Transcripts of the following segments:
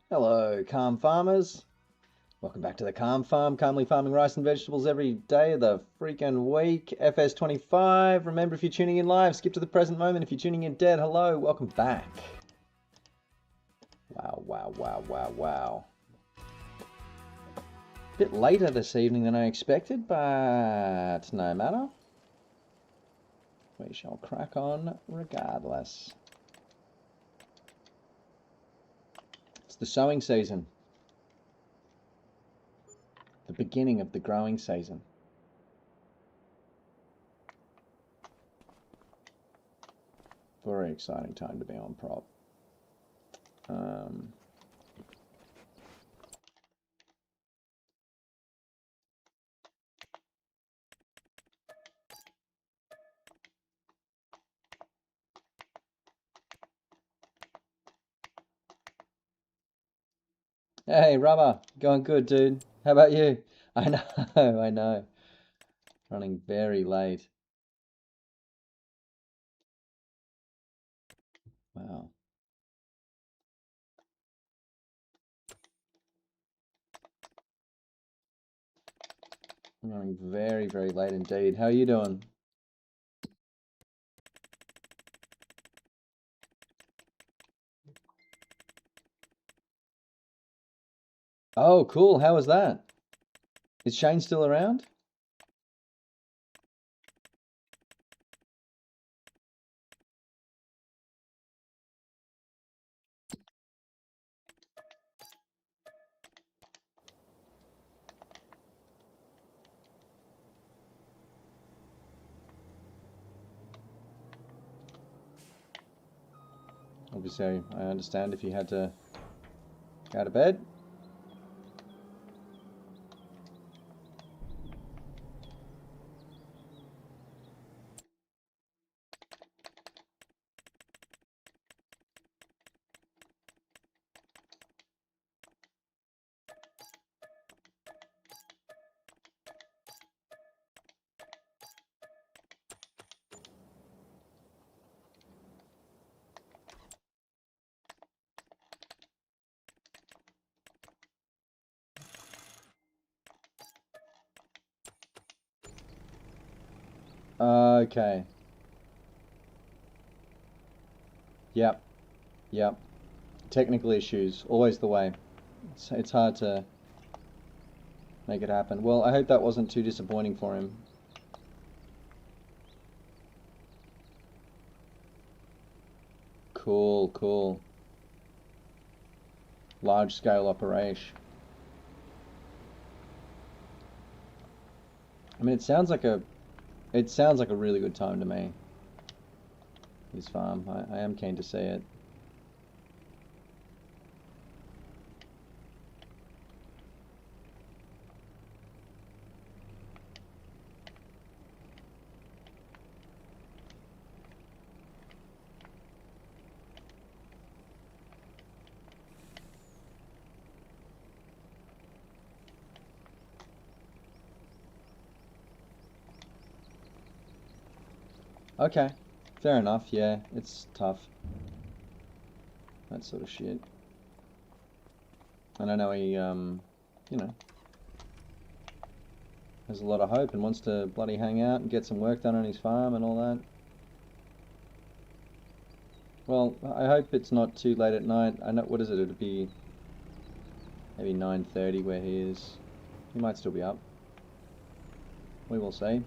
Hello, Calm Farmers. Welcome back to the Calm Farm. Calmly farming rice and vegetables every day of the freaking week. FS25. Remember, if you're tuning in live, skip to the present moment. If you're tuning in dead, hello, welcome back. Wow, wow, wow, wow, wow. Bit later this evening than I expected, but no matter. We shall crack on regardless. It's the sowing season. The beginning of the growing season. Very exciting time to be on prop. Hey, Rubber, going good, dude. How about you? I know, I know. Running very late. Wow. I'm running very, very late indeed. How are you doing? Oh, cool. How was that? Is Shane still around? Obviously, I understand if you had to go to bed. Okay. Yep. Yep. Technical issues, always the way. It's hard to make it happen. Well, I hope that wasn't too disappointing for him. Cool, cool. Large scale operation. I mean, it sounds like a really good time to me. His farm. I am keen to see it. Okay, fair enough. Yeah, it's tough. That sort of shit. And I know he, you know, has a lot of hope and wants to bloody hang out and get some work done on his farm and all that. Well, I hope it's not too late at night. I know, what is it? It'll be maybe 9:30 where he is. He might still be up. We will see.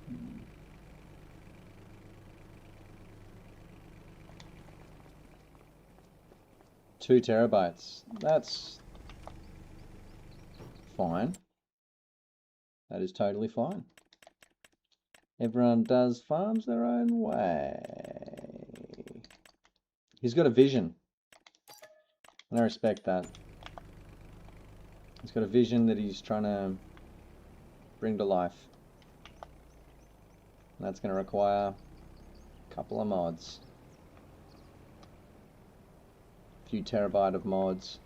Hmm. 2 terabytes. That's fine. That is totally fine. Everyone does farms their own way. He's got a vision, and I respect that. He's got a vision that he's trying to bring to life. That's going to require a couple of mods. A few terabyte of mods.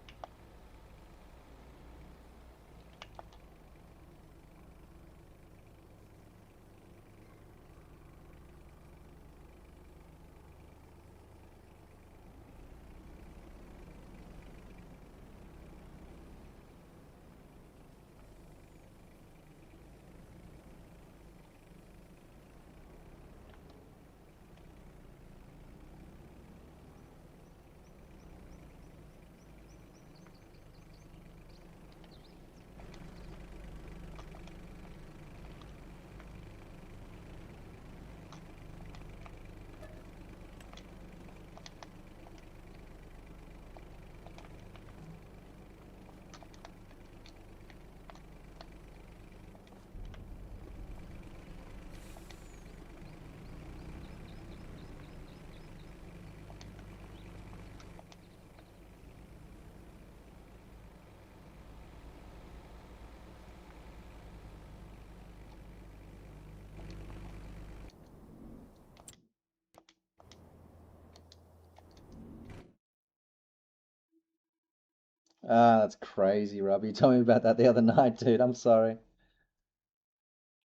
Ah, that's crazy, Rob. You told me about that the other night, dude. I'm sorry.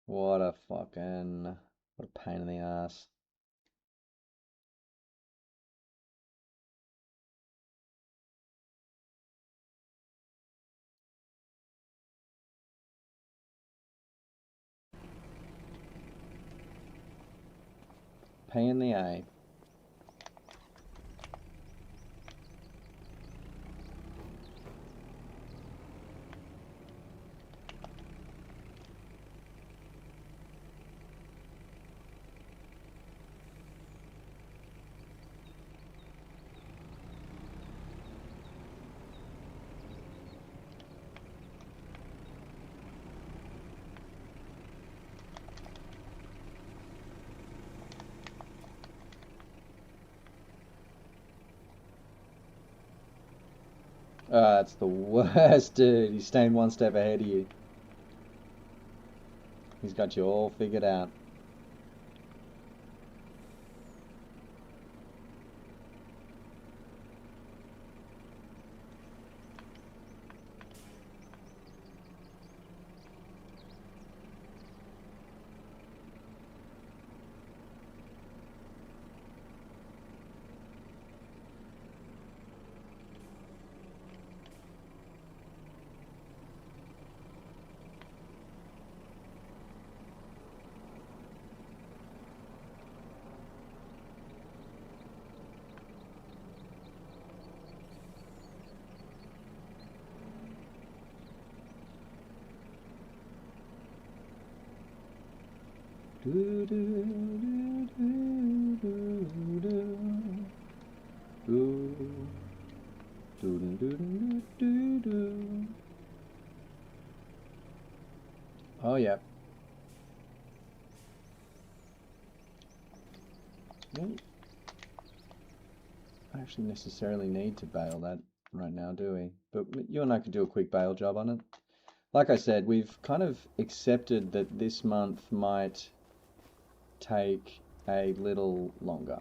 What a pain in the ass. Pain in the A. Ah, that's the worst, dude. He's staying one step ahead of you. He's got you all figured out. Do, do, do, do, do, do. Do, do, do, do, do, do. Oh, yeah. Don't actually necessarily need to bail that right now, do we? But you and I could do a quick bail job on it. Like I said, we've kind of accepted that this month might take a little longer.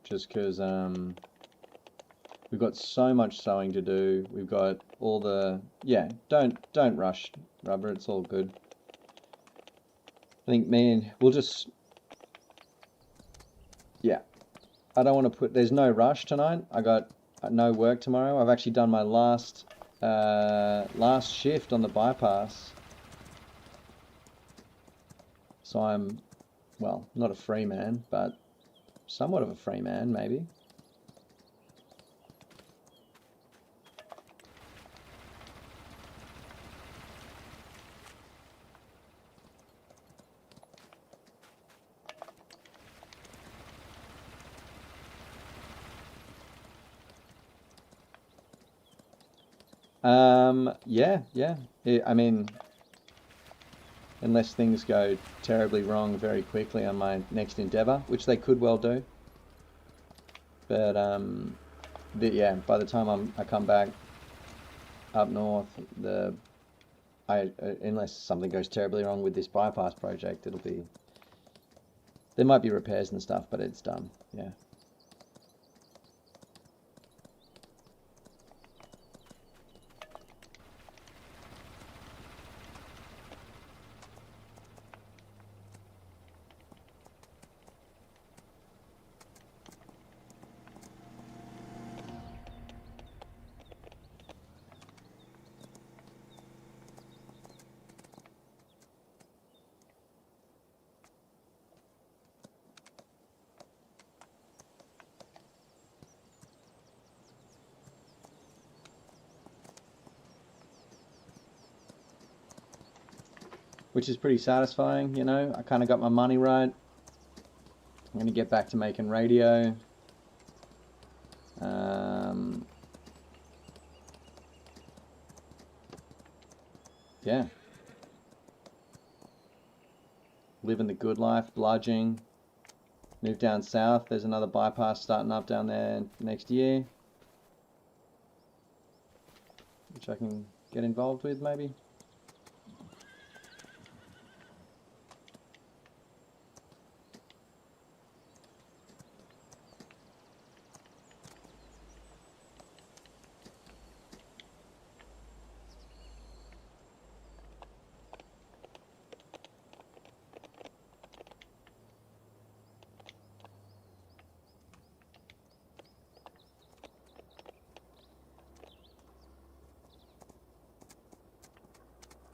Just because we've got so much sewing to do. We've got all the... Yeah, don't rush, Rubber. It's all good. I think, man, we'll just... Yeah. I don't want to put... There's no rush tonight. I got no work tomorrow. I've actually done my last shift on the bypass. So I'm, well, not a free man, but somewhat of a free man, maybe. Yeah. I mean, unless things go terribly wrong very quickly on my next endeavour, which they could well do. But yeah, by the time I come back up north, unless something goes terribly wrong with this bypass project, there might be repairs and stuff, but it's done. Yeah. Which is pretty satisfying, you know. I kind of got my money right. I'm going to get back to making radio. Yeah. Living the good life, bludging. Move down south. There's another bypass starting up down there next year, which I can get involved with maybe.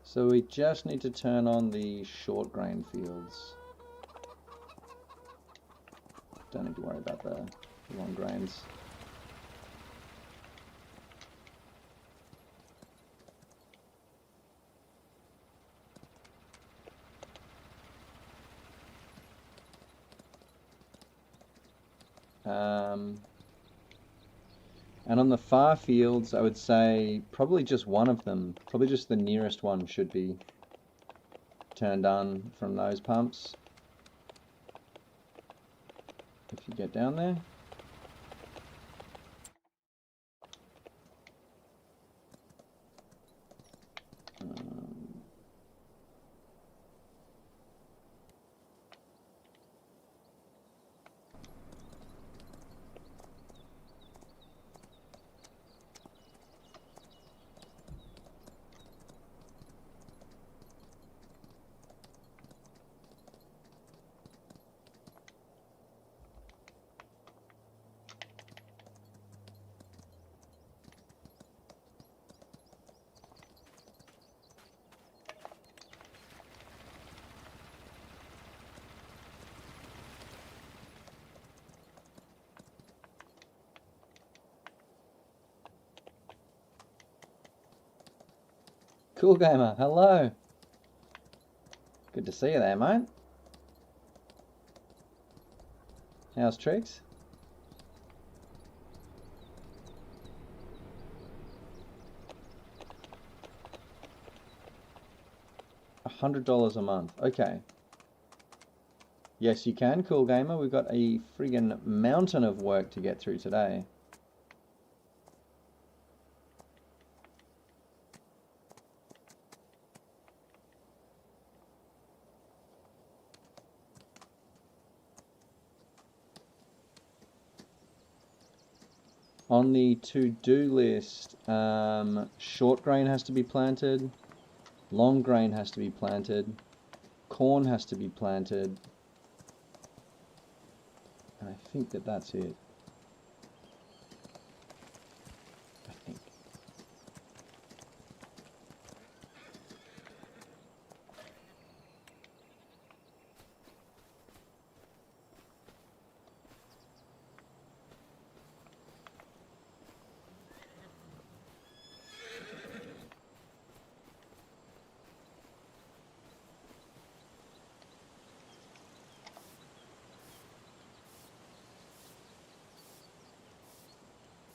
So we just need to turn on the short grain fields. Don't need to worry about the long grains. And on the far fields, I would say probably just one of them, probably just the nearest one should be turned on from those pumps. If you get down there. Cool Gamer, hello. Good to see you there, mate. How's tricks? $100 a month. Okay. Yes, you can, Cool Gamer. We've got a friggin' mountain of work to get through today. On the to-do list, short grain has to be planted, long grain has to be planted, corn has to be planted, and I think that's it. I think.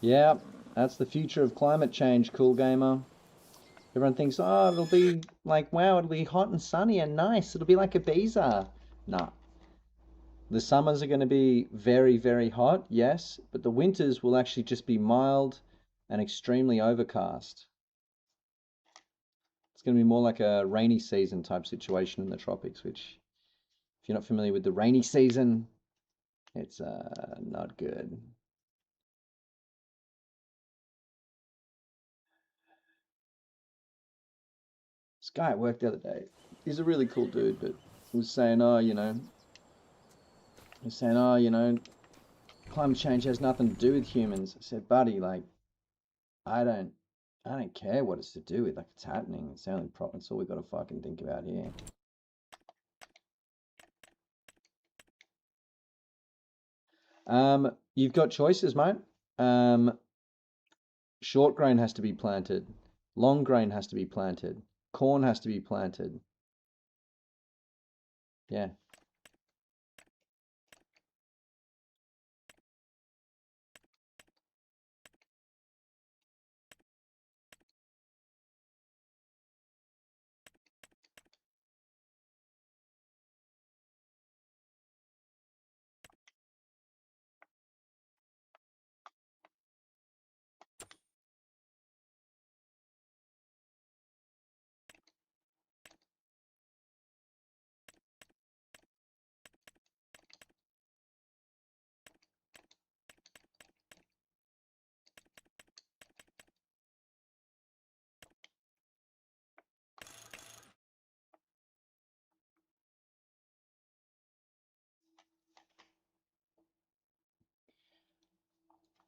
Yeah, that's the future of climate change, Cool Gamer. Everyone thinks, oh, it'll be like, wow, it'll be hot and sunny and nice. It'll be like Ibiza. Nah. The summers are going to be very, very hot, yes, but the winters will actually just be mild and extremely overcast. It's going to be more like a rainy season type situation in the tropics, which, if you're not familiar with the rainy season, it's not good. This guy at work the other day, he's a really cool dude, but he was saying, climate change has nothing to do with humans. I said, buddy, like, I don't, I don't care what it's to do with. Like, it's happening. It's the only problem. It's all we've got to fucking think about here. You've got choices, mate. Short grain has to be planted. Long grain has to be planted. Corn has to be planted. Yeah.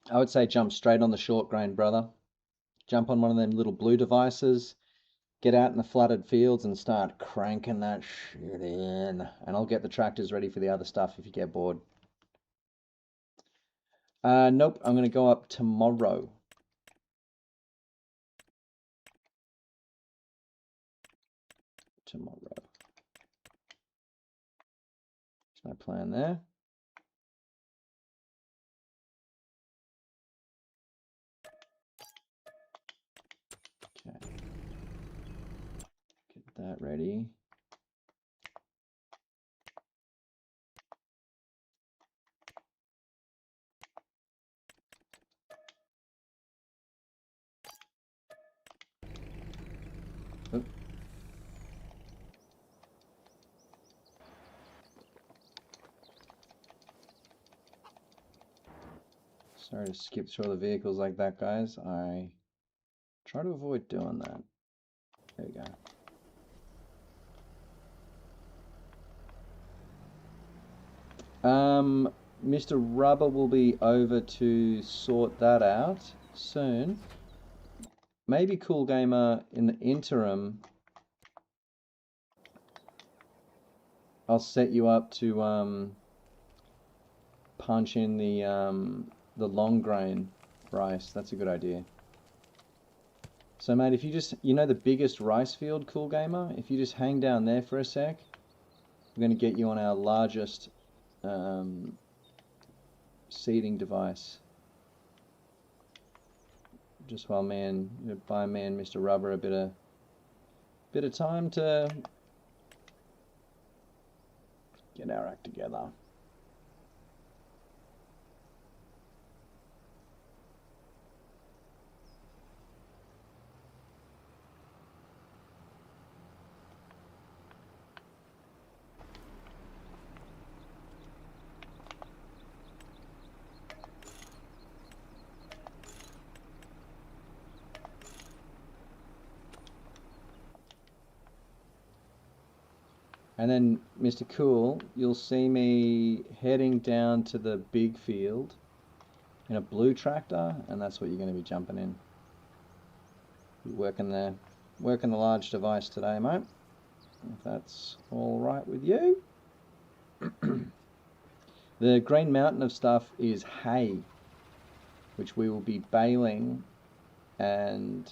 I would say jump straight on the short grain, brother. Jump on one of them little blue devices, get out in the flooded fields and start cranking that shit in. And I'll get the tractors ready for the other stuff if you get bored. Nope, I'm going to go up tomorrow. Tomorrow. That's my plan there. Okay. Get that ready. Oop. Sorry to skip through all the vehicles like that, guys. I try to avoid doing that. There we go. Mr. Rubber will be over to sort that out soon. Maybe Cool Gamer in the interim, I'll set you up to punch in the long grain rice. That's a good idea. So mate, if you just, the biggest rice field, Cool Gamer, if you just hang down there for a sec, we're going to get you on our largest seeding device. Just while buy Mr. Rubber a bit of time to get our act together. And then, Mr. Cool, you'll see me heading down to the big field in a blue tractor, and that's what you're going to be jumping in. Working the large device today, mate. If that's all right with you. The Green Mountain of stuff is hay, which we will be baling and...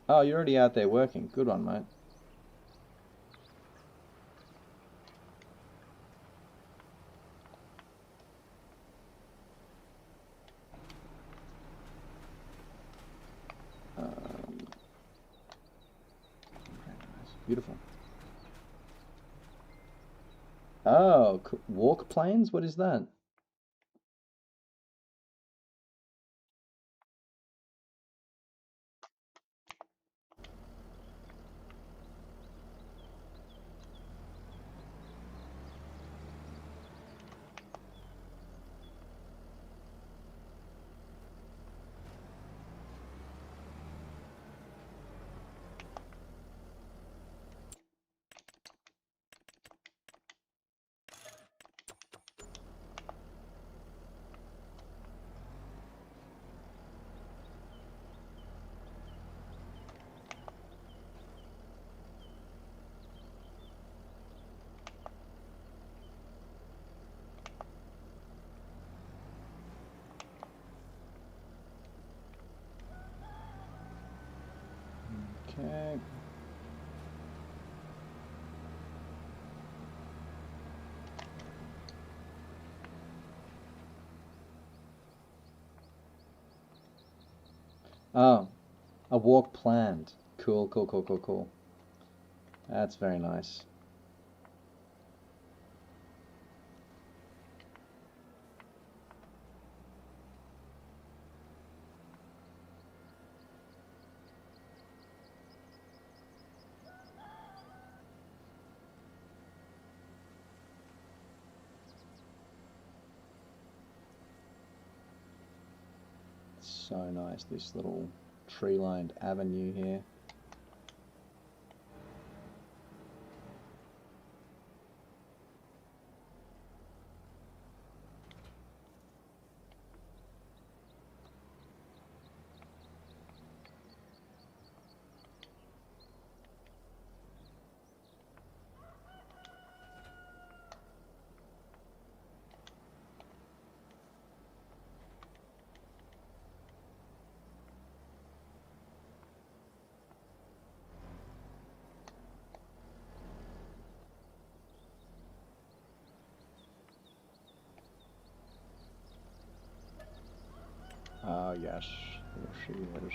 Oh, you're already out there working. Good one, mate. Beautiful. Oh, walk planes? What is that? Okay. Oh, a walk planned. Cool, cool, cool, cool, cool. That's very nice. So nice, this little tree-lined avenue here. Ah, yes, there she is.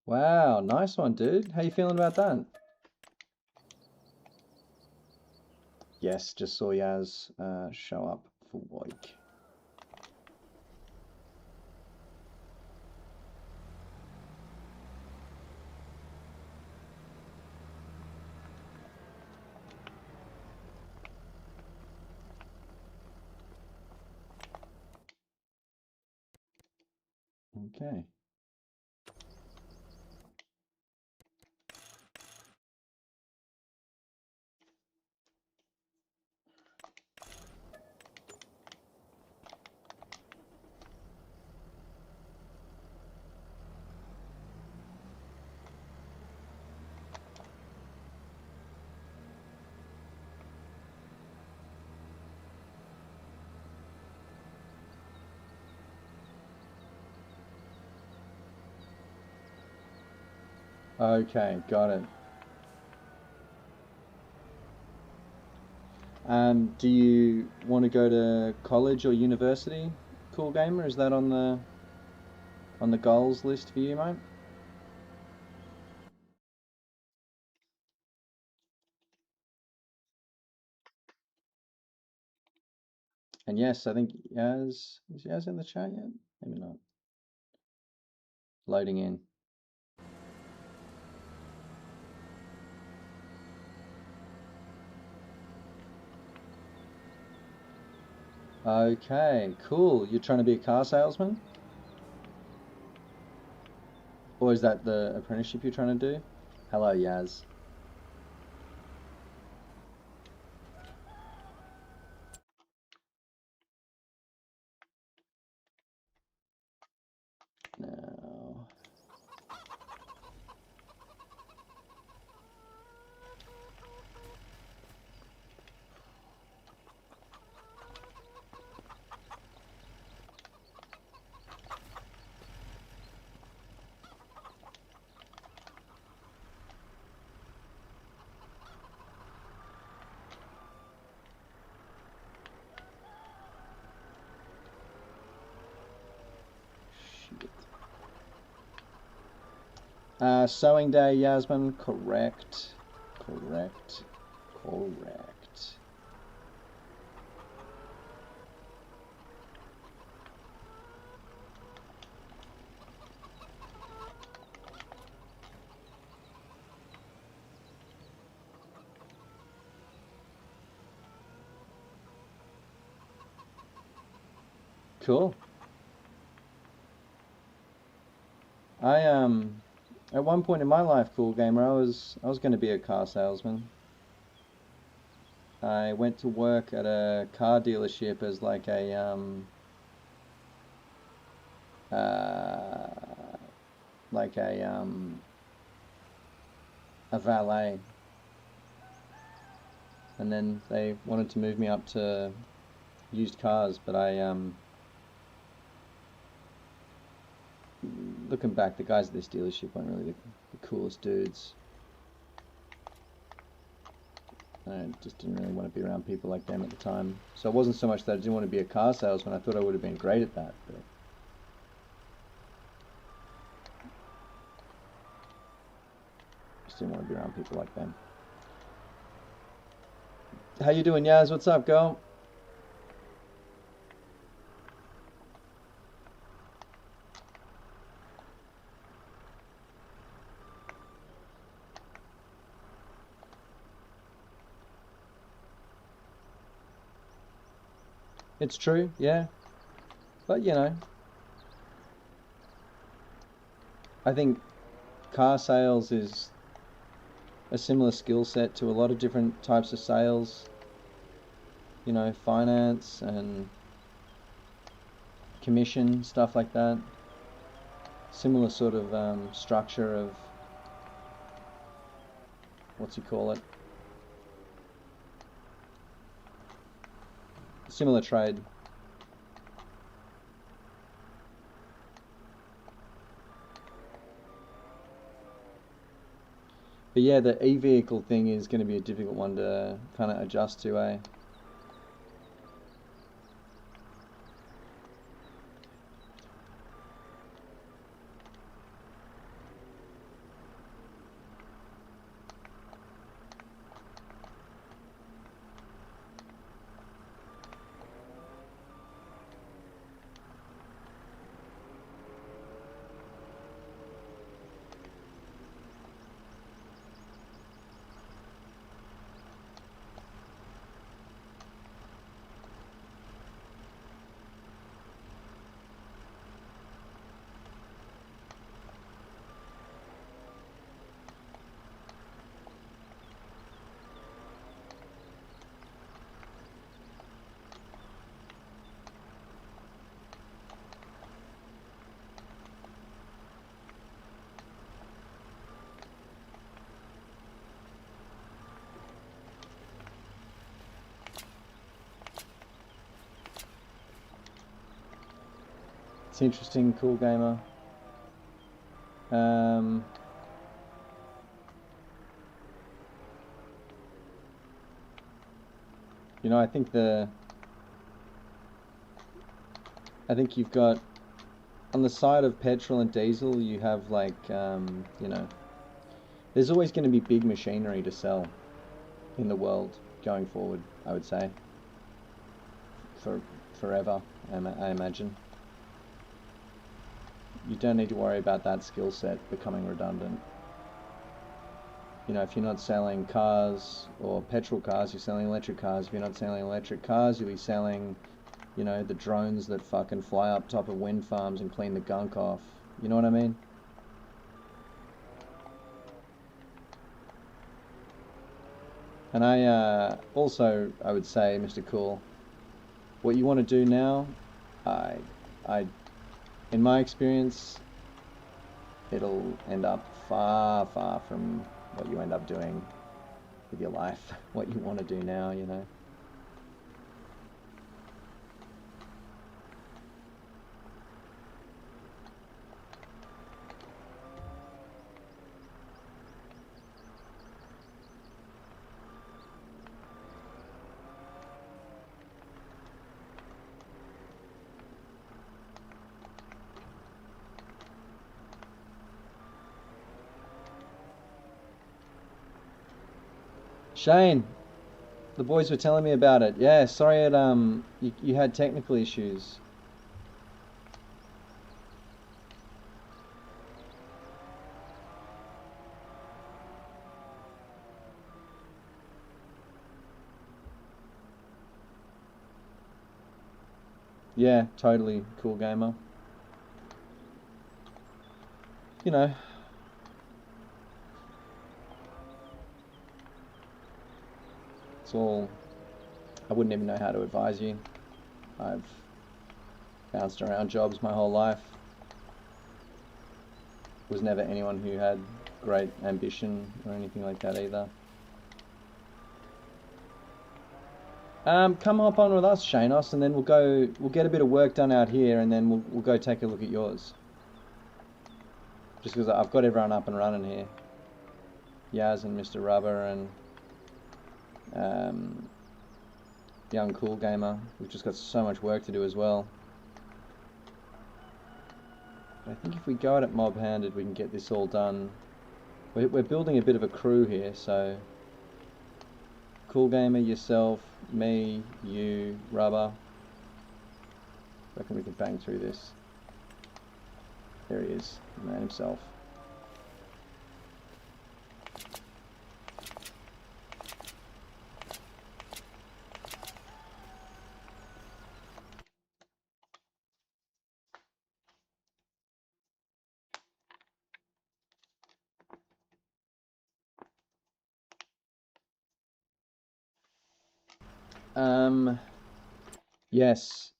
Wow, nice one, dude. How you feeling about that? Yes, just saw Yaz show up for Wake. Okay. Okay, got it. Do you want to go to college or university, Cool Gamer? Is that on the goals list for you, mate? And yes, I think Yaz is Yaz in the chat yet? Maybe not. Loading in. Okay, cool. You're trying to be a car salesman? Or is that the apprenticeship you're trying to do? Hello, Yaz. Now, Sewing day, Yasmin. Correct. Correct. Correct. Cool. At one point in my life, Cool Gamer, I was going to be a car salesman. I went to work at a car dealership as like uh, like a valet, and then they wanted to move me up to used cars, but looking back, the guys at this dealership weren't really the coolest dudes. I just didn't really want to be around people like them at the time. So it wasn't so much that I didn't want to be a car salesman. I thought I would have been great at that, but just didn't want to be around people like them. How you doing, Yaz? What's up, girl? It's true, yeah. But you know, I think car sales is a similar skill set to a lot of different types of sales. You know, finance and commission, stuff like that. Similar sort of structure of, what's you call it? Similar trade. But yeah, the e-vehicle thing is going to be a difficult one to kind of adjust to, eh? It's interesting, Cool Gamer. You know, I think you've got, on the side of petrol and diesel, you have like, you know, there's always going to be big machinery to sell in the world going forward, I would say. For forever, I imagine. You don't need to worry about that skill set becoming redundant. You know, if you're not selling cars or petrol cars, you're selling electric cars. If you're not selling electric cars, you'll be selling, you know, the drones that fucking fly up top of wind farms and clean the gunk off. You know what I mean? And I also, I would say, Mr. Cool, what you want to do now, I, in my experience, it'll end up far, far from what you end up doing with your life, what you want to do now, you know. Shane, the boys were telling me about it. Yeah, sorry you had technical issues. Yeah, totally cool gamer. You know, it's all, I wouldn't even know how to advise you. I've bounced around jobs my whole life. Was never anyone who had great ambition or anything like that either. Come hop on with us, Shanos, and then we'll get a bit of work done out here, and then we'll go take a look at yours. Just because I've got everyone up and running here. Yaz and Mr. Rubber and Young Cool Gamer. We've just got so much work to do as well. I think if we go at it mob-handed, we can get this all done. We're building a bit of a crew here, so Cool Gamer, yourself, me, you, Rubber. Reckon we can bang through this. There he is, the man himself.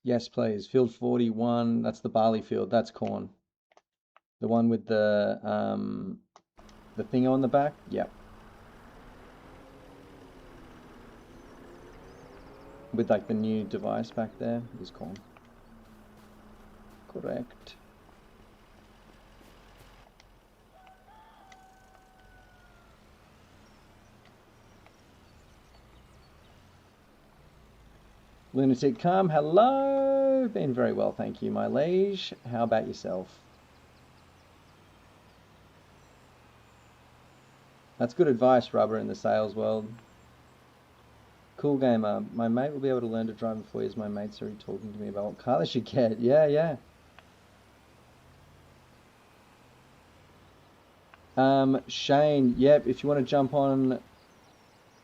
Yes, please. Field 41, that's the barley field, that's corn. The one with the thing on the back? Yep. With like the new device back there is corn. Correct. Lunatic Calm, hello! Been very well, thank you, my liege. How about yourself? That's good advice, Rubber, in the sales world. Cool Gamer, my mate will be able to learn to drive before his my mate's already talking to me about what car they should get. Yeah. Shane, yep, if you want to jump on,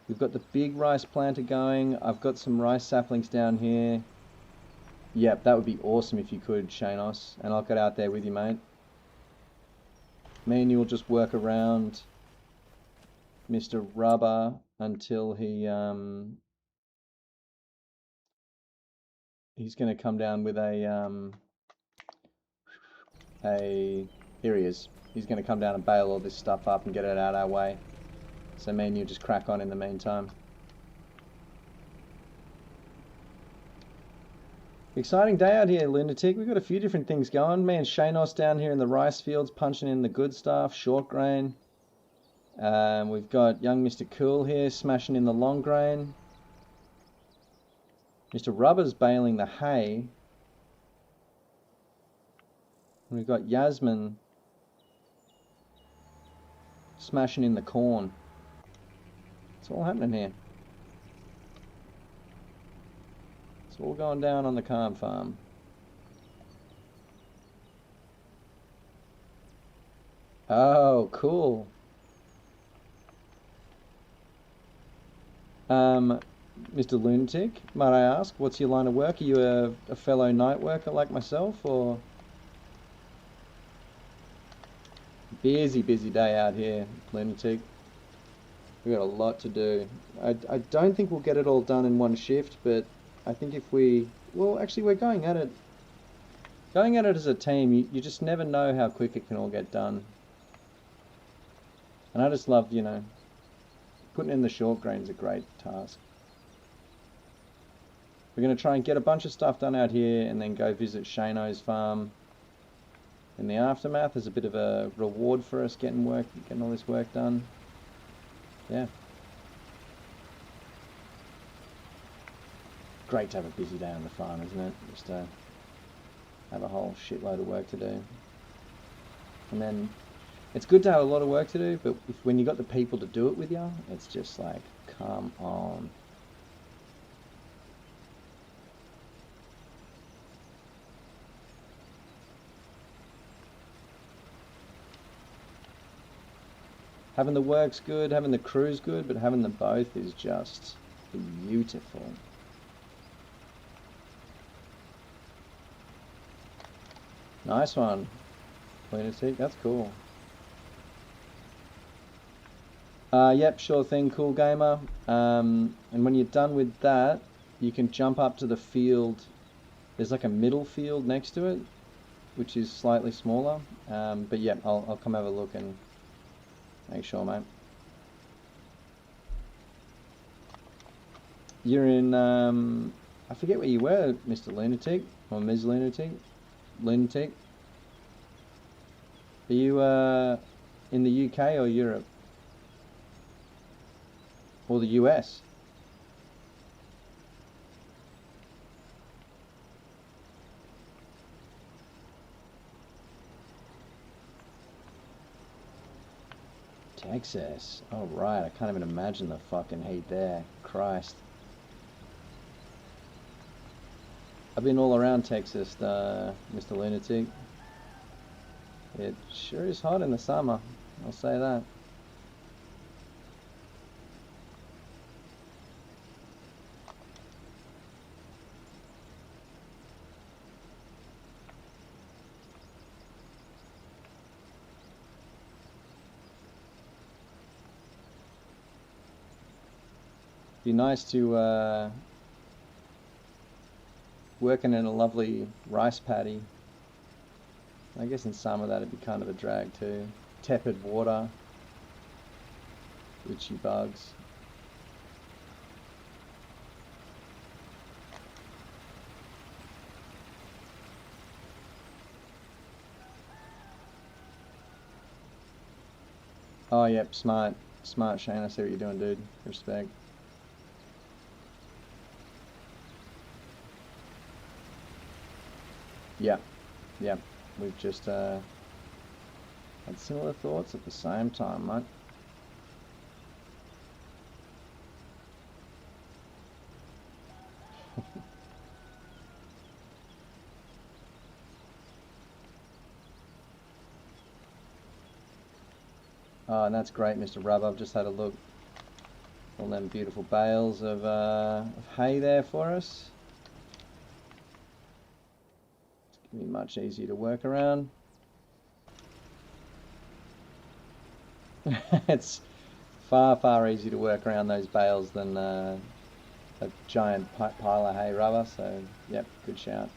we've got the big rice planter going. I've got some rice saplings down here. Yep, that would be awesome if you could, Shanos, and I'll get out there with you, mate. Me and you will just work around Mr. Rubber until he's going to come down with here he is. He's going to come down and bail all this stuff up and get it out our way. So me and you just crack on in the meantime. Exciting day out here, Lunatic. We've got a few different things going. Me and Shanos down here in the rice fields punching in the good stuff, short grain. We've got young Mr. Cool here smashing in the long grain. Mr. Rubber's baling the hay. And we've got Yasmin smashing in the corn. It's all happening here. It's all going down on the Calm Farm. Oh, cool. Mr. Lunatic, might I ask, what's your line of work? Are you a fellow night worker like myself, or? Busy day out here, Lunatic. We've got a lot to do. I don't think we'll get it all done in one shift, but I think if well, actually we're going at it as a team. You just never know how quick it can all get done. And I just love, putting in the short grain's a great task. We're going to try and get a bunch of stuff done out here and then go visit Shano's farm in the aftermath as a bit of a reward for us getting all this work done. Yeah. Great to have a busy day on the farm, isn't it? Just to have a whole shitload of work to do. And then it's good to have a lot of work to do, but when you got the people to do it with you, it's just like Come on. Having the work's good, having the crew's good, but having them both is just beautiful. Nice one, Lunatic. That's cool. Yep, sure thing, Cool Gamer. And when you're done with that, you can jump up to the field. There's like a middle field next to it, which is slightly smaller. But yeah, I'll come have a look and make sure, mate. You're in, I forget where you were, Mr. Lunatic, or Ms. Lunatic. Lunatic. Are you in the UK or Europe? Or the US? Texas. Oh, right. I can't even imagine the fucking heat there. Christ. I've been all around Texas, Mr. Lunatic. It sure is hot in the summer. I'll say that. Be nice to working in a lovely rice paddy. I guess in summer that'd be kind of a drag too. Tepid water, itchy bugs. Oh, yep, smart Shane. I see what you're doing, dude. Respect. Yeah, yeah. We've just had similar thoughts at the same time, mate. Oh, and that's great, Mr. Rub. I've just had a look. All them beautiful bales of hay there for us. It's gonna be much easier to work around. It's far easier to work around those bales than a giant pile of hay rubber. So, yep, good shout.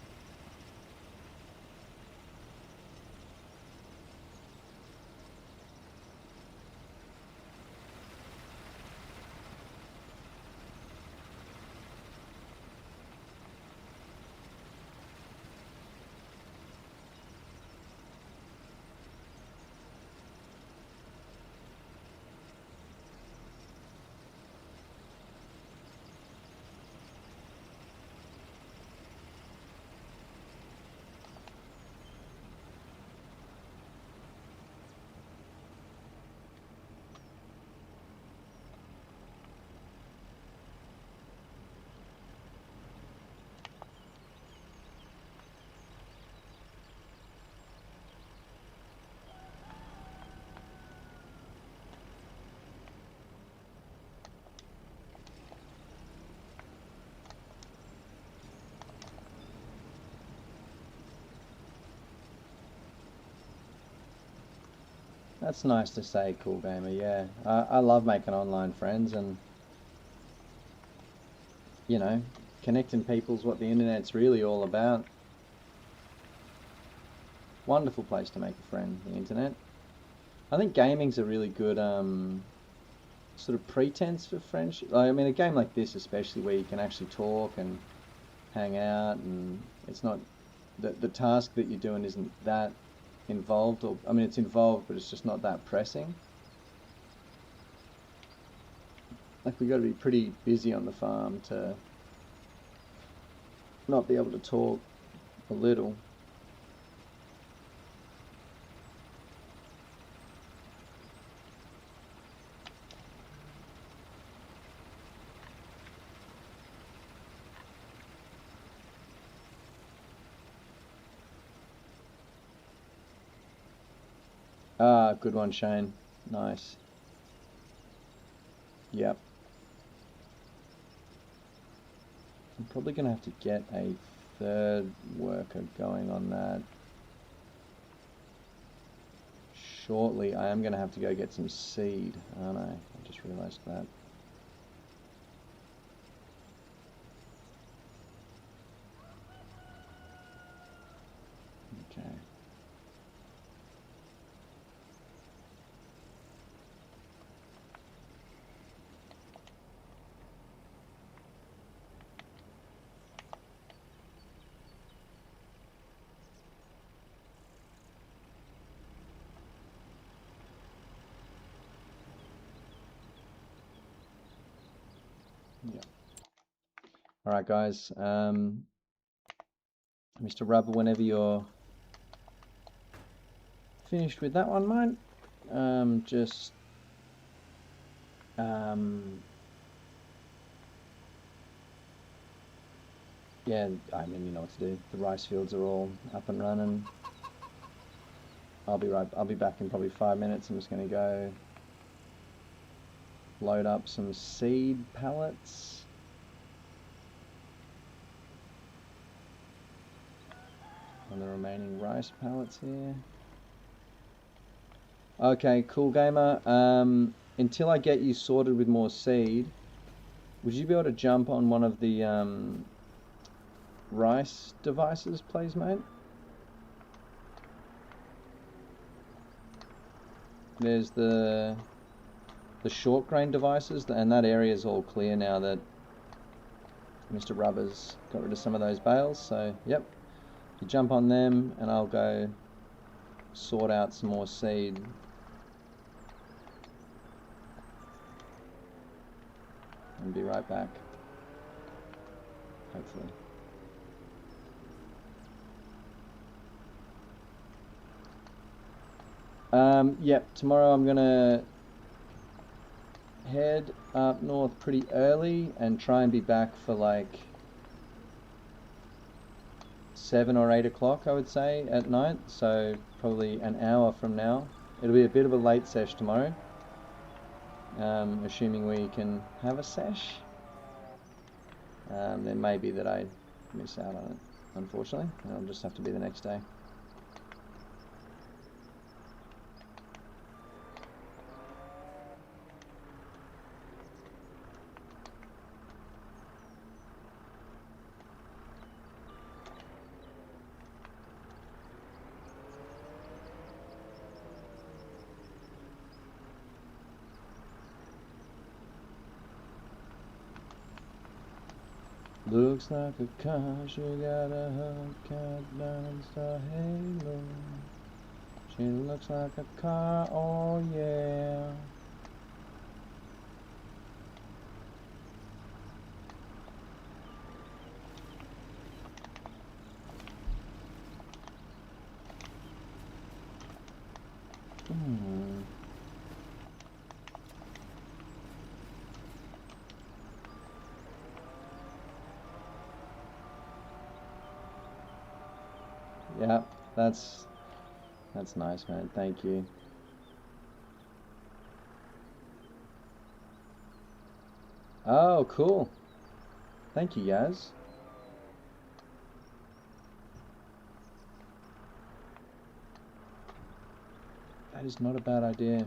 That's nice to say, Cool Gamer. Yeah, I love making online friends, and you know, connecting people's what the internet's really all about. Wonderful place to make a friend, the internet. I think gaming's a really good sort of pretense for friendship. I mean, a game like this, especially where you can actually talk and hang out, and it's not the task that you're doing isn't that involved, or I mean, it's involved, but it's just not that pressing. Like, we got to be pretty busy on the farm to not be able to talk a little. Ah, good one, Shane. Nice. Yep. I'm probably going to have to get a third worker going on that shortly. I am going to have to go get some seed, aren't I? I just realised that. Okay. Yep. All right, guys. Mr. Rubber, whenever you're finished with that one, mate, just yeah, I mean, you know what to do. The rice fields are all up and running. I'll be back in probably 5 minutes. I'm just going to go load up some seed pallets. And the remaining rice pallets here. Okay, cool gamer. Until I get you sorted with more seed, would you be able to jump on one of the rice devices, please, mate? There's the short grain devices, and that area is all clear now that Mr. Rubber's got rid of some of those bales. So, yep, you jump on them, and I'll go sort out some more seed. And be right back, hopefully. Yep, tomorrow I'm gonna head up north pretty early and try and be back for like 7 or 8 o'clock, I would say, at night. So probably an hour from now. It'll be a bit of a late sesh tomorrow, assuming we can have a sesh. There may be that I miss out on it, unfortunately. It'll just have to be the next day. Looks like a car, she got a Hellcat Monster Halo. She looks like a car, oh yeah. Yeah, that's nice, man. Thank you. Oh, cool. Thank you, Yaz. That is not a bad idea.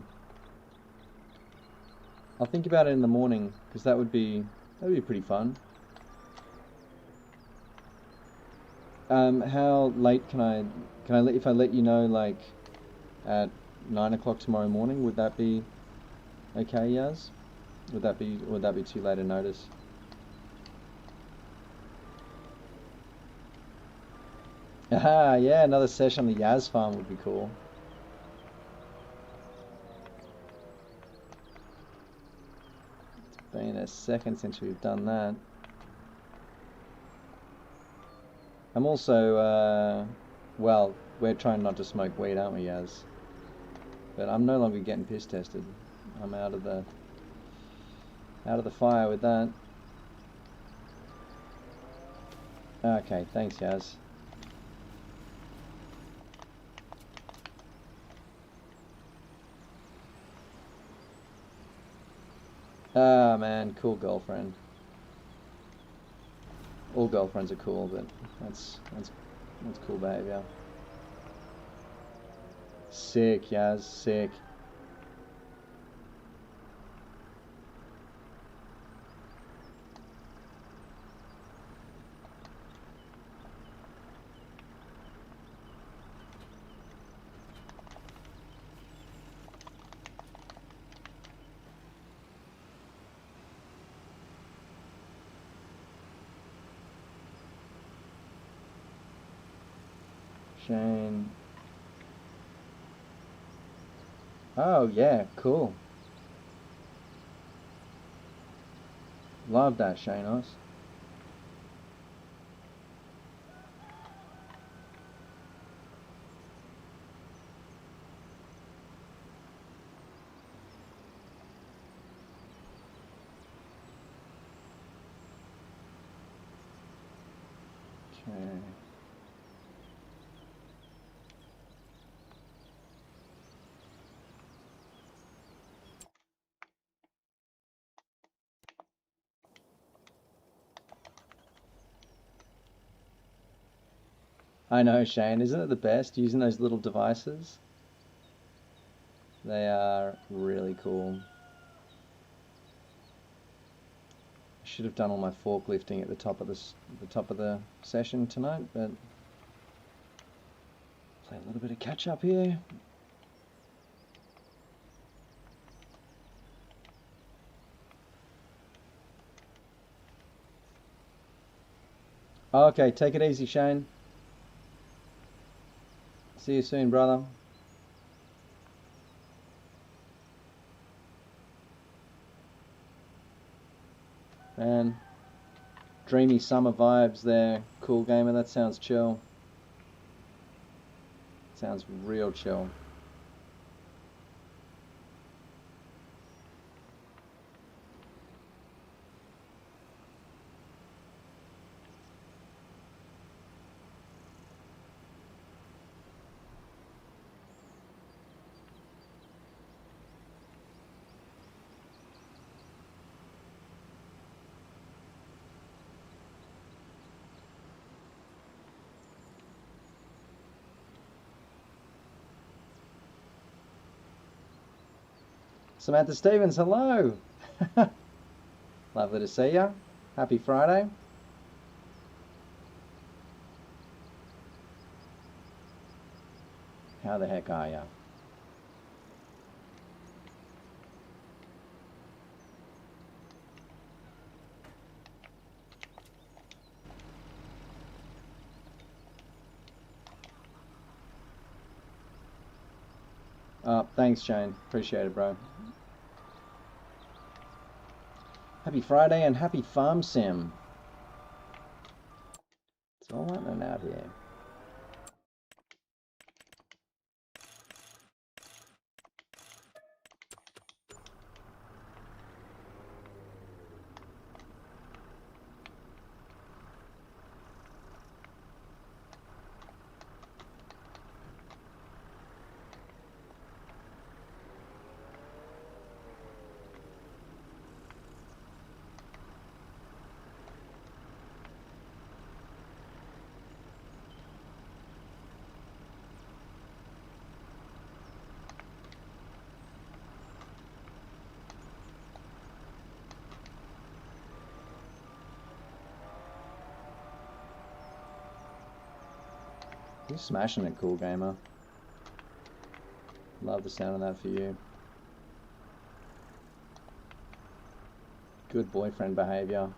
I'll think about it in the morning because that would be pretty fun. How late can I if I let you know like at 9 o'clock tomorrow morning? Would that be okay, Yaz? Would that be too late a notice? Aha, yeah, another session on the Yaz farm would be cool. It's been a second since we've done that. I'm also, well, we're trying not to smoke weed, aren't we, Yaz? But I'm no longer getting piss tested. I'm out of the fire with that. Okay, thanks, Yaz. Ah, man, cool girlfriend. All girlfriends are cool, but that's cool behavior. Sick, Yaz, sick. Shane. Oh, yeah, cool. Love that, Shanos. Okay. I know, Shane. Isn't it the best using those little devices? They are really cool. I should have done all my forklifting at the top of the session tonight, but play a little bit of catch up here. Okay, take it easy, Shane. See you soon, brother. Man, dreamy summer vibes there. Cool gamer, that sounds chill. Sounds real chill. Samantha Stevens, hello. Lovely to see you. Happy Friday. How the heck are you? Thanks, Shane. Appreciate it, bro. Happy Friday and happy Farm Sim. It's all happening out here. You're smashing it, cool gamer. Love the sound of that for you. Good boyfriend behavior.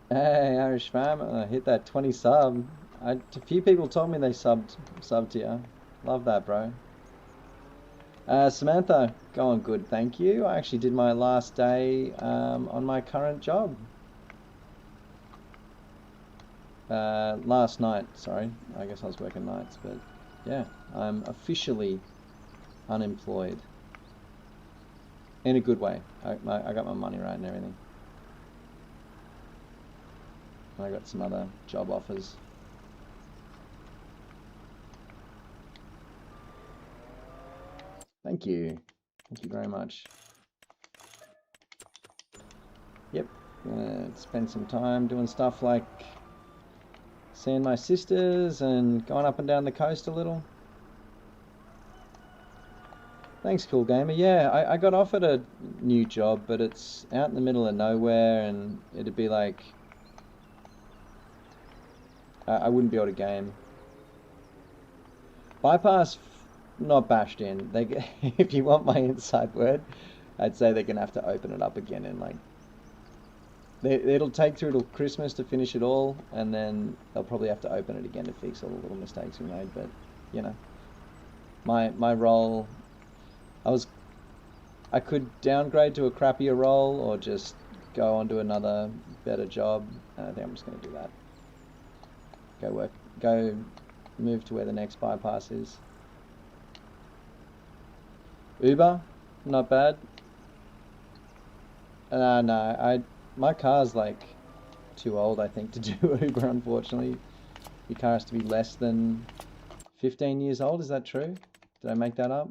Hey, Irish fam, hit that 20 sub. A few people told me they subbed to you. Love that, bro. Samantha, going good, thank you. I actually did my last day on my current job. Last night, sorry. I guess I was working nights, but yeah, I'm officially unemployed. in a good way. I got my money right and everything. I got some other job offers. Thank you. Thank you very much. Yep, gonna spend some time doing stuff like seeing my sisters and going up and down the coast a little. Thanks, Cool Gamer. Yeah, I got offered a new job, but it's out in the middle of nowhere, and it'd be like I wouldn't be able to game. Bypass, not bashed in. They, if you want my inside word, I'd say they're gonna have to open it up again and like it'll take through till Christmas to finish it all, and then they'll probably have to open it again to fix all the little mistakes we made. But you know, my role, I could downgrade to a crappier role or just go on to another better job, and I think I'm just going to do that. Go move to where the next bypass is. Uber, not bad. No, my car's like too old, I think, to do Uber, unfortunately. Your car has to be less than 15 years old, is that true? Did I make that up?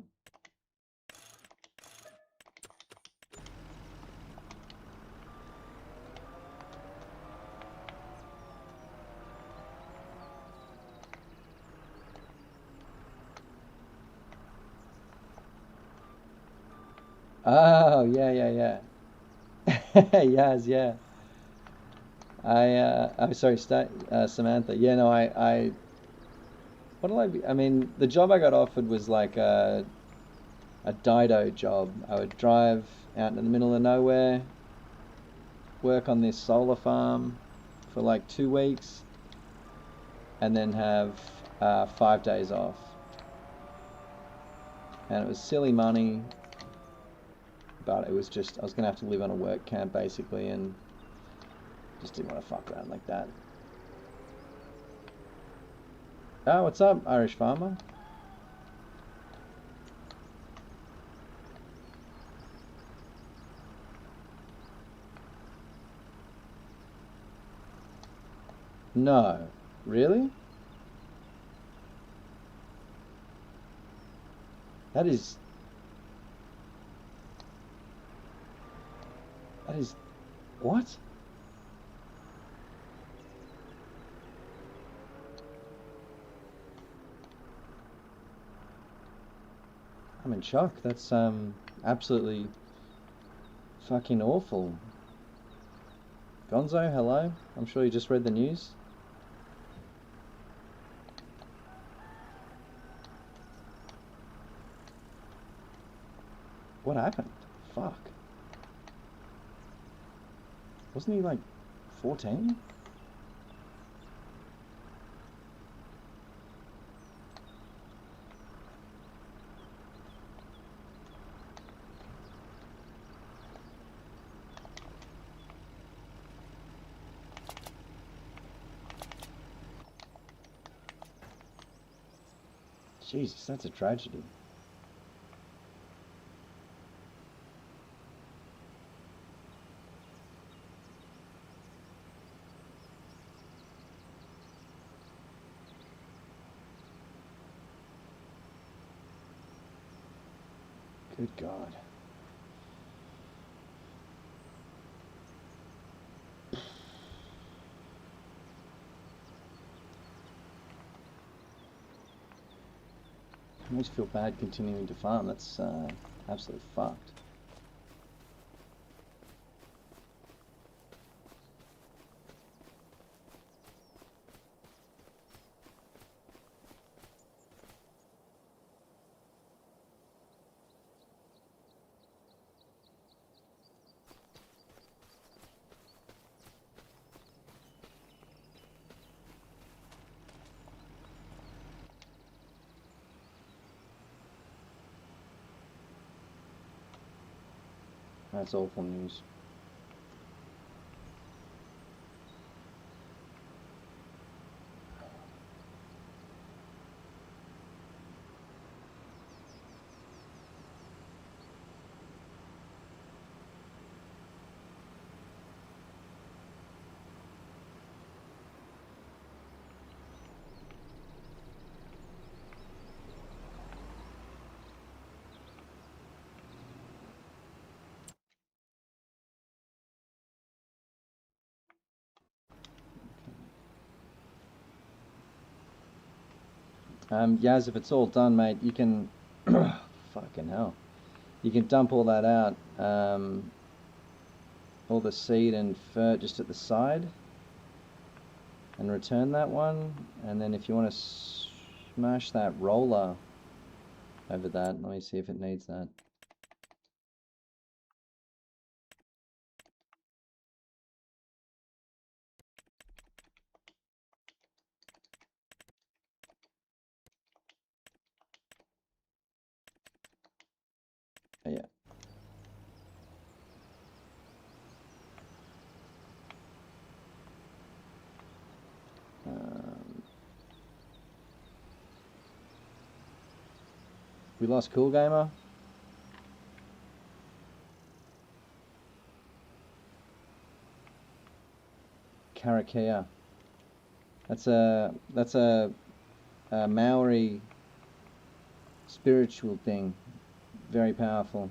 Oh, yeah. Yes, yeah. I'm sorry, Samantha. Yeah, no, what'll I be? I mean, the job I got offered was like a Dido job. I would drive out in the middle of nowhere, work on this solar farm for like 2 weeks, and then have 5 days off. And it was silly money, but it was just, I was going to have to live on a work camp basically, and just didn't want to fuck around like that. Oh, what's up, Irish Farmer? No. Really? That is... That is... What? I'm in shock. That's absolutely fucking awful. Gonzo, hello? I'm sure you just read the news. What happened? Fuck. Wasn't he like 14? Jesus, that's a tragedy. Good God. I almost feel bad continuing to farm. That's absolutely fucked. That's awful news. Yaz, if it's all done, mate, you can... fucking hell. You can dump all that out. All the seed and fur just at the side. And return that one. And then if you want to smash that roller over that, let me see if it needs that. Yeah. We lost Cool Gamer. Karakia. That's a Maori spiritual thing. Very powerful.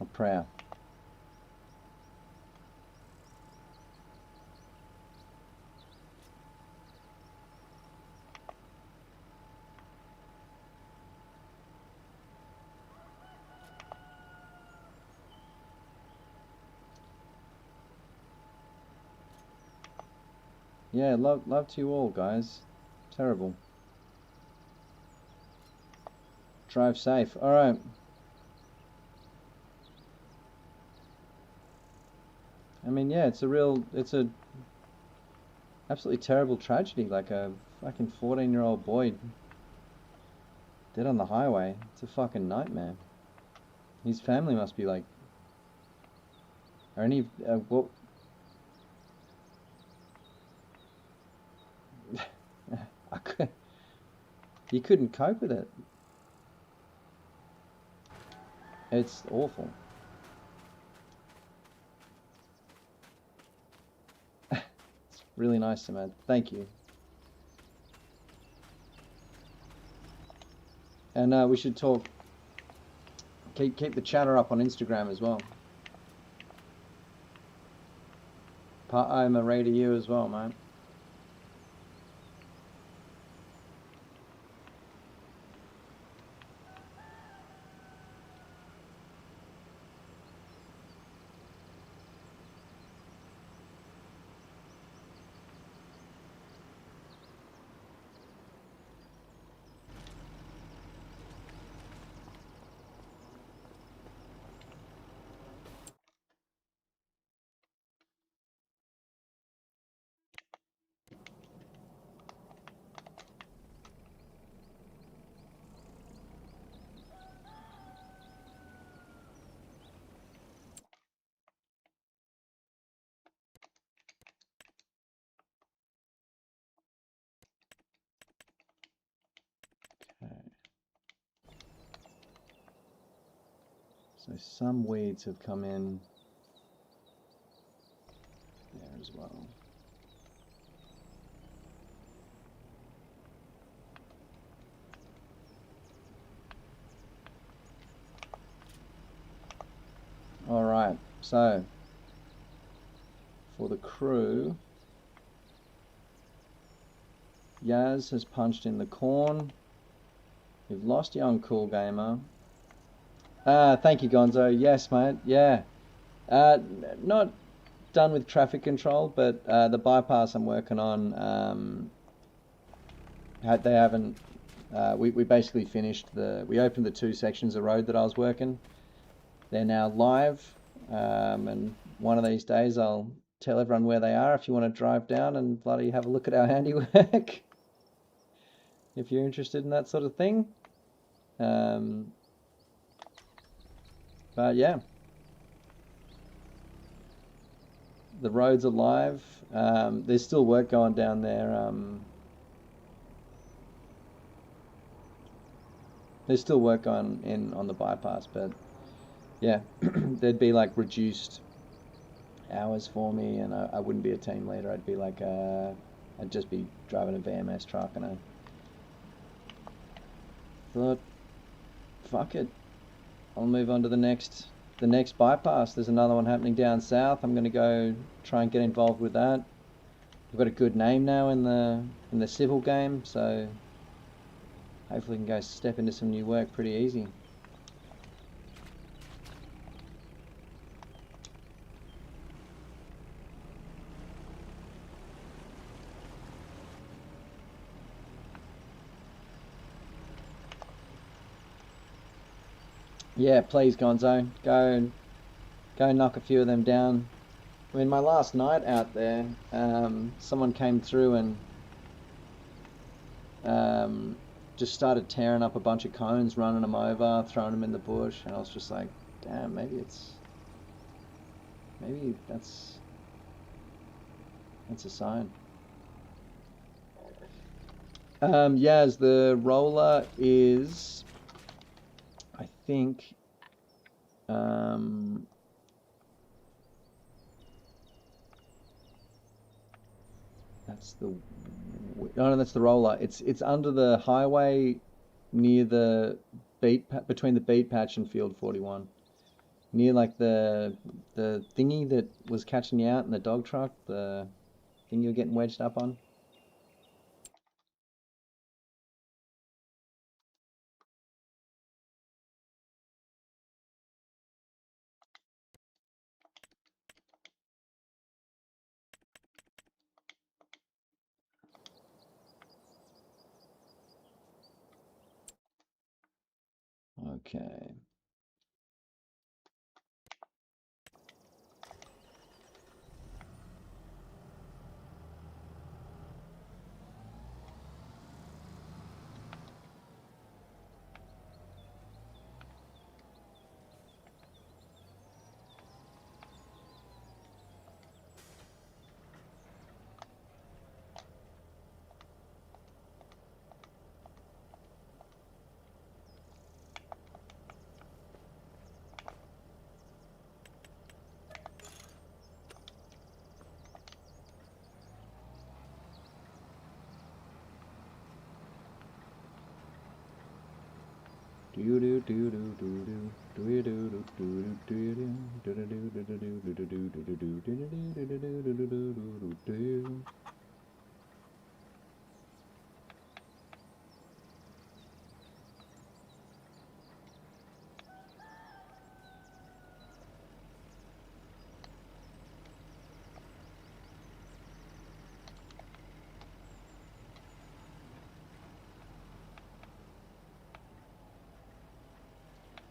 A prayer. Yeah, love to you all, guys. Terrible. Drive safe. All right. I mean, yeah, it's a absolutely terrible tragedy. Like a fucking 14-year-old boy dead on the highway. It's a fucking nightmare. His family must be like, are any what? You couldn't cope with it. It's awful. It's really nice, Samantha. Thank you. And we should talk. Keep the chatter up on Instagram as well. I'm a ray to you as well, mate. So some weeds have come in there as well. All right, so for the crew, Yaz has punched in the corn. We've lost young Cool Gamer. Thank you, Gonzo. Yes, mate. Yeah. Not done with traffic control, but the bypass I'm working on, they haven't. We basically finished we opened the 2 sections of road that I was working. They're now live, and one of these days I'll tell everyone where they are if you want to drive down and bloody have a look at our handiwork. If you're interested in that sort of thing. But yeah, the roads are live. There's still work going down there. There's still work on the bypass, but yeah, there'd be like reduced hours for me, and I wouldn't be a team leader. I'd be like I'd just be driving a VMS truck, and I thought, fuck it, I'll move on to the next bypass. There's another one happening down south. I'm gonna go try and get involved with that. We've got a good name now in the civil game, so hopefully we can go step into some new work pretty easy. Yeah, please, Gonzo, go knock a few of them down. I mean, my last night out there, someone came through and just started tearing up a bunch of cones, running them over, throwing them in the bush, and I was just like, damn, maybe that's a sign. Yaz, the roller is, I think, that's the no, that's the roller. It's under the highway near the between the beat patch and field 41, near like the thingy that was catching you out in the dog truck, the thing you were getting wedged up on. Okay.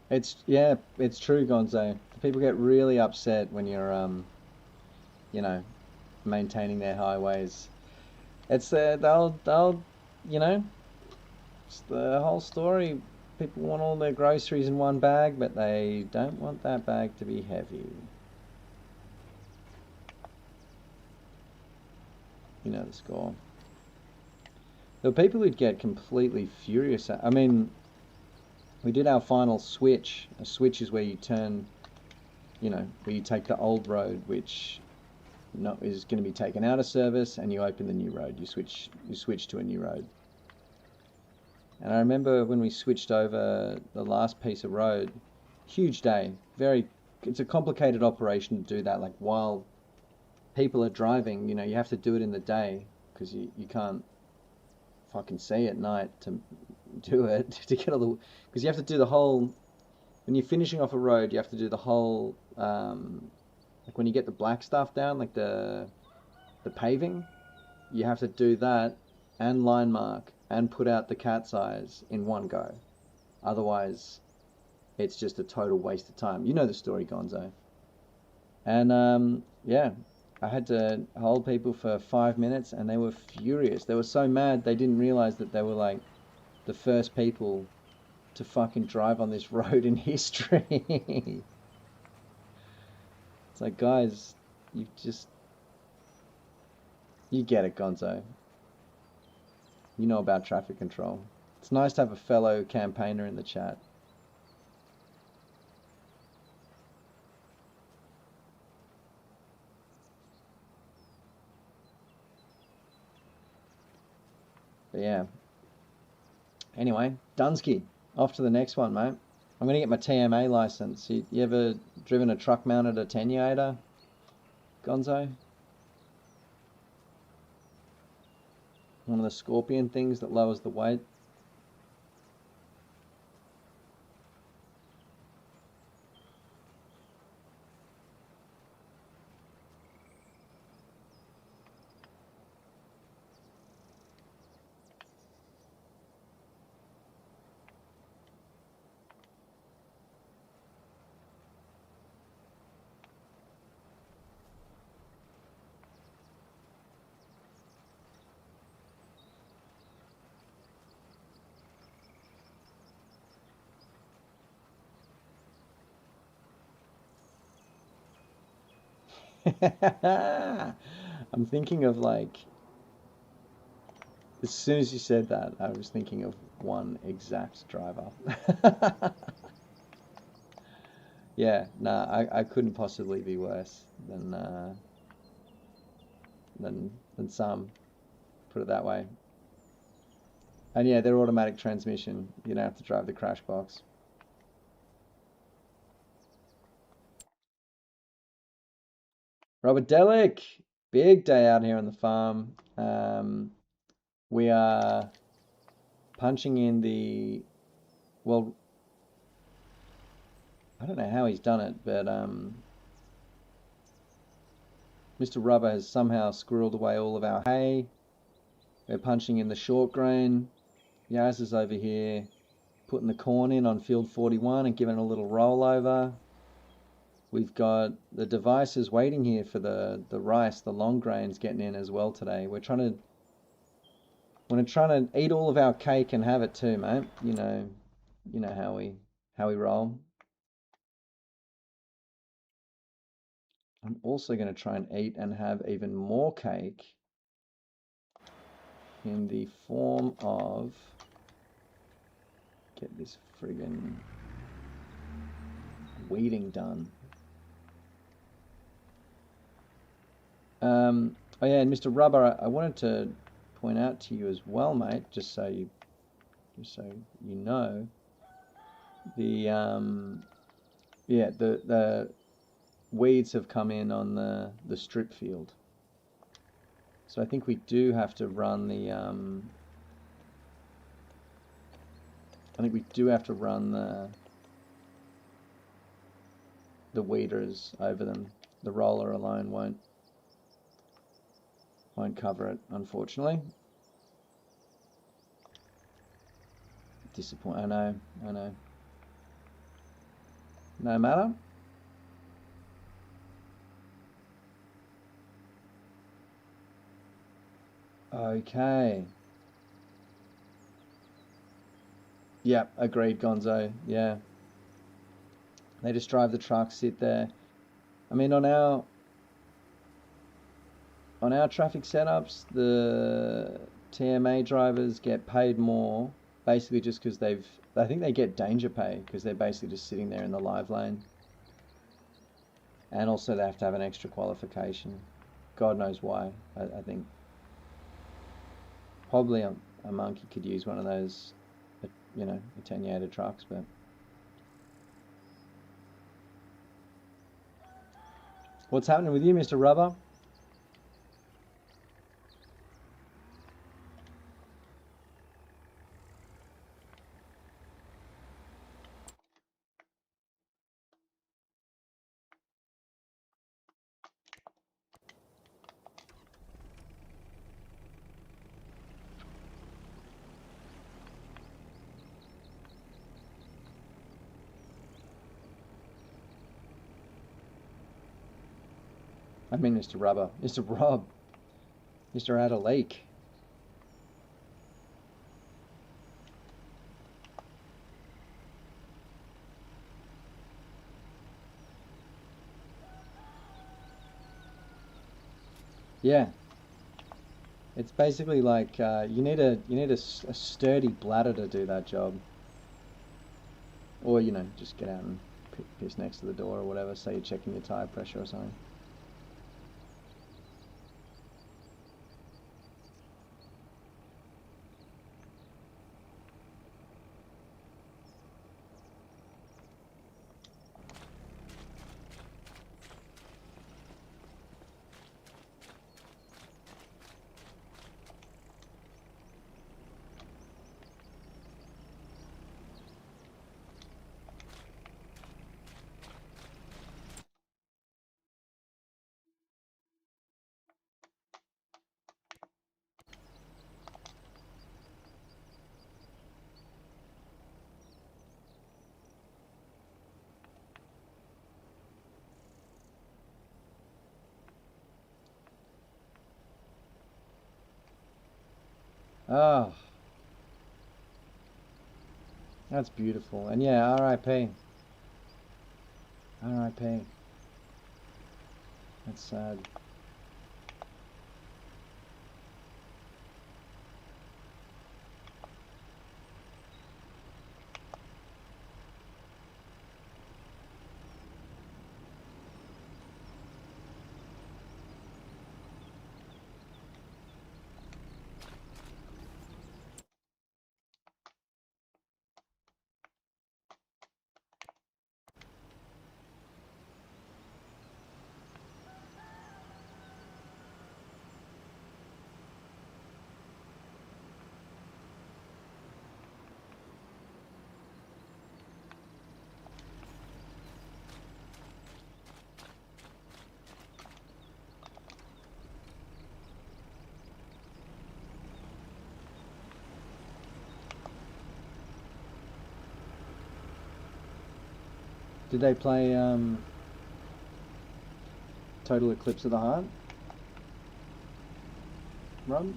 It's true, Gonzo. People get really upset when you're you know, maintaining their highways. It's they'll you know, it's the whole story. People want all their groceries in one bag, but they don't want that bag to be heavy. You know the score. There were people who'd get completely furious. I mean, we did our final switch. A switch is where you turn, you know, where you take the old road, which not is going to be taken out of service, and you open the new road. You switch to a new road. And I remember when we switched over the last piece of road, huge day. It's a complicated operation to do that. Like while people are driving, you know, you have to do it in the day because you can't fucking see at night to do it to get all the because you have to do the whole when you're finishing off a road you have to do the whole like when you get the black stuff down like the paving you have to do that and line mark and put out the cat's eyes in one go, otherwise it's just a total waste of time. You know the story, Gonzo. And yeah, I had to hold people for 5 minutes and they were furious. They were so mad they didn't realize that they were like the first people to fucking drive on this road in history. It's like, guys, you just, you get it, Gonzo. You know about traffic control. It's nice to have a fellow campaigner in the chat. But yeah. Anyway, Dunsky, off to the next one, mate. I'm gonna get my TMA license. You ever driven a truck mounted attenuator, Gonzo? One of the Scorpion things that lowers the weight. I'm thinking of like, as soon as you said that, I was thinking of one exact driver. Yeah, nah, I couldn't possibly be worse than some, put it that way. And yeah, they're automatic transmission. You don't have to drive the crash box. Robert Delic, big day out here on the farm. We are punching in the, well, I don't know how he's done it, but Mr. Rubber has somehow squirreled away all of our hay. We're punching in the short grain. Yaz is over here putting the corn in on field 41 and giving it a little rollover. We've got the devices waiting here for the rice, the long grains getting in as well today. We're trying to eat all of our cake and have it too, mate. You know how we roll. I'm also going to try and eat and have even more cake in the form of, get this friggin' weeding done. Oh yeah, and Mr. Rubber, I wanted to point out to you as well, mate, just so you know, the yeah, the weeds have come in on the strip field. So I think we do have to run the I think we do have to run the weeders over them. The roller alone won't cover it, unfortunately. Disappoint. I know. No matter. Okay. Yep, agreed, Gonzo. Yeah. They just drive the truck, sit there. I mean, on our traffic setups, the TMA drivers get paid more, basically just because I think they get danger pay because they're basically just sitting there in the live lane. And also they have to have an extra qualification. God knows why. I think probably a monkey could use one of those, attenuated trucks, but what's happening with you, Mr. Rubber? I mean, Mr. Rubber. Mr. Rob. Mr. Had a leak. Yeah. It's basically like you need a sturdy bladder to do that job. Or, just get out and piss next to the door or whatever, say you're checking your tire pressure or something. Oh, that's beautiful. And yeah, R.I.P. R.I.P. That's sad. Did they play Total Eclipse of the Heart, Rob?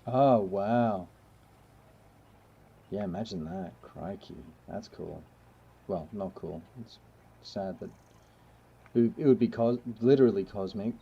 Oh, wow. Yeah, imagine that. Crikey. That's cool. Well, not cool. It's sad that it would be literally cosmic.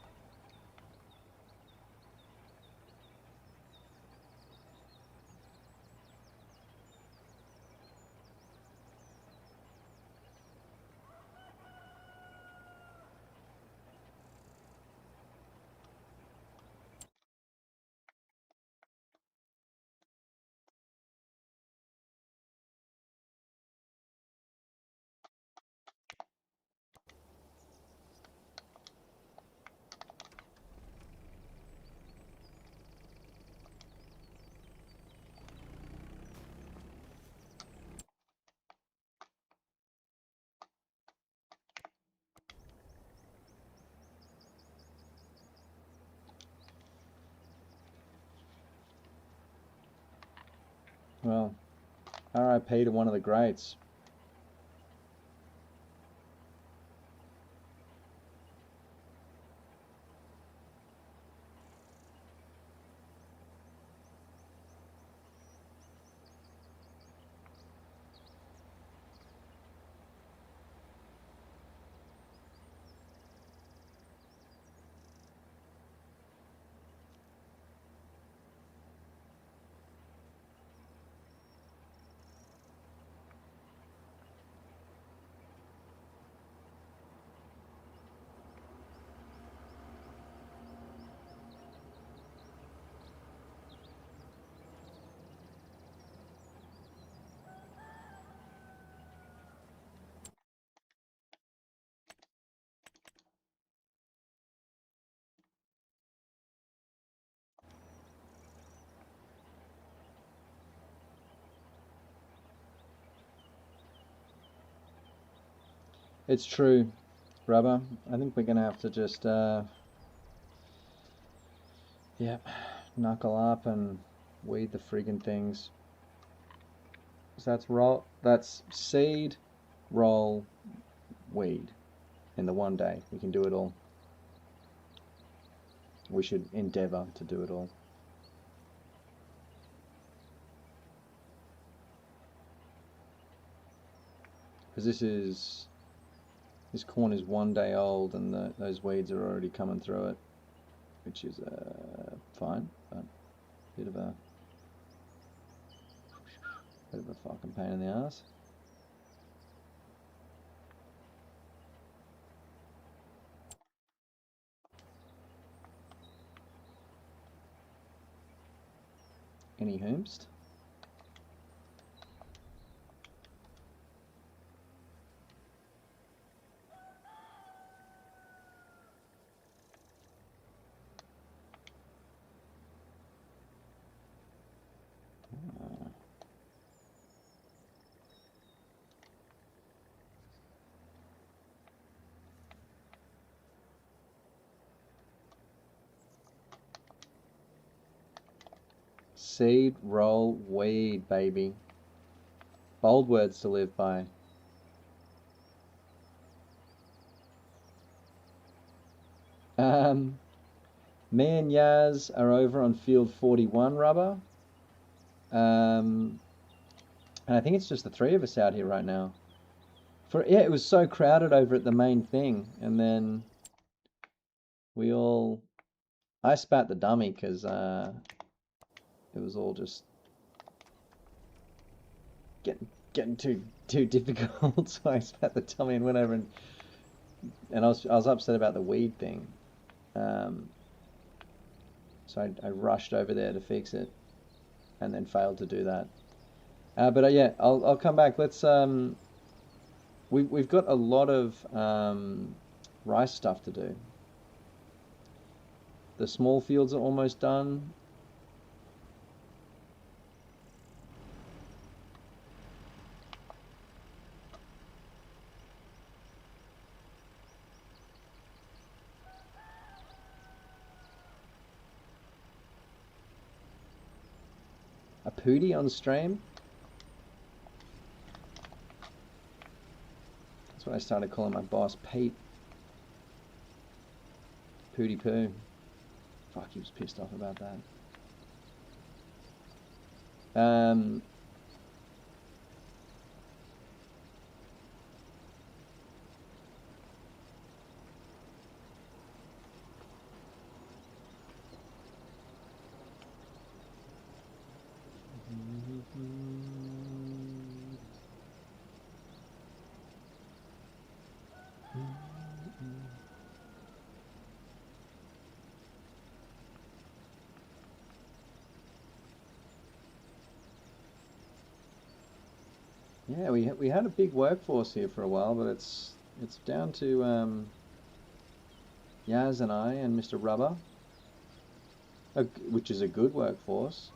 Well, R.I.P. to one of the greats. It's true, Rubber. I think we're gonna have to just, yeah, knuckle up and weed the friggin' things. So that's seed, roll, weed in the one day. We can do it all. We should endeavor to do it all. Because this corn is one day old and those weeds are already coming through it, which is fine, but bit of a fucking pain in the ass. Any whomst? Seed, roll, weed, baby. Bold words to live by. Me and Yaz are over on field 41 rubber. And I think it's just the three of us out here right now. Yeah, it was so crowded over at the main thing, and then I spat the dummy because it was all just getting too difficult. So I spat the dummy and went over and I was upset about the weed thing. So I rushed over there to fix it, and then failed to do that. But yeah, I'll come back. Let's we've got a lot of rice stuff to do. The small fields are almost done. A Pootie on stream. That's what I started calling my boss, Pete. Pootie Poo. Fuck, he was pissed off about that. Yeah, we had a big workforce here for a while, but it's down to Yaz and I and Mr. Rubber, which is a good workforce.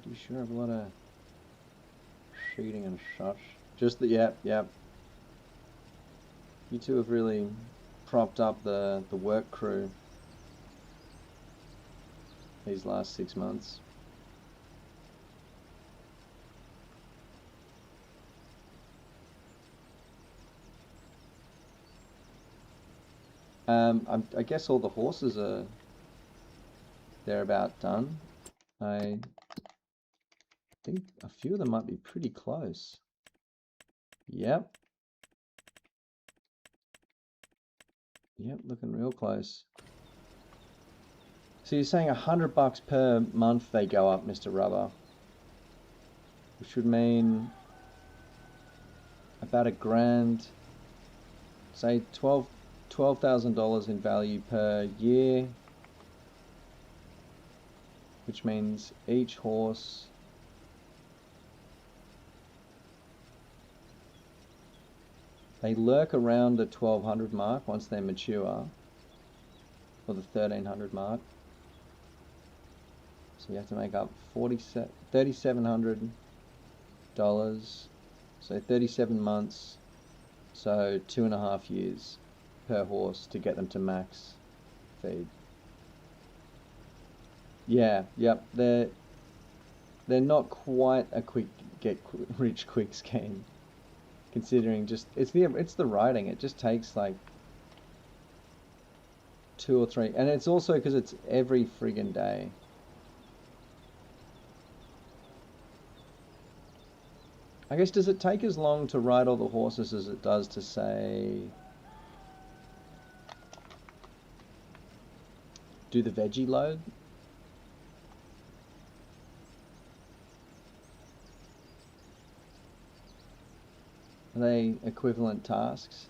You sure have a lot of shooting and shush. Just the yep. You two have really propped up the work crew these last 6 months. I guess all the horses are about done. I think a few of them might be pretty close. Yep. Yep, looking real close. So you're saying $100 per month they go up, Mr. Rubber, which would mean about $1,000, say $12,000 in value per year, which means each horse they lurk around the 1,200 mark once they're mature, or the 1,300 mark. So you have to make up $3,700, so 37 months, so 2.5 years per horse to get them to max feed. Yeah, yep, they're not quite a quick rich quick scheme, considering just it's the riding. It just takes like 2 or 3, and it's also because it's every friggin' day. I guess, does it take as long to ride all the horses as it does to, say, do the veggie load? Are they equivalent tasks?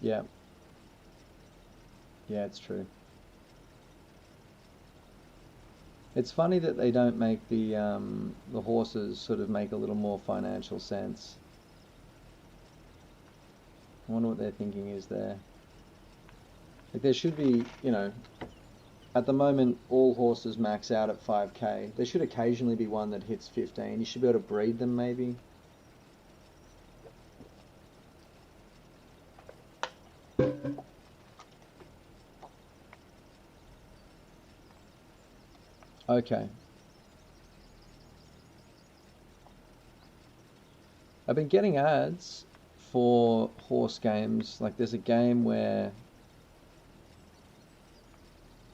Yeah, yeah, it's true. It's funny that they don't make the horses sort of make a little more financial sense. I wonder what their thinking is there. Like there should be, at the moment all horses max out at 5k. There should occasionally be one that hits 15. You should be able to breed them maybe. Okay. I've been getting ads for horse games. Like there's a game where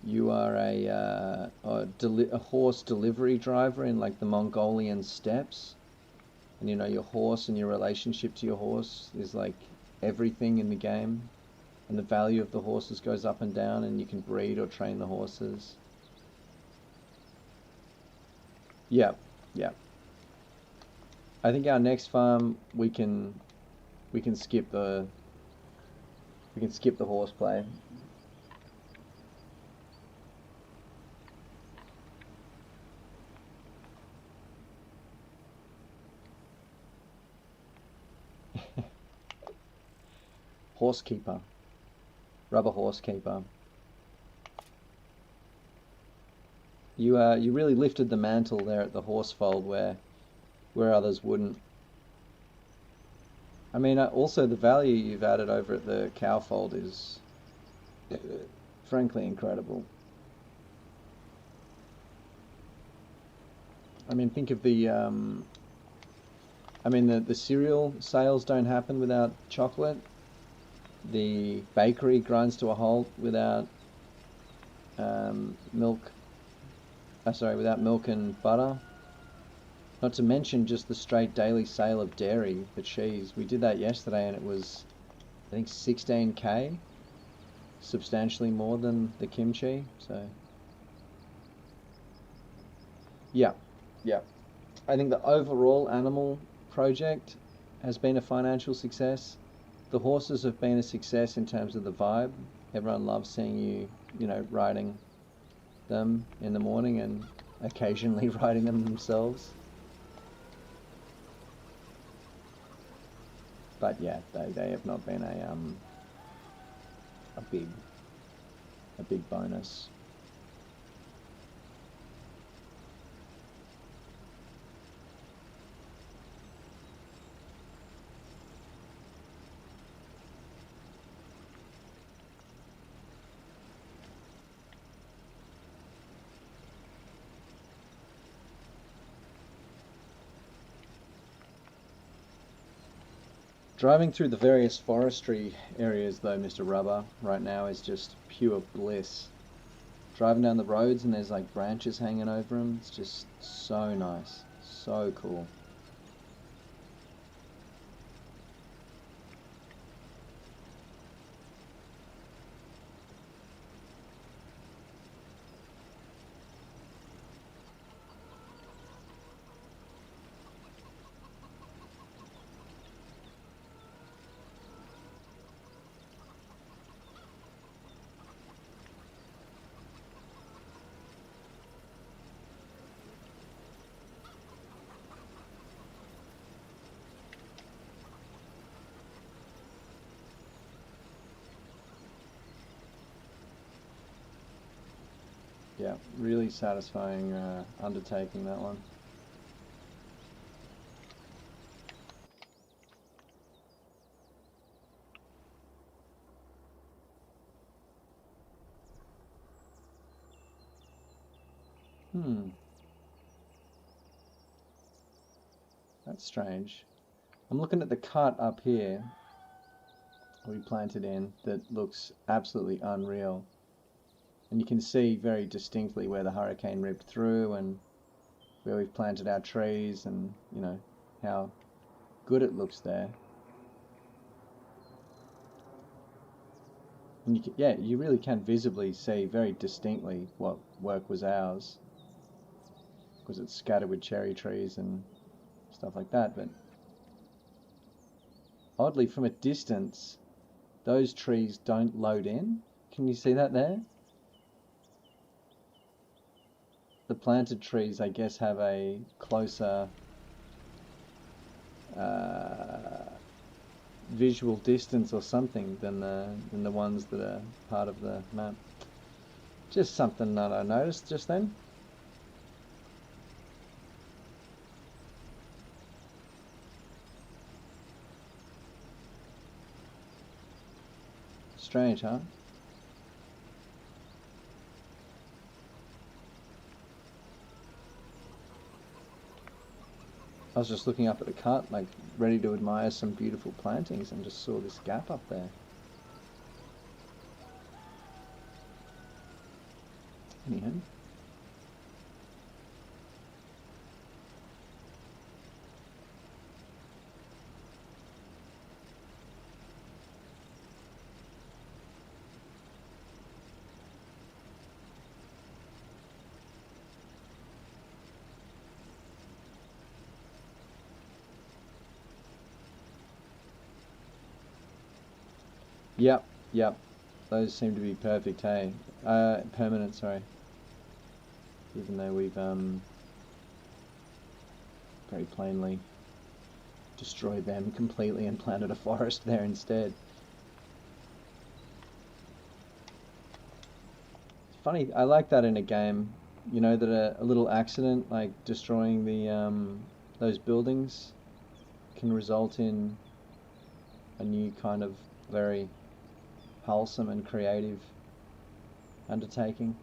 you are a horse delivery driver in like the Mongolian steppes, and your horse and your relationship to your horse is like everything in the game, and the value of the horses goes up and down, and you can breed or train the horses. Yeah, yeah. I think our next farm we can skip the we can skip the horseplay. Horsekeeper, rubber horsekeeper. You really lifted the mantle there at the horsefold where others wouldn't. I mean, also the value you've added over at the cowfold is frankly incredible. I mean, think of the cereal sales don't happen without chocolate. The bakery grinds to a halt without milk. Sorry, without milk and butter. Not to mention just the straight daily sale of dairy for cheese. We did that yesterday and it was, I think, 16k, substantially more than the kimchi. So, yeah, yeah. I think the overall animal project has been a financial success. The horses have been a success in terms of the vibe. Everyone loves seeing you, riding them in the morning and occasionally riding them themselves. But yeah, they have not been a big a big bonus. Driving through the various forestry areas though, Mr. Rubber, right now is just pure bliss. Driving down the roads and there's like branches hanging over them, it's just so nice, so cool. Yeah, really satisfying undertaking, that one. Hmm, that's strange. I'm looking at the cut up here we planted in that looks absolutely unreal. And you can see very distinctly where the hurricane ripped through and where we've planted our trees and, how good it looks there. And yeah, you really can visibly see very distinctly what work was ours because it's scattered with cherry trees and stuff like that. But oddly, from a distance, those trees don't load in. Can you see that there? The planted trees, I guess, have a closer visual distance or something than the ones that are part of the map. Just something that I noticed just then. Strange, huh? I was just looking up at the cut, like ready to admire some beautiful plantings, and just saw this gap up there. Anyhow. Yep. Those seem to be perfect, hey? Permanent, sorry. Even though we've very plainly destroyed them completely and planted a forest there instead. It's funny, I like that in a game. You know, that a little accident, like destroying the those buildings, can result in a new kind of very wholesome and creative undertaking.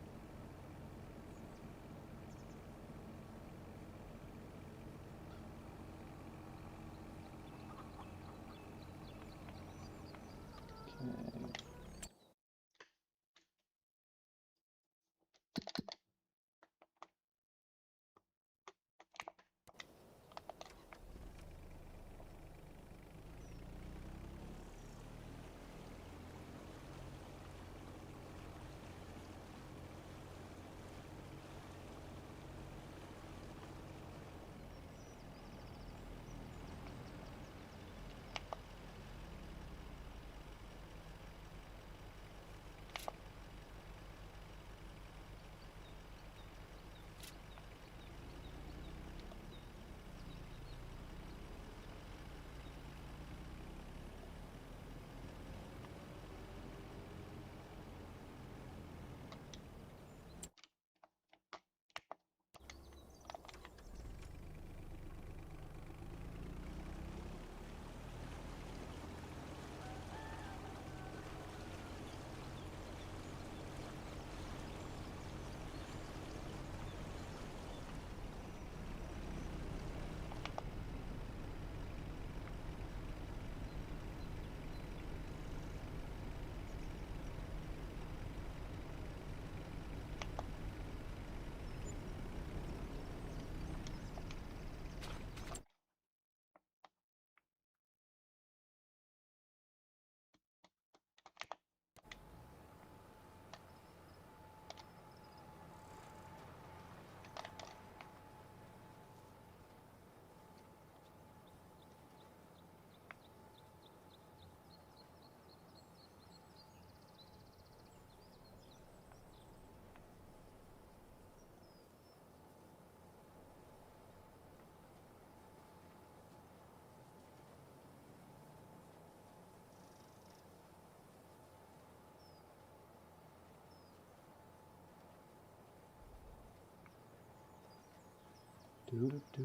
Okay.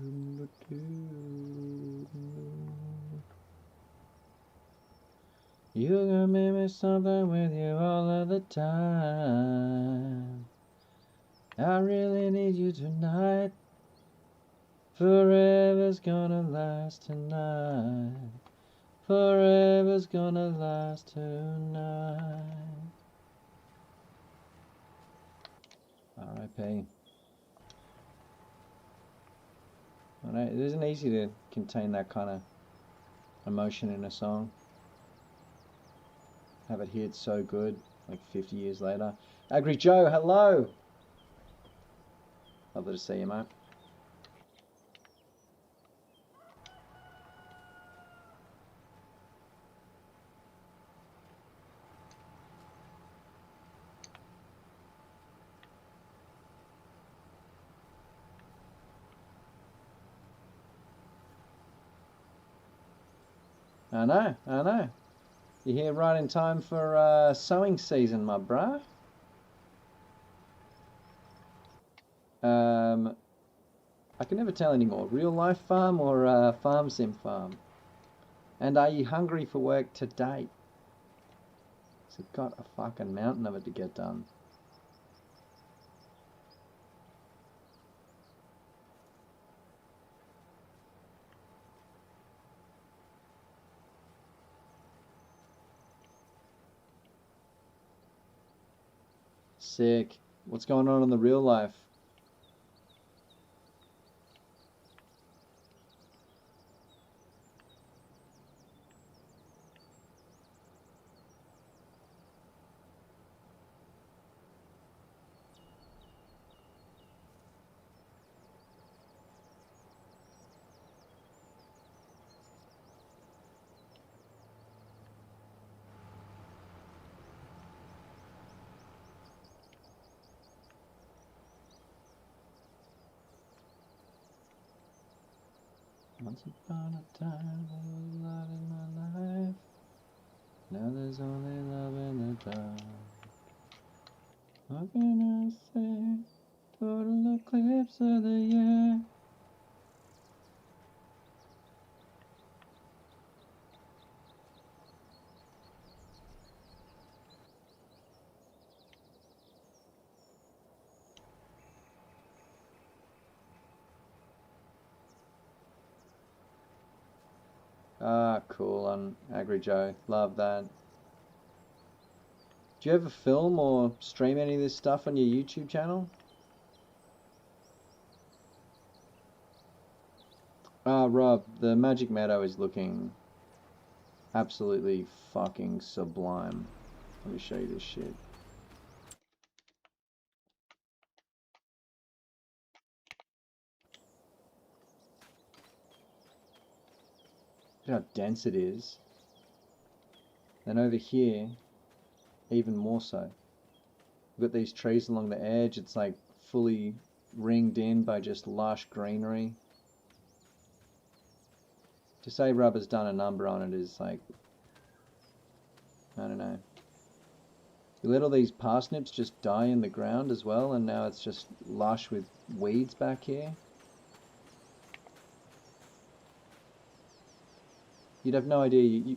You're gonna make me something with you all of the time. I really need you tonight. Forever's gonna last tonight. Forever's gonna last tonight. R.I.P. I know, it isn't easy to contain that kind of emotion in a song. Have it hit so good, like 50 years later. Agri Joe, hello! Lovely to see you, mate. I know, I know. You're here right in time for sowing season, my bruh. I can never tell anymore. Real life farm or farm sim farm? And are you hungry for work today? So I've got a fucking mountain of it to get done. Sick. What's going on in the real life? Once upon a time there was love in my life. Now there's only love in the dark. What can I say? Total eclipse of the year. Ah, cool on Agri Joe. Love that. Do you ever film or stream any of this stuff on your YouTube channel? Ah, Rob, the Magic Meadow is looking absolutely fucking sublime. Let me show you this shit. Look how dense it is. Then over here, even more so. We've got these trees along the edge. It's like fully ringed in by just lush greenery. To say Rubber's done a number on it is like, I don't know. You let all these parsnips just die in the ground as well, and now it's just lush with weeds back here. You'd have no idea.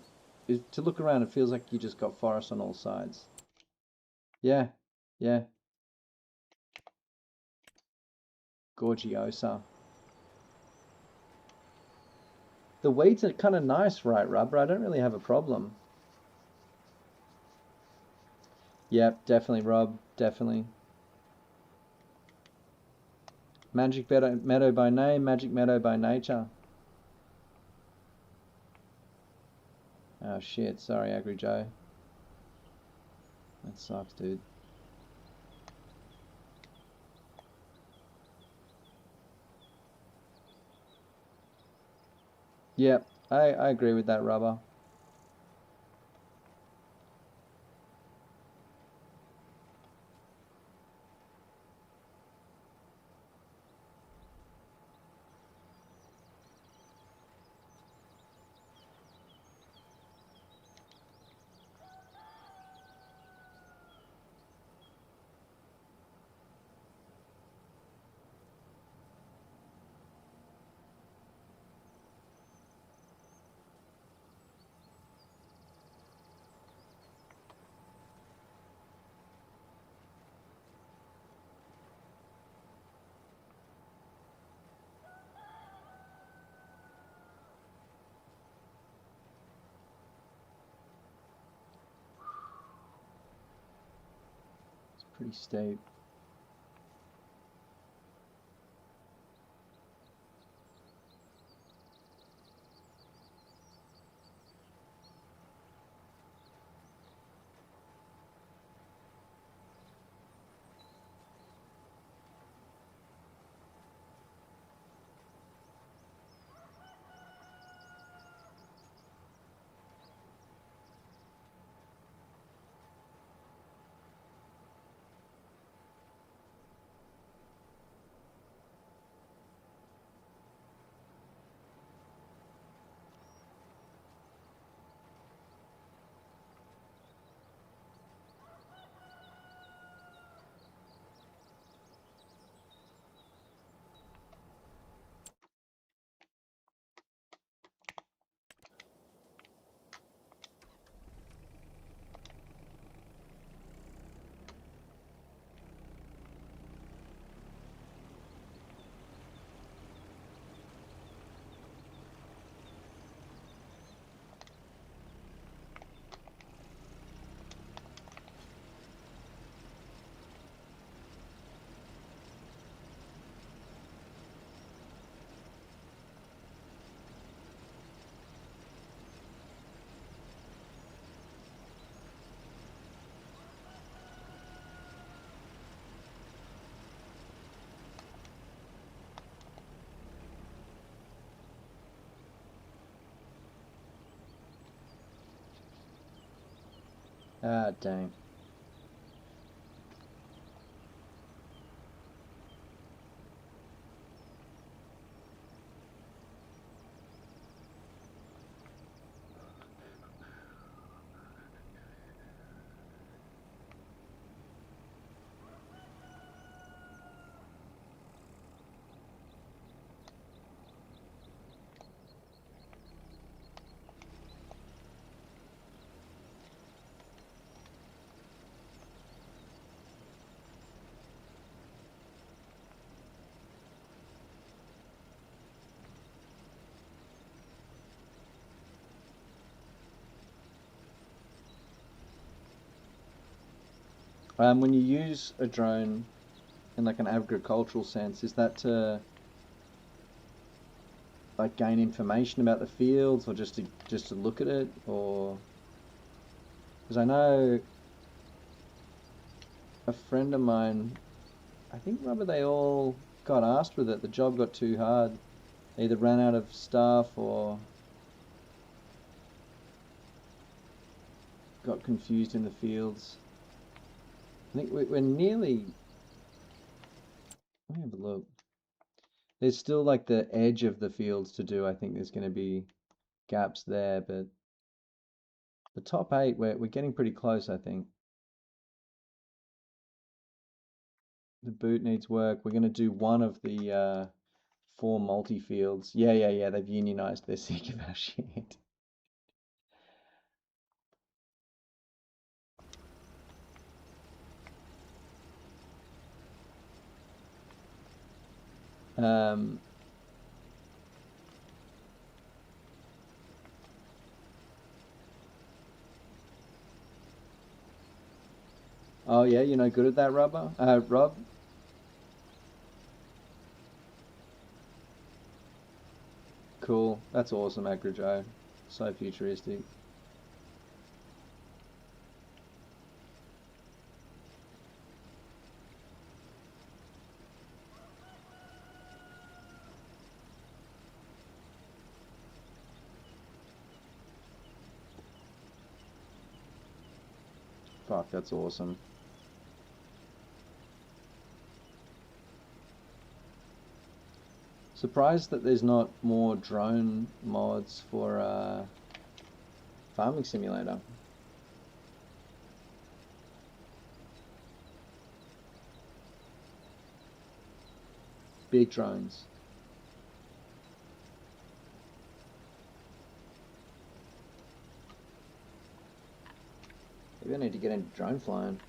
To look around, it feels like you just got forest on all sides. Yeah, yeah. Gorgiosa. The weeds are kind of nice, right, Rubber? I don't really have a problem. Yep, definitely, Rob. Definitely. Magic Meadow by name, Magic Meadow by nature. Oh shit, sorry, Agri Joe. That sucks, dude. Yep, I agree with that, Rubber. It's pretty steep. Ah, dang. When you use a drone in like an agricultural sense, is that to like gain information about the fields, or just to look at it, or because I know a friend of mine, I think Robert, they all got asked with it. The job got too hard. They either ran out of staff or got confused in the fields. I think we're nearly. Let me have a look. There's still like the edge of the fields to do. I think there's going to be gaps there, but the top eight, we're getting pretty close, I think. The boot needs work. We're going to do one of the 4 multi-fields. Yeah. They've unionized. They're sick of our shit. Um, oh yeah, you're no good at that, Rob? Cool. That's awesome, Agrijo. So futuristic. Fuck, that's awesome. Surprised that there's not more drone mods for Farming Simulator. Big drones. Maybe I need to get into drone flying.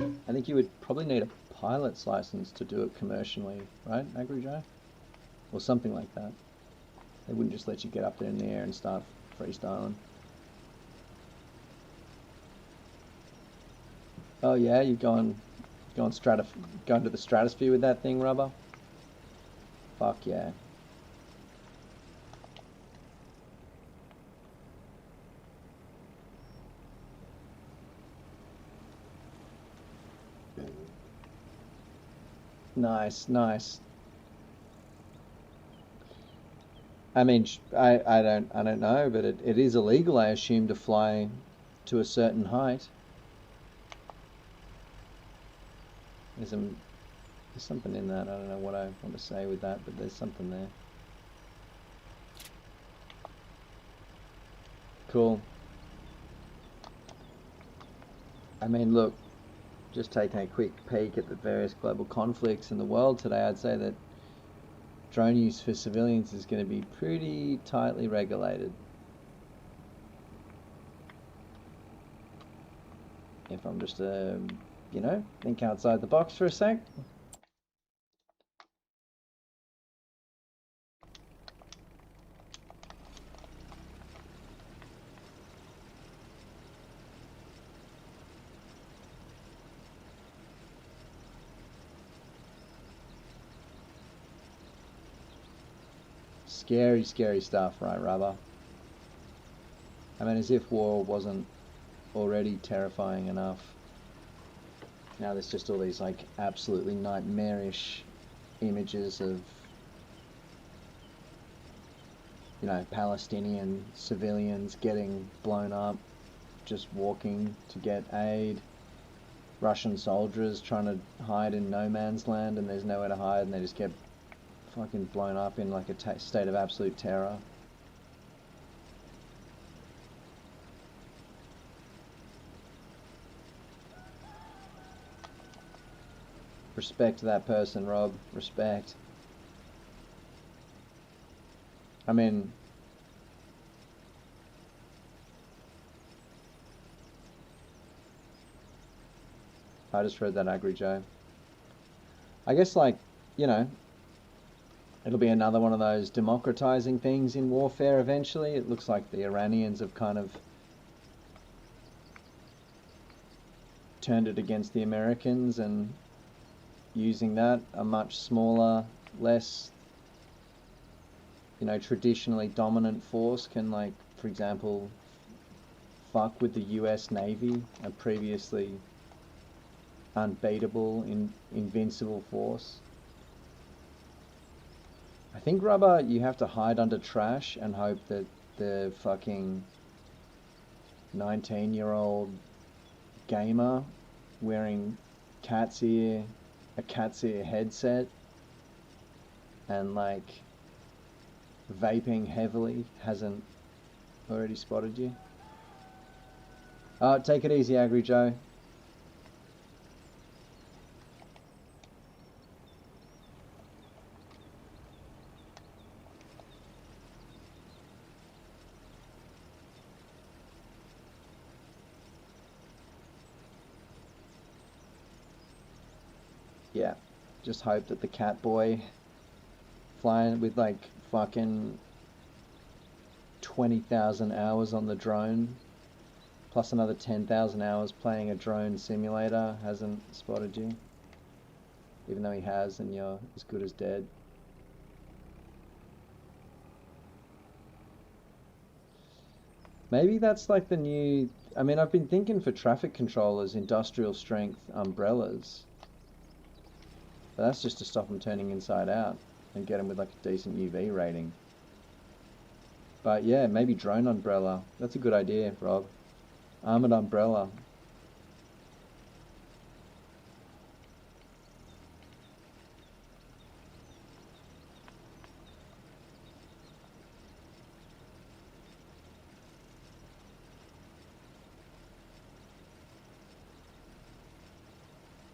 I think you would probably need a pilot's license to do it commercially, right, Agrijo? Or something like that. They wouldn't just let you get up there in the air and start freestyling. Oh yeah, you're going to the stratosphere with that thing, Rubber? Fuck yeah. Nice, nice. I mean, I don't know, but it is illegal, I assume, to fly to a certain height. There's there's something in that. I don't know what I want to say with that, but there's something there. Cool. I mean, look, just taking a quick peek at the various global conflicts in the world today, I'd say that drone use for civilians is going to be pretty tightly regulated. If I'm just, think outside the box for a sec. Scary, scary stuff, right, Rubber? I mean, as if war wasn't already terrifying enough. Now there's just all these like absolutely nightmarish images of you know, Palestinian civilians getting blown up, just walking to get aid. Russian soldiers trying to hide in no man's land and there's nowhere to hide and they just get fucking blown up in like a state of absolute terror. Respect to that person, Rob. Respect. I mean, I just read that, Agri Joe. I guess, like, you know, it'll be another one of those democratizing things in warfare eventually. It looks like the Iranians have kind of turned it against the Americans and using that, a much smaller, less, you know, traditionally dominant force can, like, for example, fuck with the US Navy, a previously unbeatable, invincible force. I think, Rubber, you have to hide under trash and hope that the fucking 19-year-old gamer wearing a cat's ear headset and like vaping heavily hasn't already spotted you. Take it easy, Agri Joe. Yeah, just hope that the cat boy flying with like fucking 20,000 hours on the drone, plus another 10,000 hours playing a drone simulator, hasn't spotted you. Even though he has, and you're as good as dead. Maybe that's like the new... I mean, I've been thinking for traffic controllers, industrial strength umbrellas. But that's just to stop them turning inside out and get them with like a decent UV rating. But yeah, maybe drone umbrella. That's a good idea, Rob. Armored umbrella.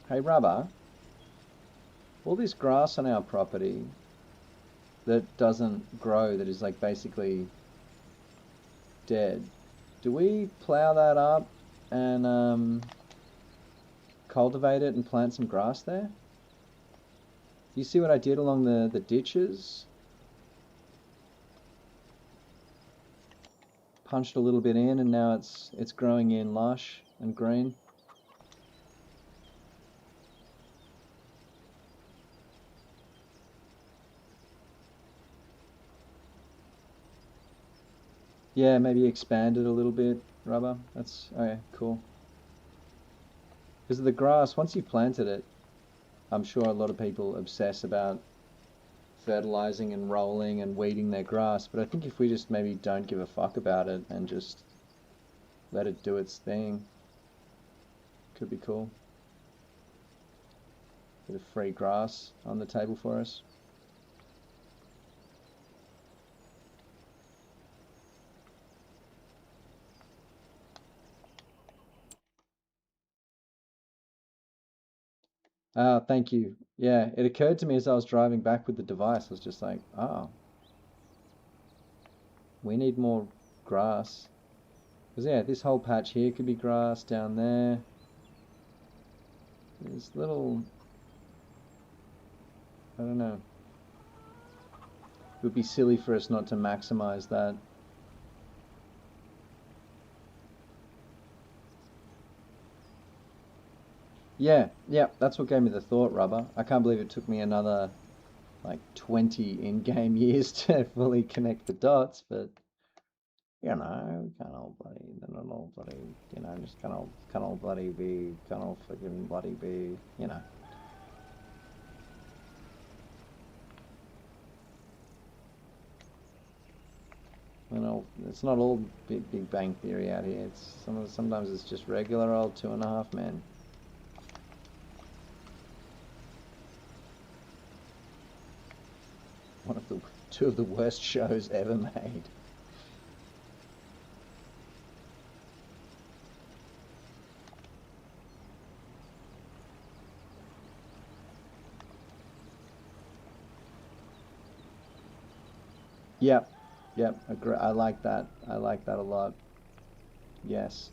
Hey, Rubber, all this grass on our property that doesn't grow, that is like basically dead, do we plow that up and cultivate it and plant some grass there? Do you see what I did along the ditches? Punched a little bit in and now it's growing in lush and green. Yeah, maybe expand it a little bit, Rubber. That's okay, cool. Because the grass, once you've planted it, I'm sure a lot of people obsess about fertilizing and rolling and weeding their grass. But I think if we just maybe don't give a fuck about it and just let it do its thing, could be cool. Bit of free grass on the table for us. Ah, thank you. Yeah, it occurred to me as I was driving back with the device. I was just like, oh, we need more grass. Because yeah, this whole patch here could be grass, down there. There's little, I don't know. It would be silly for us not to maximize that. Yeah, yeah, that's what gave me the thought, Rubber. I can't believe it took me another like 20 in-game years to fully connect the dots, but you know, can't all bloody, they're not all bloody, you know, just can't all bloody be, can't all fucking bloody be, you know. It's not all Big Bang Theory out here. Sometimes it's just regular old Two and a Half Men. Two of the worst shows ever made. Yep, agree. I like that. I like that a lot. Yes.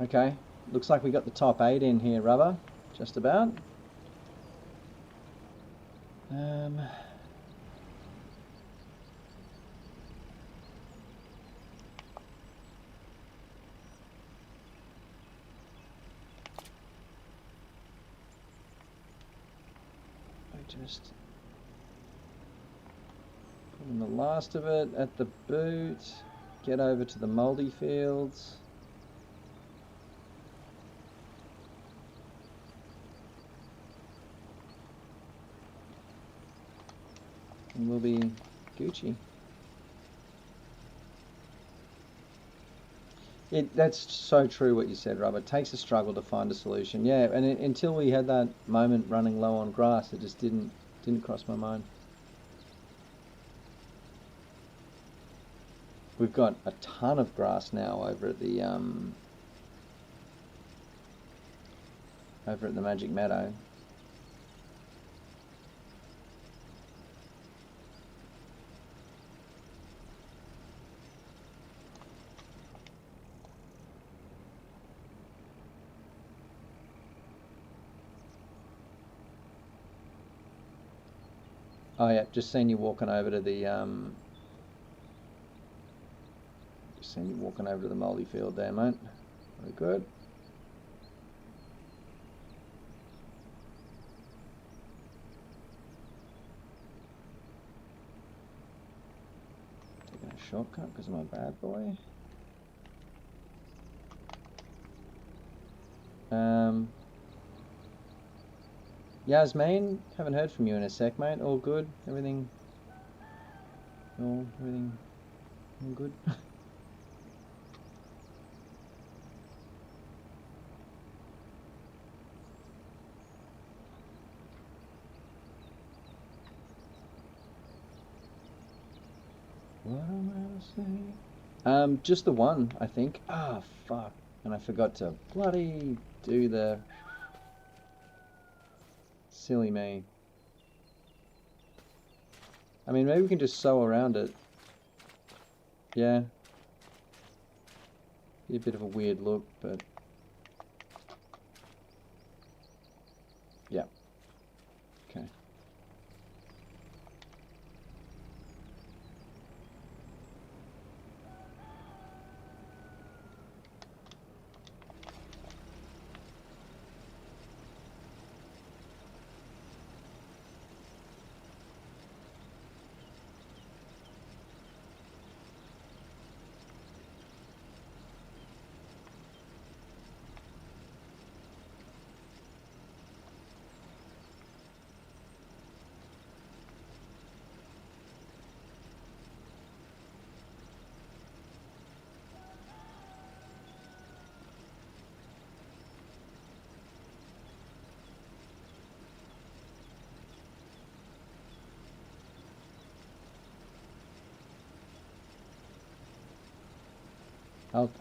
Okay, looks like we got the top 8 in here, Rubber. Just about. I just put in the last of it at the boot. Get over to the moldy fields. And we'll be Gucci. That's so true what you said, Rob. It takes a struggle to find a solution. Yeah, and until we had that moment running low on grass, it just didn't cross my mind. We've got a ton of grass now over at the Magic Meadow. Oh yeah, just seen you walking over to the moldy field there, mate. Very good. Taking a shortcut because I'm a bad boy. Yasmin, haven't heard from you in a sec, mate. All good? Everything all good? What am I saying? Just the one, I think. Ah, fuck. And I forgot to bloody do the... Silly me. I mean, maybe we can just sew around it. Yeah. Be a bit of a weird look, but... Yeah. Okay.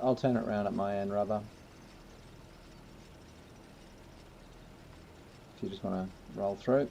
I'll turn it around at my end, Rubber. If you just want to roll through.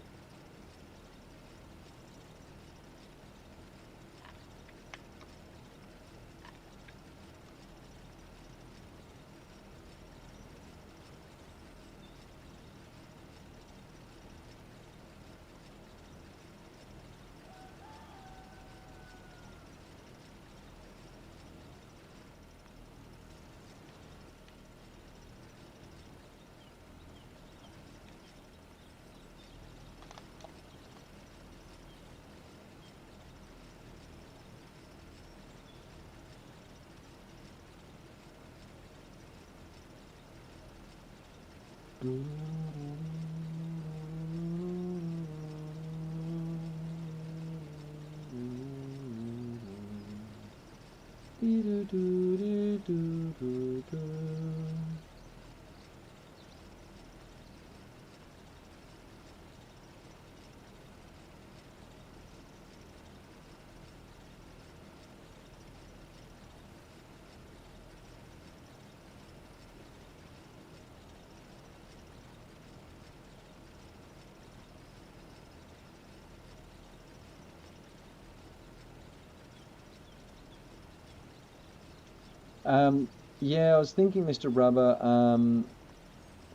Yeah, I was thinking, Mr. Rubber,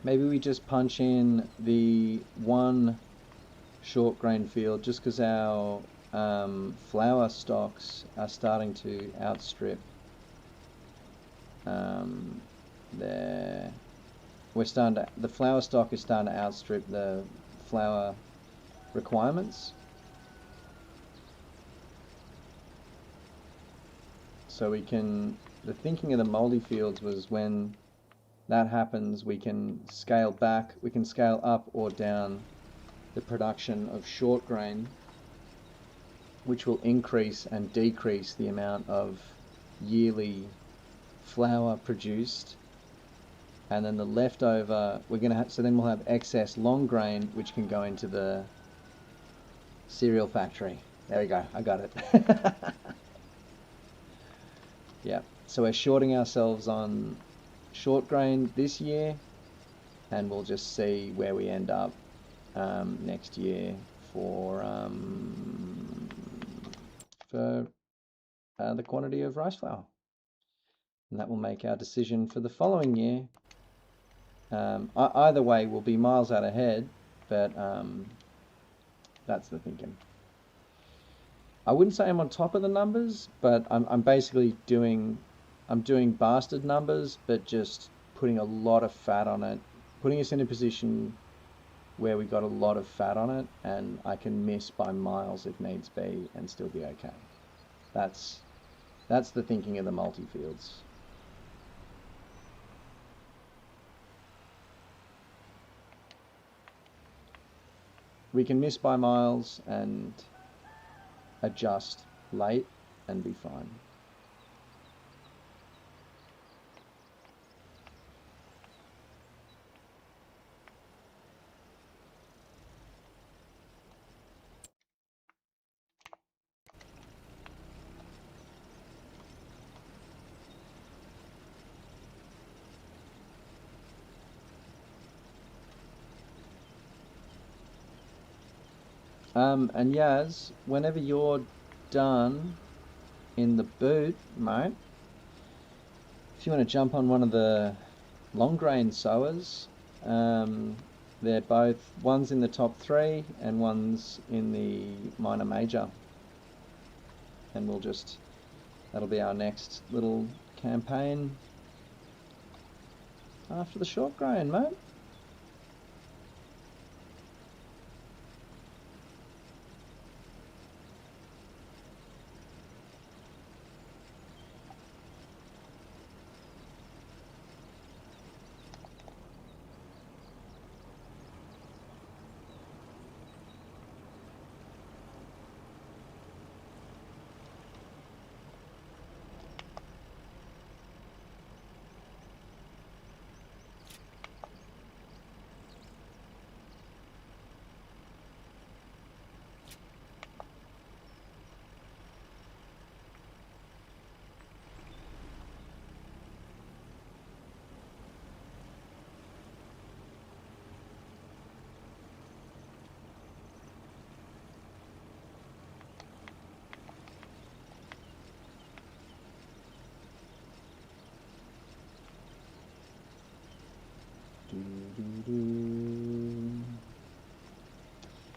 maybe we just punch in the one short grain field just because our flour stocks are starting to outstrip their. The flour stock is starting to outstrip the flour requirements. So the thinking of the multi fields was when that happens, we can scale up or down the production of short grain, which will increase and decrease the amount of yearly flour produced. And then the leftover, so then we'll have excess long grain, which can go into the cereal factory. There we go, I got it. Yeah, so we're shorting ourselves on short grain this year, and we'll just see where we end up next year for the quantity of rice flour, and that will make our decision for the following year. Either way, we'll be miles out ahead, but that's the thinking. I wouldn't say I'm on top of the numbers, but I'm basically doing bastard numbers, but just putting a lot of fat on it, putting us in a position where we got a lot of fat on it, and I can miss by miles if needs be and still be okay. That's the thinking of the multi-fields. We can miss by miles and adjust late and be fine. And Yaz, whenever you're done in the boot, mate, if you want to jump on one of the long grain sowers, they're both, one's in the top 3 and one's in the minor major. And that'll be our next little campaign after the short grain, mate.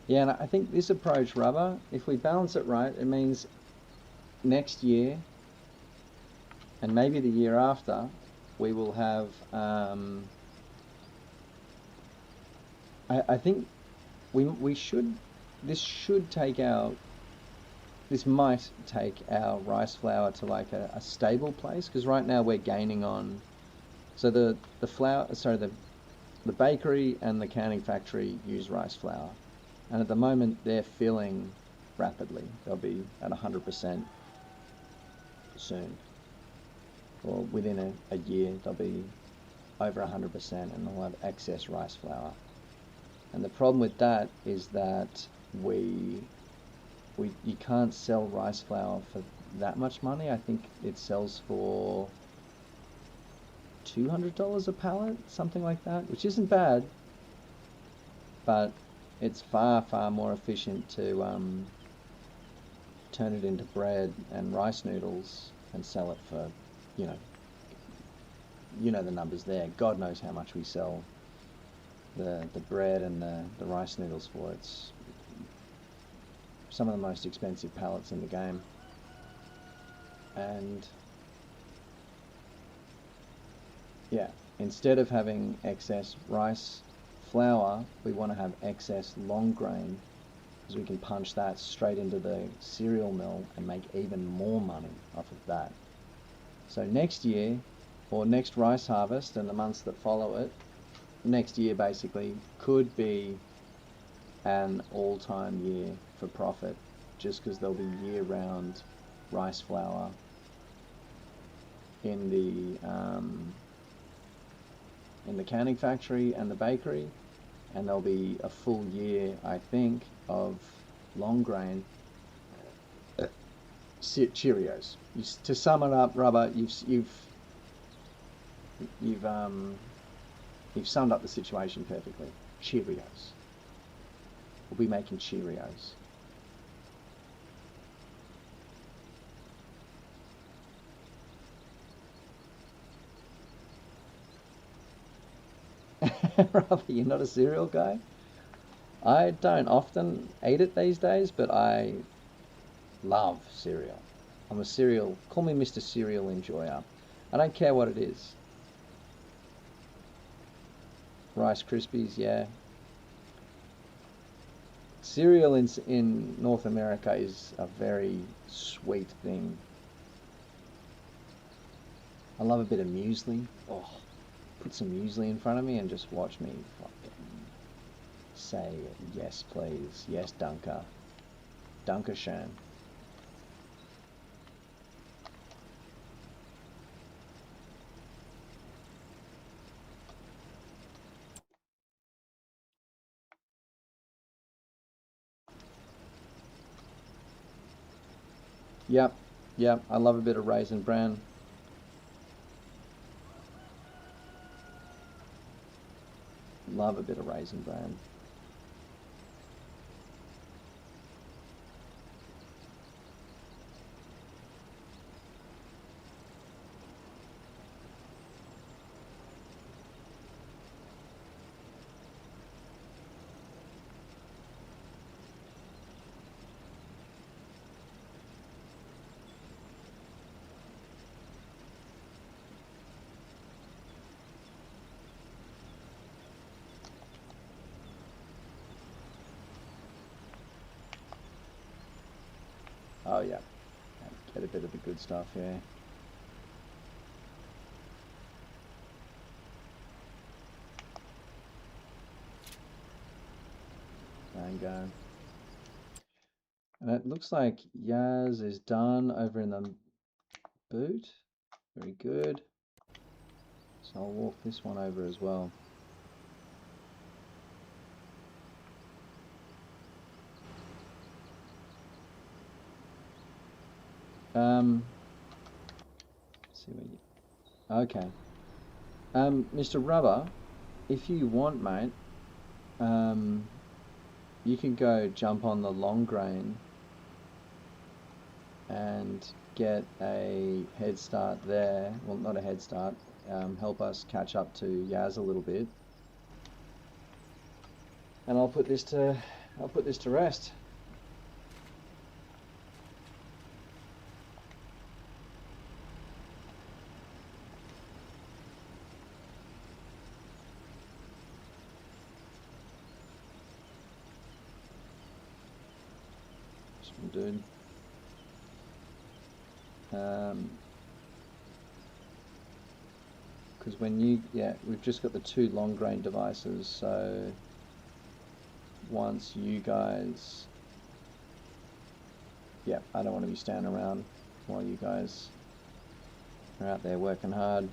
Yeah, and I think this approach, Rubber, if we balance it right, it means next year and maybe the year after, we will have, I think this might take our rice flour to like a stable place, because right now we're gaining on, so the the bakery and the canning factory use rice flour, and at the moment they're filling rapidly. They'll be at 100% soon, or within a year they'll be over 100%, and they'll have excess rice flour. And the problem with that is that you can't sell rice flour for that much money. I think it sells for $200 a pallet, something like that, which isn't bad, but it's far, far more efficient to turn it into bread and rice noodles and sell it for, you know the numbers there. God knows how much we sell the bread and the rice noodles for. It's some of the most expensive pallets in the game. And yeah, instead of having excess rice flour, we want to have excess long grain, because we can punch that straight into the cereal mill and make even more money off of that. So next year, or next rice harvest and the months that follow it, next year basically could be an all-time year for profit, just because there'll be year-round rice flour in the canning factory and the bakery, and there'll be a full year, I think, of long grain Cheerios. To sum it up, Rubber, you've summed up the situation perfectly. Cheerios. We'll be making Cheerios. Rubber, you're not a cereal guy? I don't often eat it these days, but I love cereal. Call me Mr. Cereal Enjoyer. I don't care what it is. Rice Krispies, yeah. Cereal in North America is a very sweet thing. I love a bit of muesli. Oh, put some muesli in front of me and just watch me fucking say yes, please. Yes, Dunker. Dunkerschön. Yep, yep. I love a bit of Raisin Bran. Love a bit of Raisin Bran. Oh yeah, get a bit of the good stuff, yeah. Mango. And it looks like Yaz is done over in the boot. Very good. So I'll walk this one over as well. Let's see what you... Okay. Mr. Rubber, if you want, mate, you can go jump on the long grain and get a head start there. Well, not a head start. Help us catch up to Yaz a little bit, and I'll put this to rest. Dude. Because when you, yeah, we've just got the 2 long grain devices, so once you guys, yeah, I don't want to be standing around while you guys are out there working hard.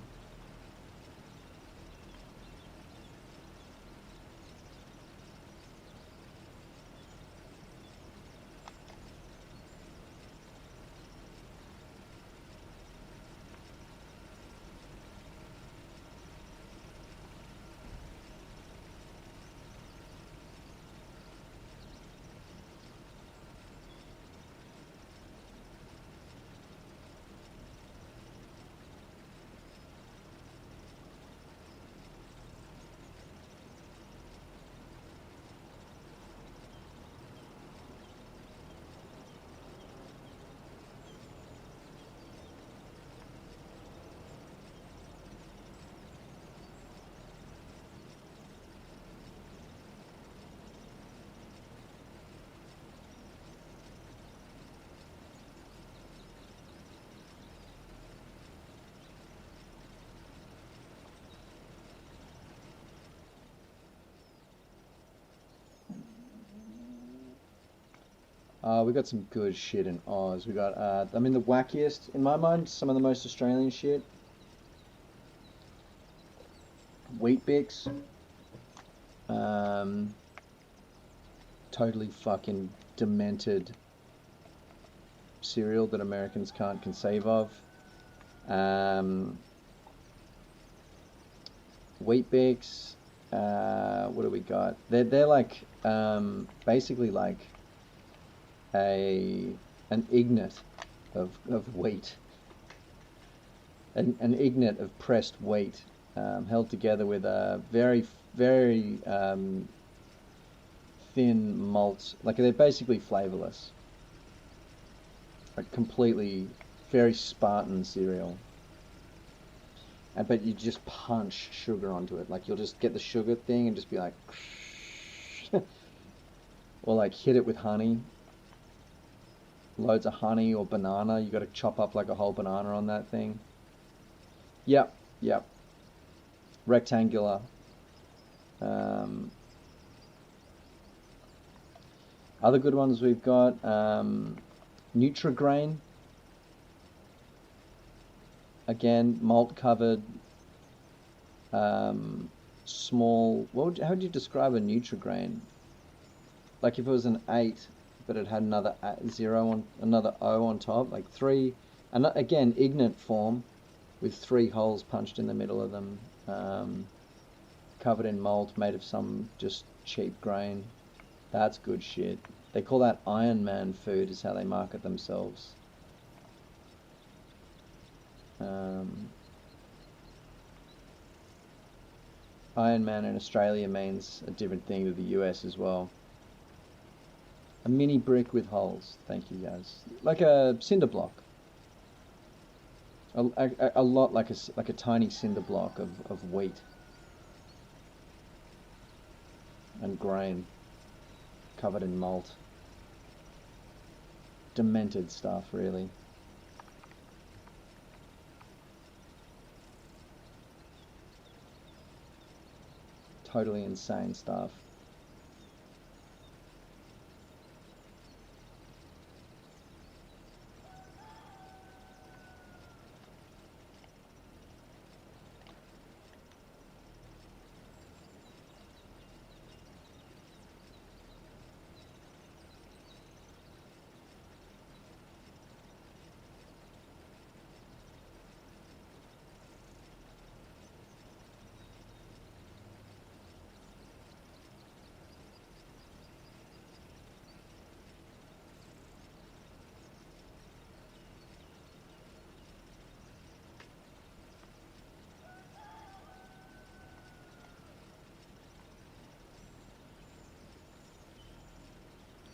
We got some good shit in Oz. We got, I mean, the wackiest, in my mind, some of the most Australian shit. Wheat Bix. Totally fucking demented cereal that Americans can't conceive of. Wheat Bix. What do we got? They're like basically like an ignet of wheat, an ignet of pressed wheat, held together with a very thin malt. Like they're basically flavorless, like completely very Spartan cereal. But you just punch sugar onto it. Like you'll just get the sugar thing and just be like, or like hit it with honey, loads of honey or banana. You got to chop up like a whole banana on that thing. Yep, yep. Rectangular. Other good ones we've got Nutrigrain. Again, malt covered, small. How would you describe a Nutrigrain? Like if it was an 8, but it had another 0 on another O on top, like 3. And again, ignet form with 3 holes punched in the middle of them, covered in malt, made of some just cheap grain. That's good shit. They call that Iron Man food, is how they market themselves. Iron Man in Australia means a different thing to the US as well. A mini brick with holes. Thank you, guys. Like a cinder block. A lot like a tiny cinder block of wheat and grain covered in malt. Demented stuff, really. Totally insane stuff.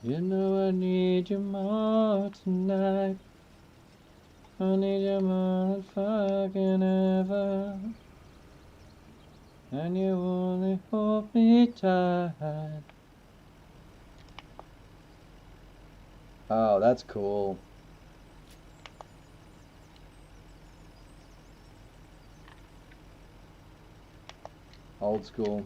You know I need you more tonight. I need you more than fucking ever. And you only hold me tight. Oh, that's cool. Old school.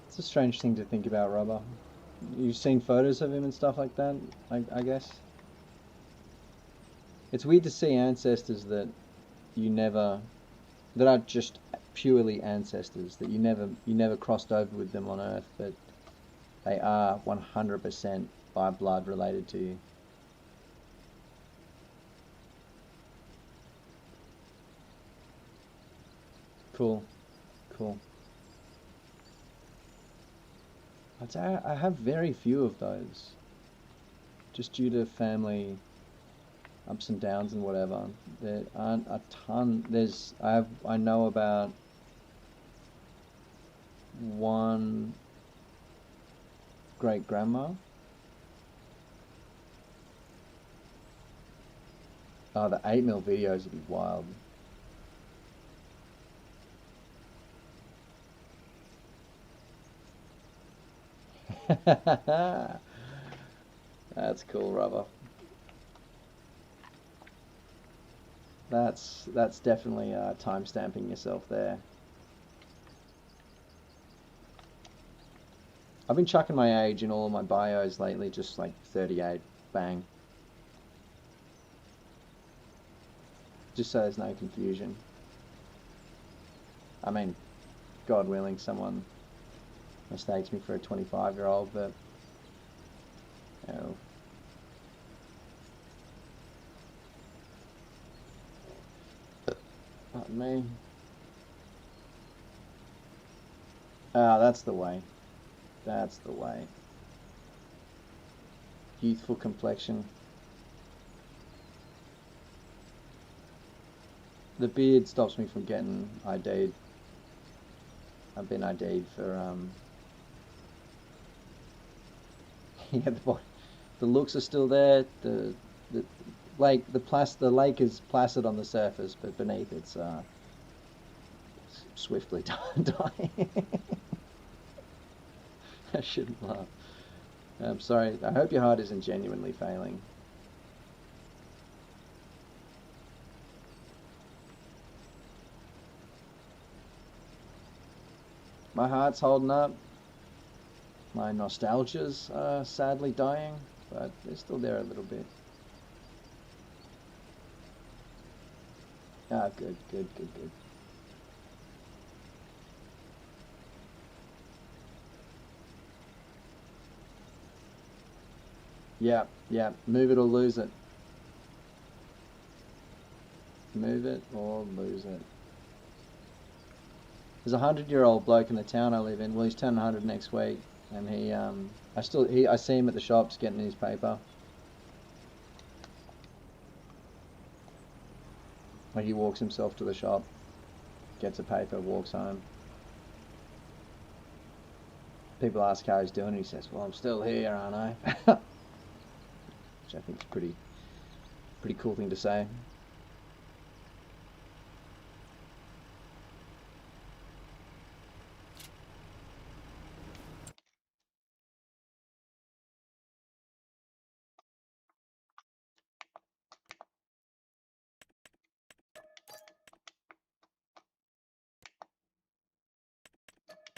It's a strange thing to think about, Rubber. You've seen photos of him and stuff like that, I guess. It's weird to see ancestors that you never, that are just purely ancestors, that you never crossed over with them on Earth, but they are 100% by blood related to you. Cool, cool. I'd say I have very few of those, just due to family ups and downs and whatever. There aren't a ton. I know about one great grandma. Oh, the 8mm videos would be wild. That's cool, Rubber. That's definitely time stamping yourself there. I've been chucking my age in all of my bios lately, just like 38, bang. Just so there's no confusion. I mean, God willing, someone mistakes me for a 25-year-old, but you know, pardon me. Ah, that's the way. That's the way. Youthful complexion. The beard stops me from getting ID'd. I've been ID'd for yeah, the looks are still there. The lake the lake is placid on the surface, but beneath it's swiftly dying. I shouldn't laugh. I'm sorry. I hope your heart isn't genuinely failing. My heart's holding up. My nostalgia's sadly dying, but they're still there a little bit. Ah, good, good, good, good. Yeah, yeah. Move it or lose it. Move it or lose it. There's a 100-year-old bloke in the town I live in. Well, he's turning 100 next week, and I see him at the shops getting his paper. Like he walks himself to the shop, gets a paper, walks home. People ask how he's doing, and he says, "Well, I'm still here, aren't I?" Which I think is pretty cool thing to say.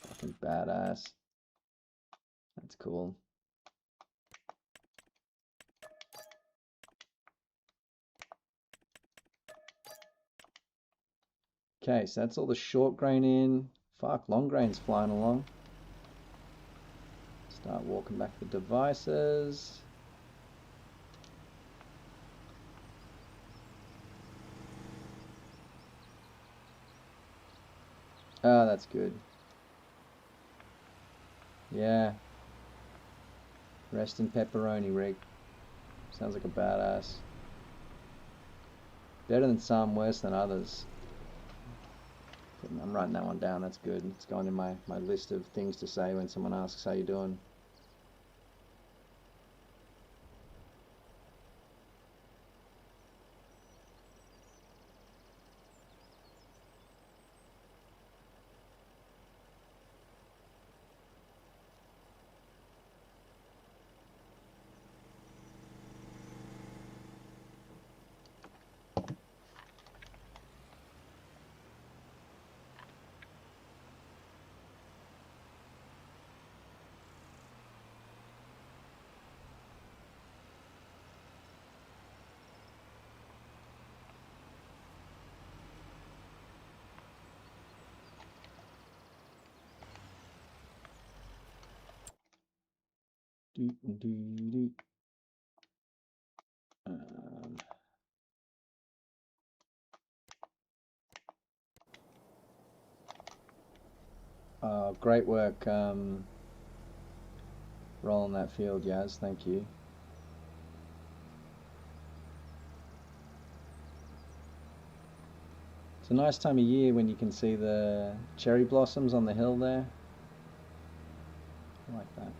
Fucking badass. That's cool. Okay, so that's all the short grain in. Fuck, long grain's flying along. Start walking back the devices. Oh, that's good. Yeah. Rest in pepperoni, Rick. Sounds like a badass. Better than some, worse than others. I'm writing that one down, that's good. It's going in my list of things to say when someone asks how you doing. Great work rolling that field, Yaz. Thank you. It's a nice time of year when you can see the cherry blossoms on the hill there. I like that.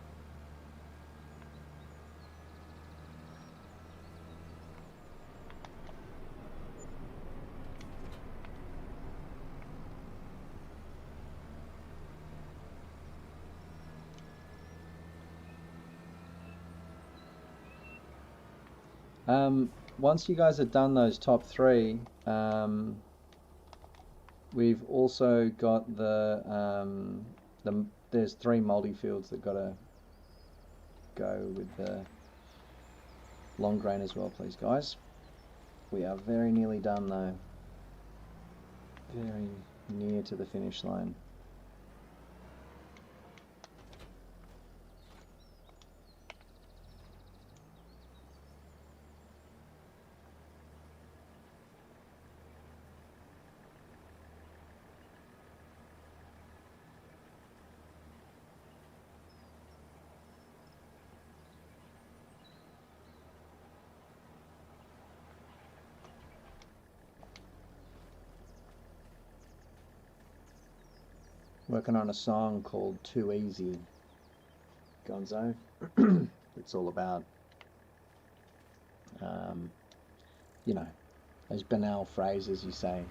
Once you guys have done those top three, we've also got there's 3 multi fields that gotta go with the long grain as well, please, guys. We are very nearly done though. Very near to the finish line. Working on a song called Too Easy, Gonzo. It's all about, you know, those banal phrases you say.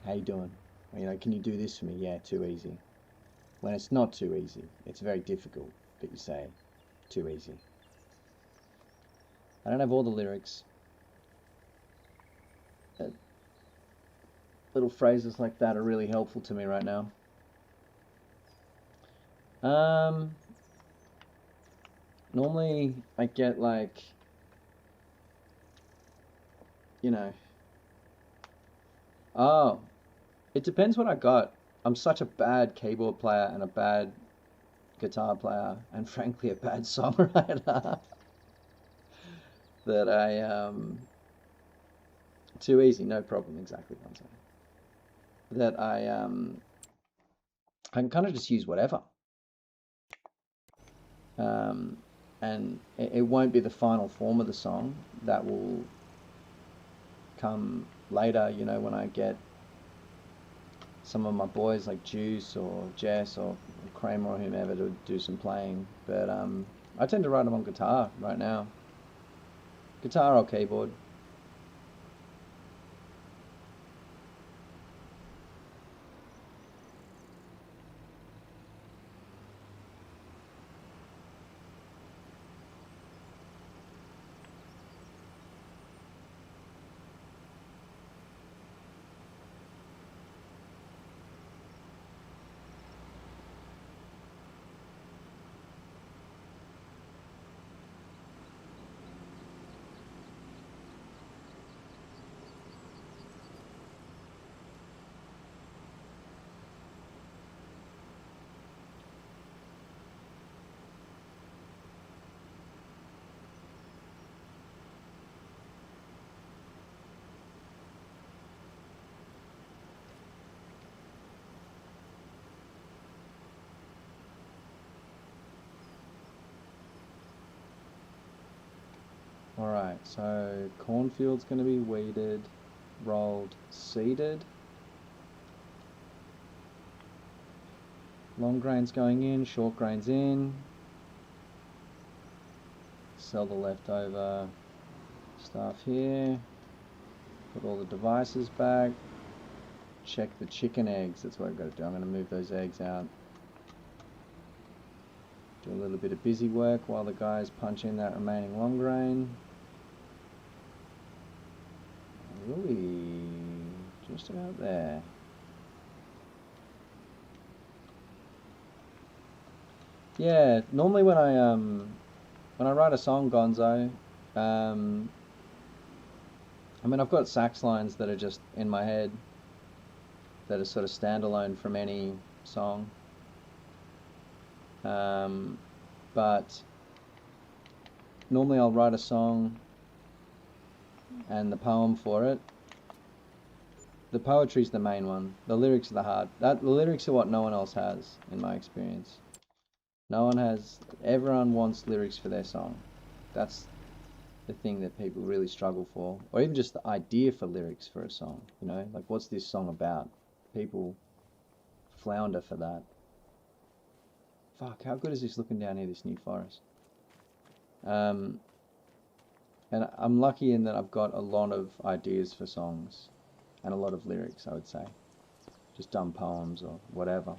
How you doing? Or, you know, can you do this for me? Yeah, too easy. When it's not too easy, it's very difficult, but you say, too easy. I don't have all the lyrics. Little phrases like that are really helpful to me right now. Normally I get like, you know, oh, it depends what I got. I'm such a bad keyboard player and a bad guitar player and frankly a bad songwriter that too easy, no problem, exactly what I'm saying. That I can kind of just use whatever. And it won't be the final form of the song. That will come later, you know, when I get some of my boys like Juice or Jess or Kramer or whomever to do some playing. But I tend to write them on guitar right now. Guitar or keyboard. Alright, so cornfield's going to be weeded, rolled, seeded. Long grain's going in, short grain's in. Sell the leftover stuff here. Put all the devices back. Check the chicken eggs. That's what I've got to do. I'm going to move those eggs out. Do a little bit of busy work while the guys punch in that remaining long grain. Really, just about there. Yeah, normally when I write a song, Gonzo, I mean I've got sax lines that are just in my head that are sort of standalone from any song. But normally I'll write a song and the poem for it. The poetry's the main one. The lyrics are the hard. The lyrics are what no one else has, in my experience. No one has. Everyone wants lyrics for their song. That's the thing that people really struggle for, or even just the idea for lyrics for a song. You know, like what's this song about? People flounder for that. Fuck, how good is this looking down here? This New Forest. And I'm lucky in that I've got a lot of ideas for songs and a lot of lyrics, I would say. Just dumb poems or whatever.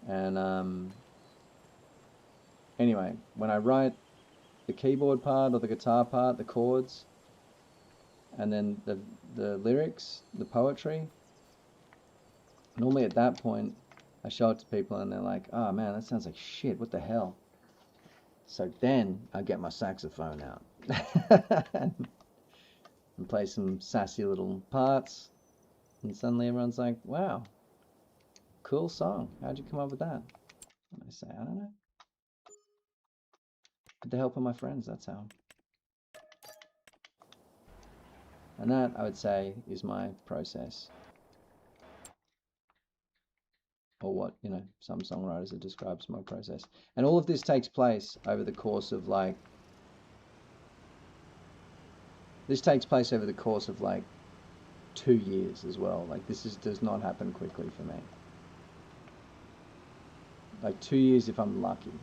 And anyway, when I write the keyboard part or the guitar part, the chords, and then the lyrics, the poetry, normally at that point I show it to people and they're like, oh man, that sounds like shit, what the hell? So then I get my saxophone out and play some sassy little parts, and suddenly everyone's like, wow, cool song, how'd you come up with that? And I say, I don't know, with the help of my friends, that's how. And that, I would say, is my process. Or what, you know, some songwriters it describes my process. And all of this takes place over the course of like 2 years as well. Like this does not happen quickly for me. Like 2 years if I'm lucky.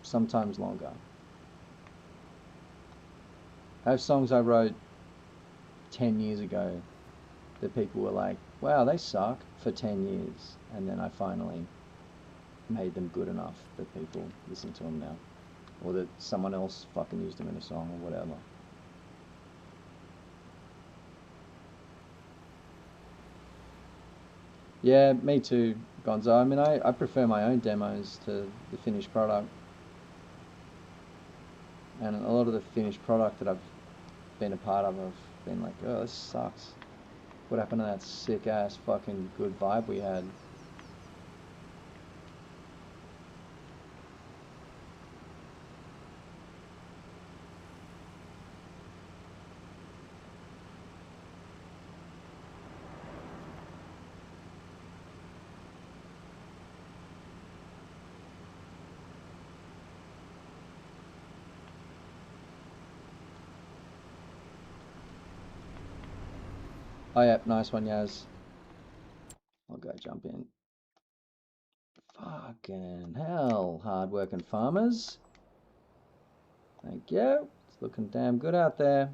Sometimes longer. I have songs I wrote 10 years ago that people were like, wow, they suck, for 10 years. And then I finally made them good enough that people listen to them now. Or that someone else fucking used them in a song or whatever. Yeah, me too, Gonzo. I mean, I prefer my own demos to the finished product. And a lot of the finished product that I've been a part of, I've been like, oh, this sucks. What happened to that sick ass fucking good vibe we had? Oh yeah, nice one, Yaz. I'll go jump in. Fucking hell, hard-working farmers. Thank you. It's looking damn good out there.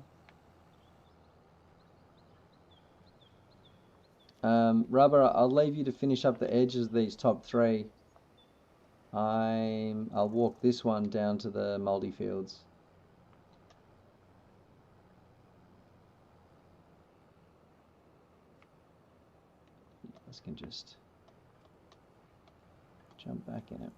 Rubber, I'll leave you to finish up the edges of these top three. I'll walk this one down to the multi fields. You guys can just jump back in it.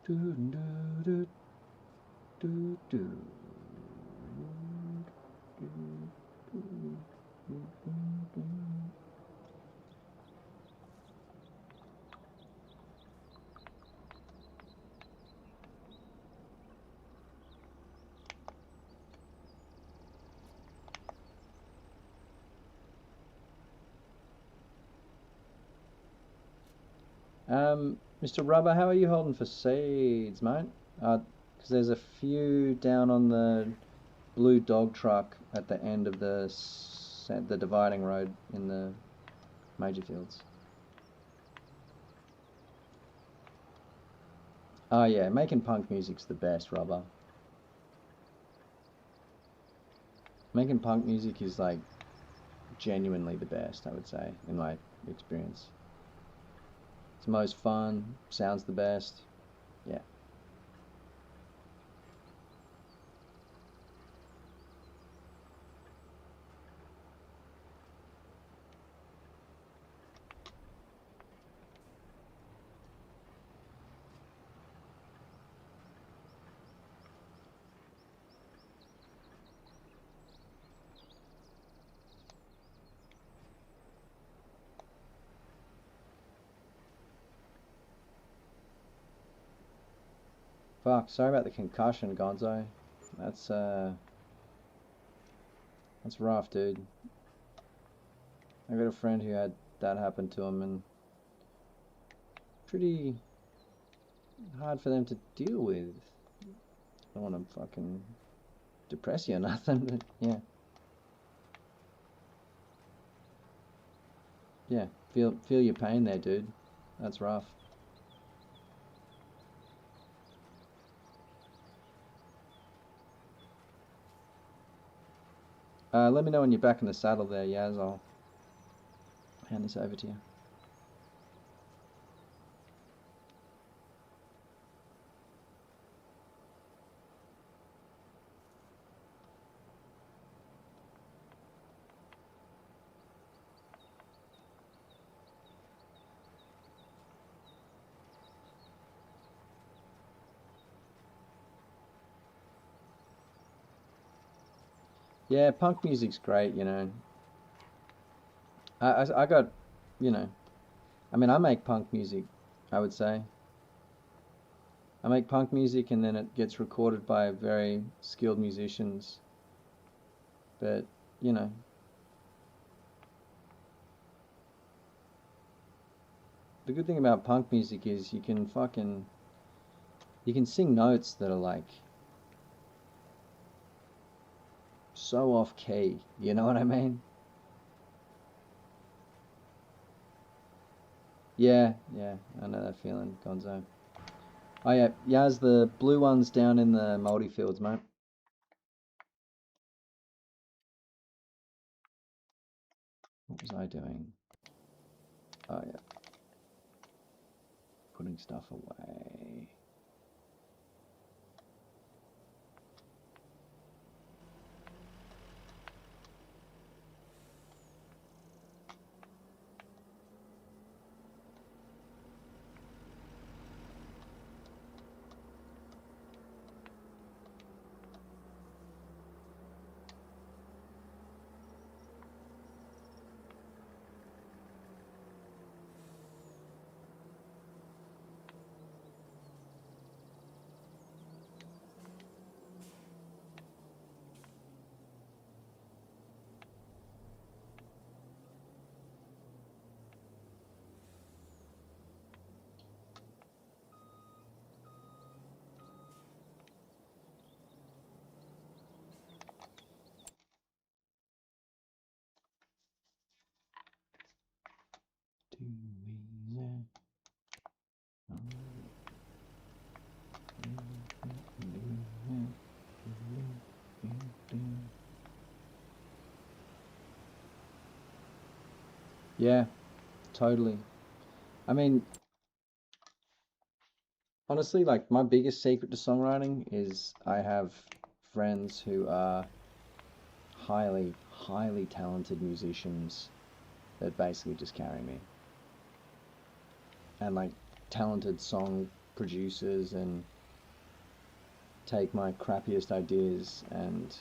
Do do do do do. Mr. Rubber, how are you holding for seeds, mate? Because there's a few down on the blue dog truck at the end of the dividing road in the major fields. Oh yeah, making punk music's the best, Rubber. Making punk music is like genuinely the best, I would say, in my experience. It's the most fun, sounds the best. Yeah. Fuck, sorry about the concussion, Gonzo. That's that's rough, dude. I got a friend who had that happen to him, and pretty hard for them to deal with. I don't want to fucking depress you or nothing, but yeah. Yeah, feel your pain there, dude. That's rough. Let me know when you're back in the saddle there, Yaz. I'll hand this over to you. Yeah, punk music's great, you know. I got, you know, I mean, I make punk music, I would say. I make punk music and then it gets recorded by very skilled musicians. But, you know, the good thing about punk music is you can sing notes that are like so off key, you know what I mean? Yeah, yeah, I know that feeling, Gonzo. Oh yeah, Yaz, the blue one's down in the multi fields, mate. What was I doing? Oh yeah, putting stuff away. Yeah, totally. I mean, honestly, like my biggest secret to songwriting is I have friends who are highly, highly talented musicians that basically just carry me. And like talented song producers and take my crappiest ideas and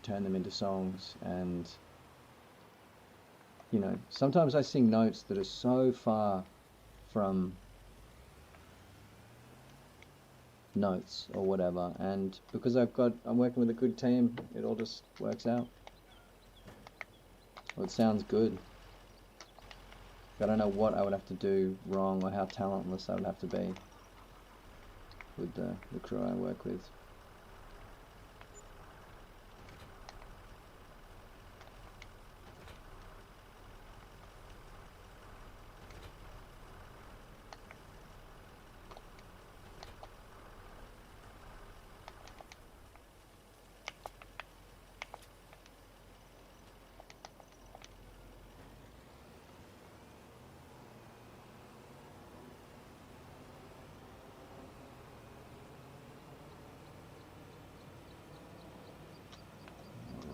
turn them into songs. And you know, sometimes I sing notes that are so far from notes or whatever, and because I'm working with a good team, it all just works out. Well, it sounds good. I don't know what I would have to do wrong or how talentless I would have to be with the crew I work with.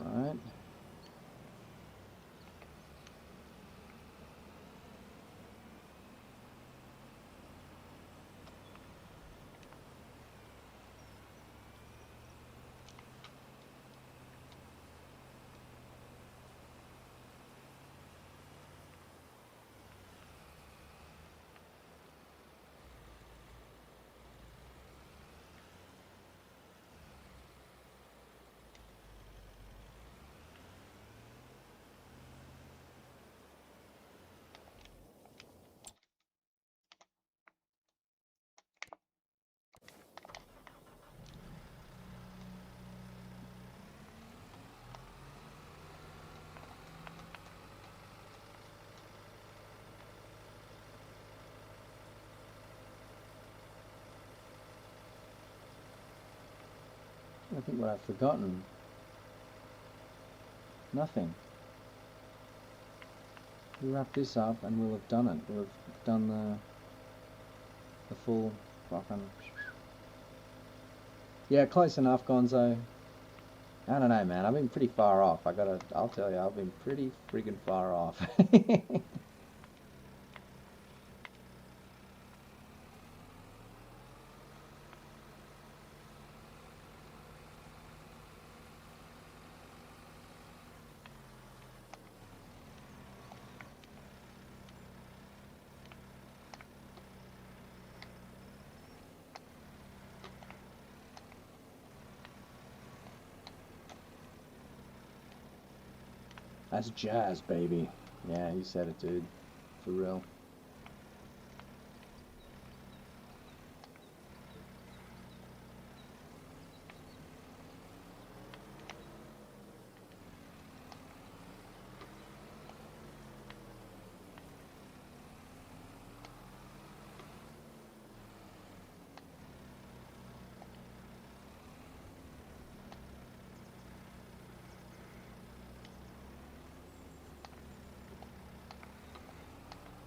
Alright. I think what I've forgotten. Nothing. We'll wrap this up and we'll have done it. We'll have done the full fucking... Yeah, close enough, Gonzo. I don't know, man. I've been pretty far off. I'll tell you, I've been pretty friggin' far off. That's jazz, baby. Yeah, you said it, dude. For real.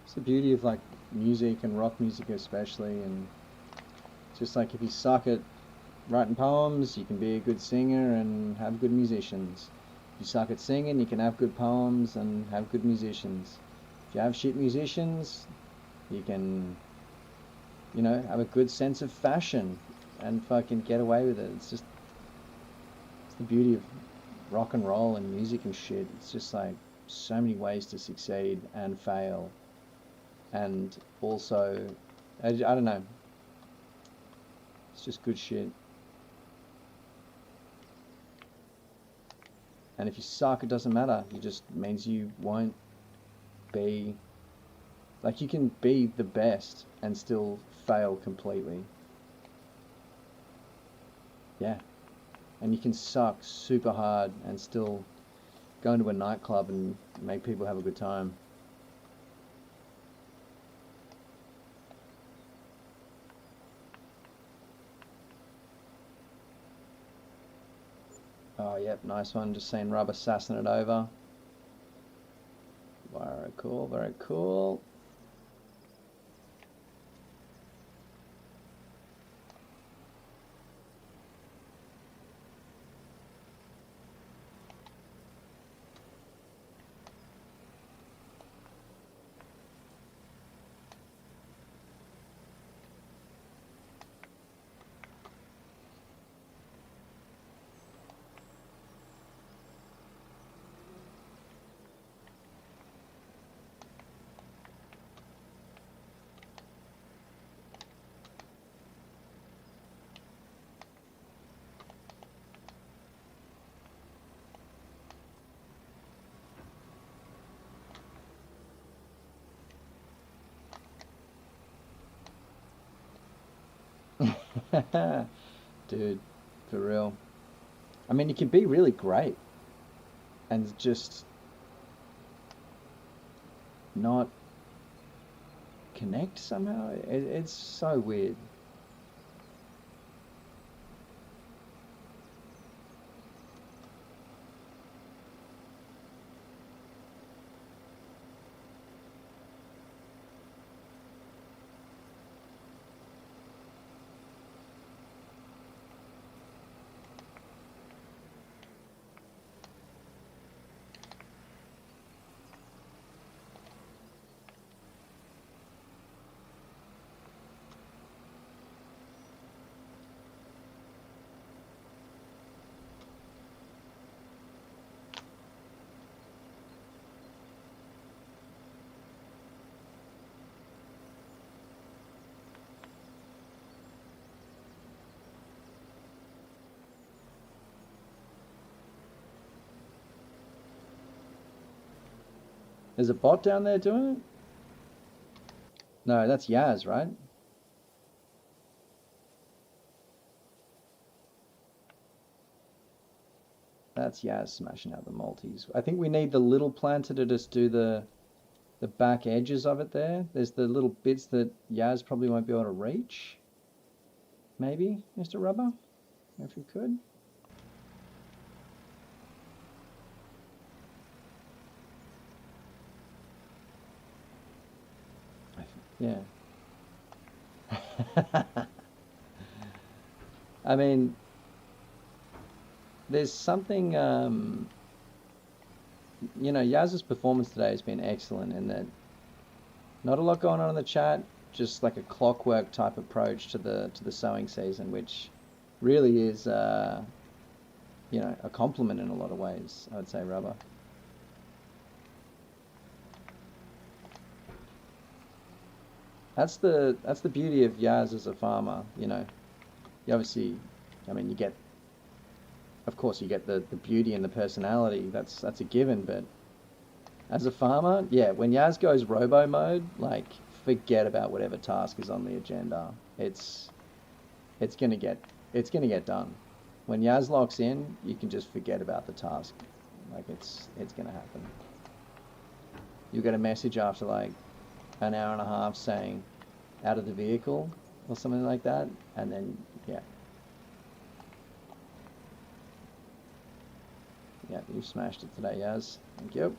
It's the beauty of like music and rock music especially, and just like if you suck at writing poems, you can be a good singer and have good musicians. If you suck at singing, you can have good poems and have good musicians. If you have shit musicians, you can, you know, have a good sense of fashion and fucking get away with it. It's the beauty of rock and roll and music and shit. It's just like so many ways to succeed and fail. And also, I don't know, it's just good shit. And if you suck, it doesn't matter. It just means you won't be, like, you can be the best and still fail completely. Yeah. And you can suck super hard and still go into a nightclub and make people have a good time. Oh, yep, nice one. Just seeing Rubber sassing it over. Very cool, very cool. Dude, for real. I mean, you can be really great and just not connect somehow. It's so weird. There's a bot down there doing it? No, that's Yaz, right? That's Yaz smashing out the multis. I think we need the little planter to just do the back edges of it there. There's the little bits that Yaz probably won't be able to reach. Maybe, Mr. Rubber, if you could. Yeah. I mean, there's something, Yaz's performance today has been excellent in that not a lot going on in the chat, just like a clockwork type approach to the sowing season, which really is, a compliment in a lot of ways, I would say, Rubber. That's the beauty of Yaz as a farmer, You obviously, I mean, of course, you get the beauty and the personality. That's a given. But as a farmer, yeah, when Yaz goes robo mode, like forget about whatever task is on the agenda. It's gonna get it's gonna get done. When Yaz locks in, you can just forget about the task. Like it's gonna happen. You get a message after like an hour and a half saying out of the vehicle or something like that, and then yeah. Yeah, you smashed it today, Yaz. Thank you.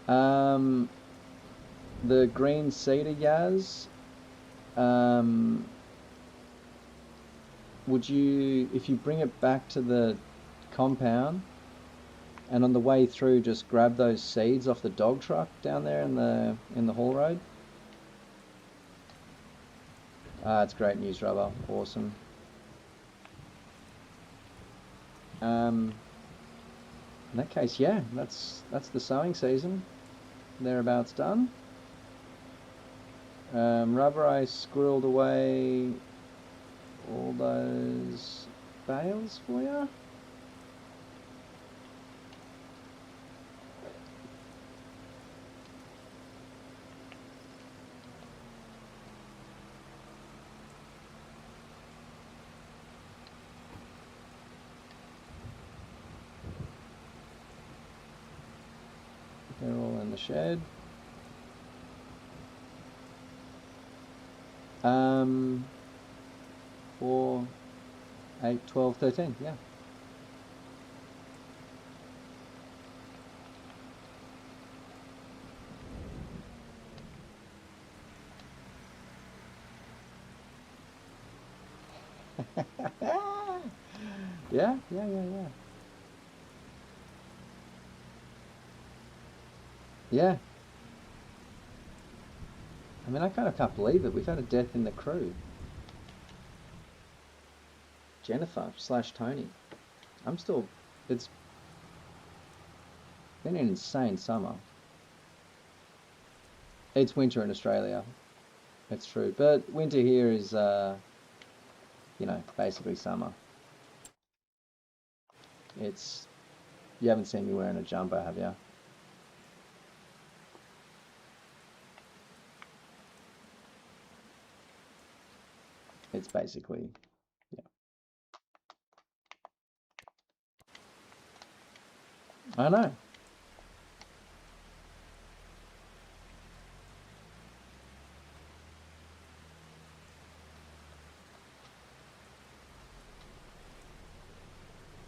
Um, the green cedar, Yaz. Um, would you, if you bring it back to the compound, and on the way through, just grab those seeds off the dog truck down there in the haul road? Ah, it's great news, Rubber. Awesome. In that case, yeah, that's the sowing season. Thereabouts done. Rubber, I squirreled away all those bales for you. They're all in the shed. 4, 8, 12, 13, yeah. Yeah. Yeah. I mean, I kind of can't believe it. We've had a death in the crew. Jennifer / Tony. It's been an insane summer. It's winter in Australia. It's true. But winter here is, basically summer. You haven't seen me wearing a jumper, have you? It's basically, yeah. I know.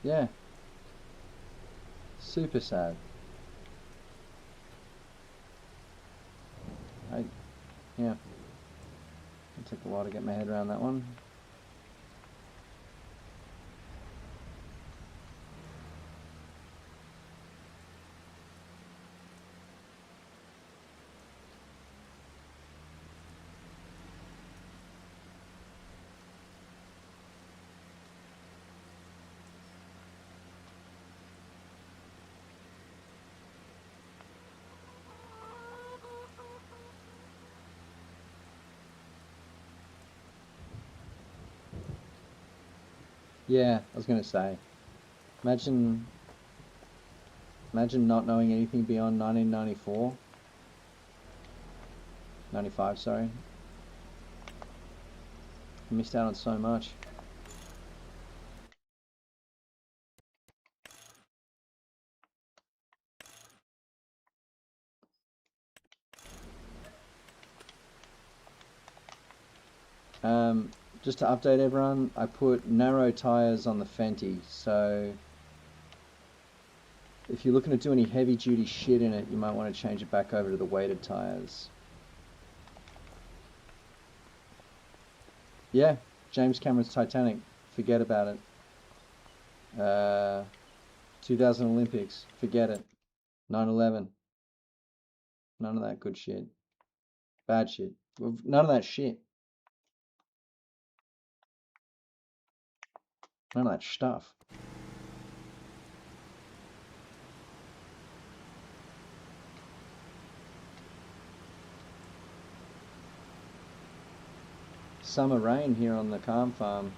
Yeah. Super sad. Yeah. It took a while to get my head around that one. Yeah, I was gonna say, imagine not knowing anything beyond 1994. 95, sorry. You missed out on so much. Just to update everyone, I put narrow tires on the Fenty, so if you're looking to do any heavy duty shit in it, you might want to change it back over to the weighted tires. Yeah, James Cameron's Titanic. Forget about it. 2000 Olympics. Forget it. 9/11. None of that good shit. Bad shit. None of that shit. None of that stuff. Summer rain here on the Calm Farm.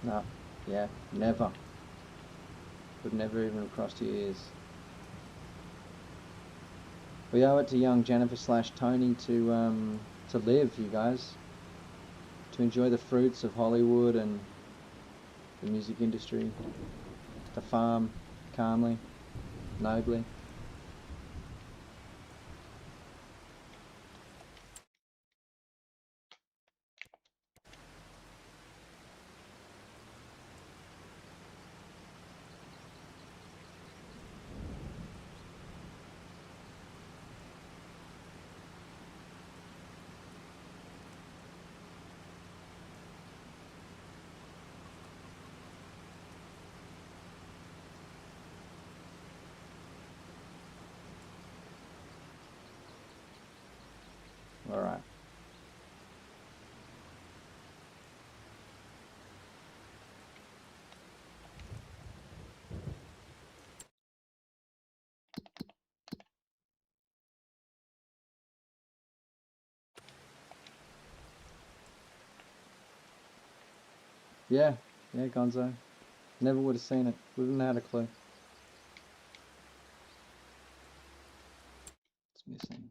No, yeah, never. Would never even have crossed your ears. We owe it to young Jennifer / Tony to live, you guys. To enjoy the fruits of Hollywood and the music industry. To farm calmly, nobly. All right. Yeah, Gonzo. Never would have seen it. Wouldn't have had a clue. It's missing.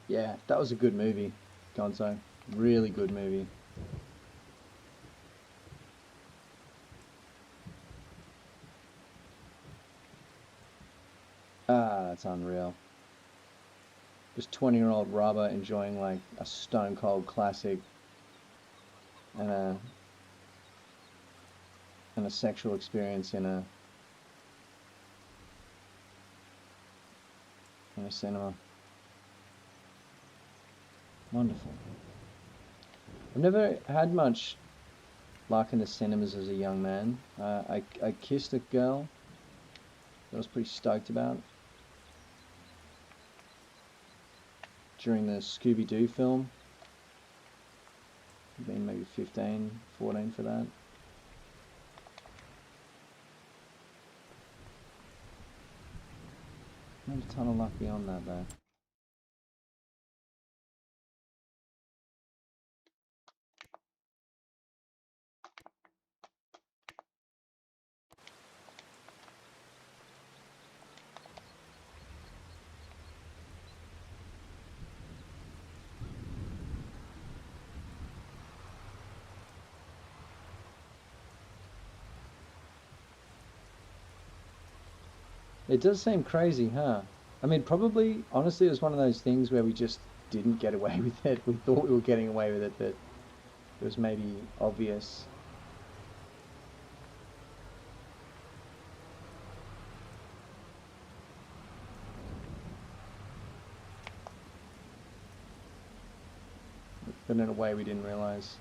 Yeah, that was a good movie, Gonzo. Really good movie. Ah, that's unreal. Just 20-year-old rubber enjoying like a stone cold classic and a sexual experience in a No cinema. Wonderful. I've never had much luck in the cinemas as a young man. I kissed a girl that I was pretty stoked about during the Scooby-Doo film. I've been maybe 15, 14 for that. Not a ton of luck beyond that though. It does seem crazy, huh? I mean, probably, honestly, it was one of those things where we just didn't get away with it. We thought we were getting away with it, but it was maybe obvious. But in a way we didn't realize.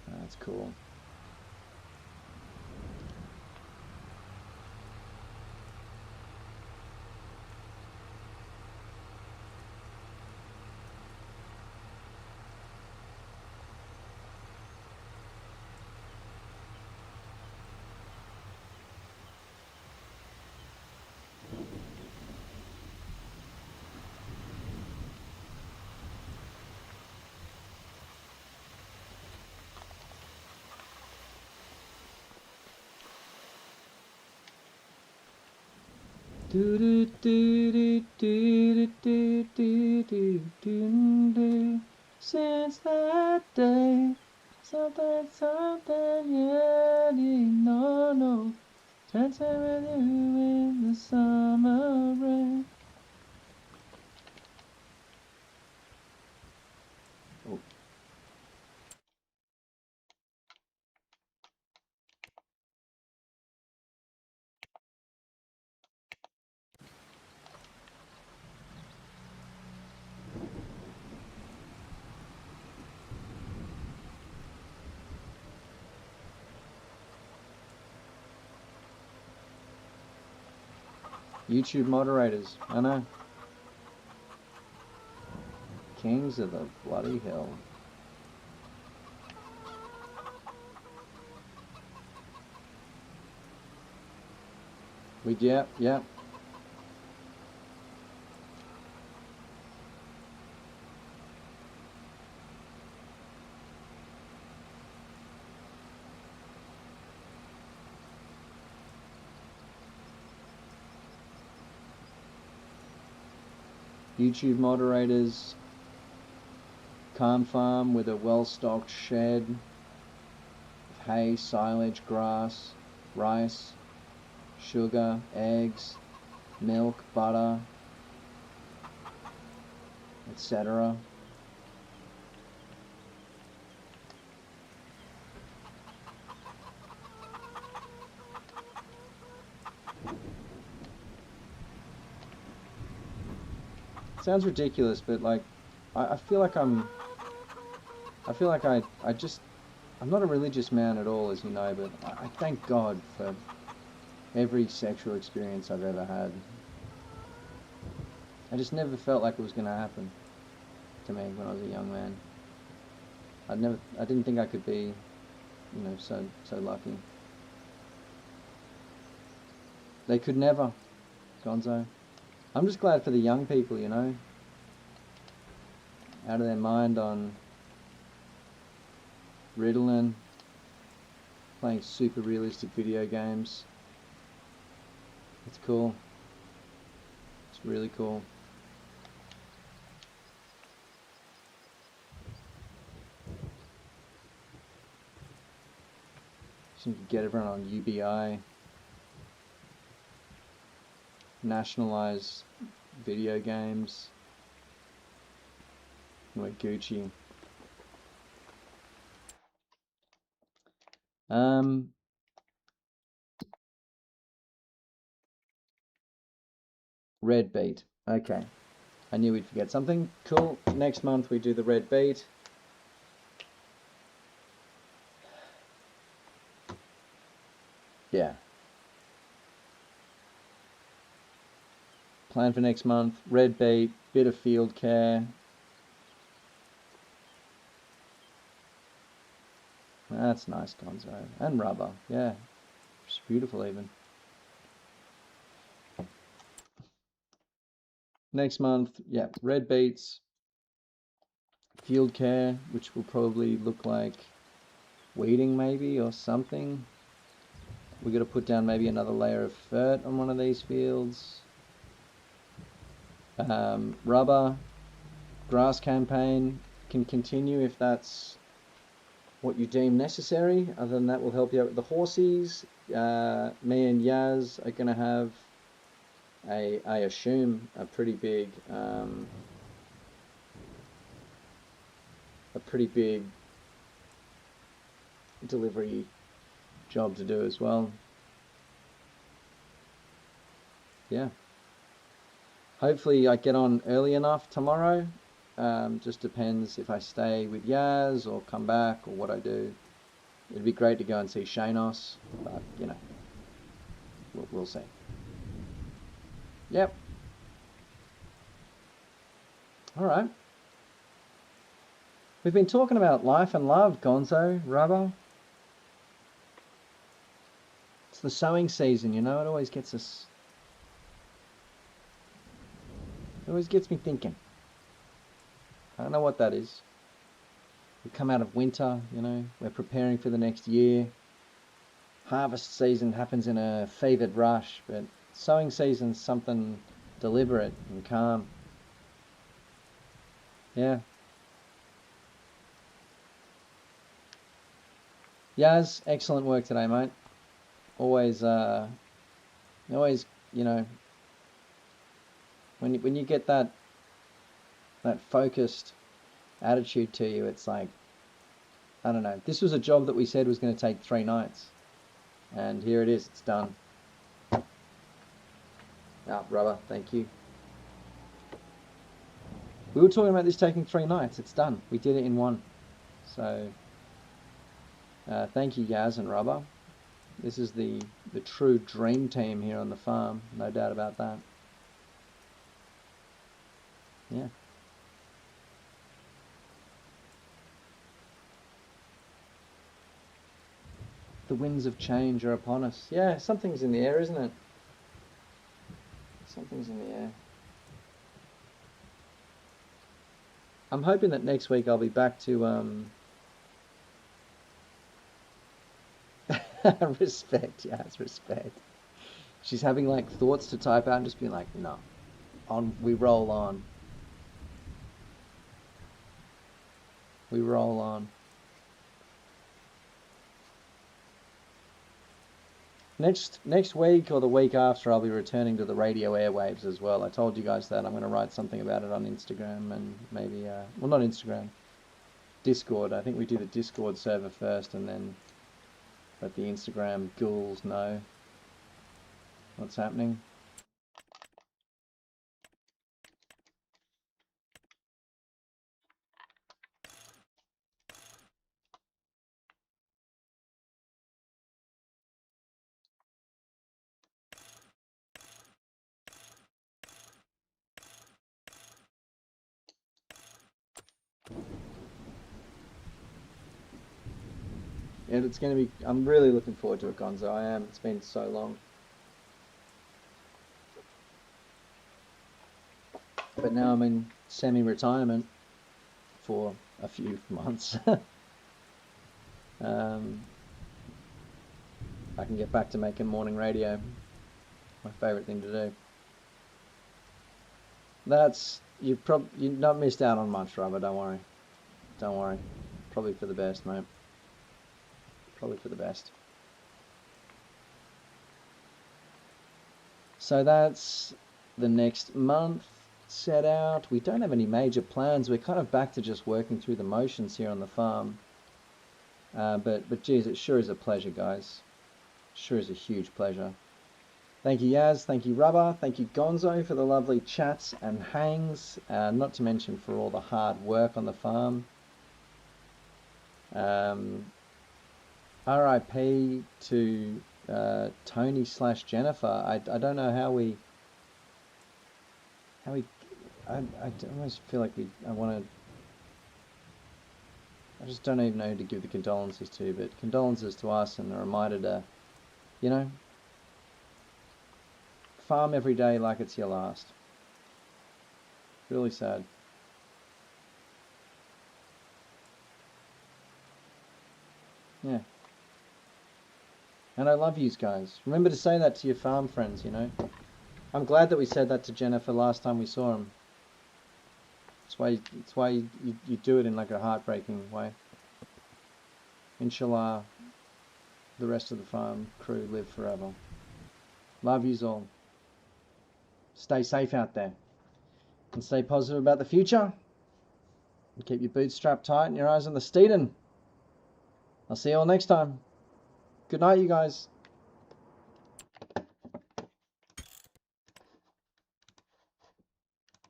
That's cool. Do do do do do do do do do do. Since that day, something, yeah, no. Dancing with you in the summer rain. Oh. YouTube moderators, I know. Kings of the bloody hill. Yep. YouTube moderators, Calm farm with a well-stocked shed, hay, silage, grass, rice, sugar, eggs, milk, butter, etc. Sounds ridiculous, but like, I feel like I'm not a religious man at all, as you know, but I thank God for every sexual experience I've ever had. I just never felt like it was going to happen to me when I was a young man. I didn't think I could be, so lucky. They could never, Gonzo. I'm just glad for the young people, out of their mind on Ritalin, playing super realistic video games. It's cool. It's really cool. So you can get everyone on UBI, nationalize video games, we're Gucci. Red beet. Okay. I knew we'd forget something. Cool. Next month we do the red beet. Yeah. Plan for next month. Red beet, bit of field care. That's nice, Gonzo. And rubber. Yeah. It's beautiful even. Next month, yeah, red beets, field care, which will probably look like weeding maybe or something. We got to put down maybe another layer of fert on one of these fields. Rubber, grass campaign can continue if that's what you deem necessary. Other than that, we'll help you out with the horsies. Me and Yaz are going to have I assume a pretty big delivery job to do as well. Yeah. Hopefully I get on early enough tomorrow. Just depends if I stay with Yaz or come back or what I do. It'd be great to go and see Shanos, but you know, we'll see. Yep. All right. We've been talking about life and love, Gonzo, Rubber. It's the sowing season, you know, it always gets us. It always gets me thinking. I don't know what that is. We come out of winter, you know, we're preparing for the next year. Harvest season happens in a fevered rush, but sowing season's something deliberate and calm. Yeah. Yaz, excellent work today, mate. Always, you know, when you get that focused attitude to you, it's like, I don't know. This was a job that we said was going to take 3 nights, and here it is. It's done. Ah, Rubber, thank you. We were talking about this taking 3 nights. It's done. We did it in 1. So, thank you, Yaz and Rubber. This is the true dream team here on the farm. No doubt about that. Yeah. The winds of change are upon us. Yeah, something's in the air, isn't it? Something's in the air. I'm hoping that next week I'll be back to respect. Yeah, it's respect. She's having like thoughts to type out and just being like, no, we roll on. We roll on. Next week or the week after, I'll be returning to the radio airwaves as well. I told you guys that. I'm going to write something about it on Instagram and maybe, well, not Instagram, Discord. I think we do the Discord server first and then let the Instagram ghouls know what's happening. And it's going to be, I'm really looking forward to it, Gonzo. I am. It's been so long. But now I'm in semi-retirement for a few months. I can get back to making morning radio. My favourite thing to do. You've not missed out on much, Robert. Don't worry. Don't worry. Probably for the best, mate. Probably for the best. So that's the next month set out. We don't have any major plans. We're kind of back to just working through the motions here on the farm. But geez, it sure is a pleasure, guys. Sure is a huge pleasure. Thank you, Yaz. Thank you, Rubber. Thank you, Gonzo, for the lovely chats and hangs. Not to mention for all the hard work on the farm. RIP to Tony/Jennifer. I don't know how we I almost feel like I just don't even know who to give the condolences to, but condolences to us and a reminder to, you know, farm every day like it's your last. Really sad. Yeah. And I love you guys. Remember to say that to your farm friends, you know. I'm glad that we said that to Jennifer last time we saw him. It's why you do it in like a heartbreaking way. Inshallah, the rest of the farm crew live forever. Love yous all. Stay safe out there. And stay positive about the future. And keep your boots strapped tight and your eyes on the steeden. I'll see you all next time. Good night, you guys.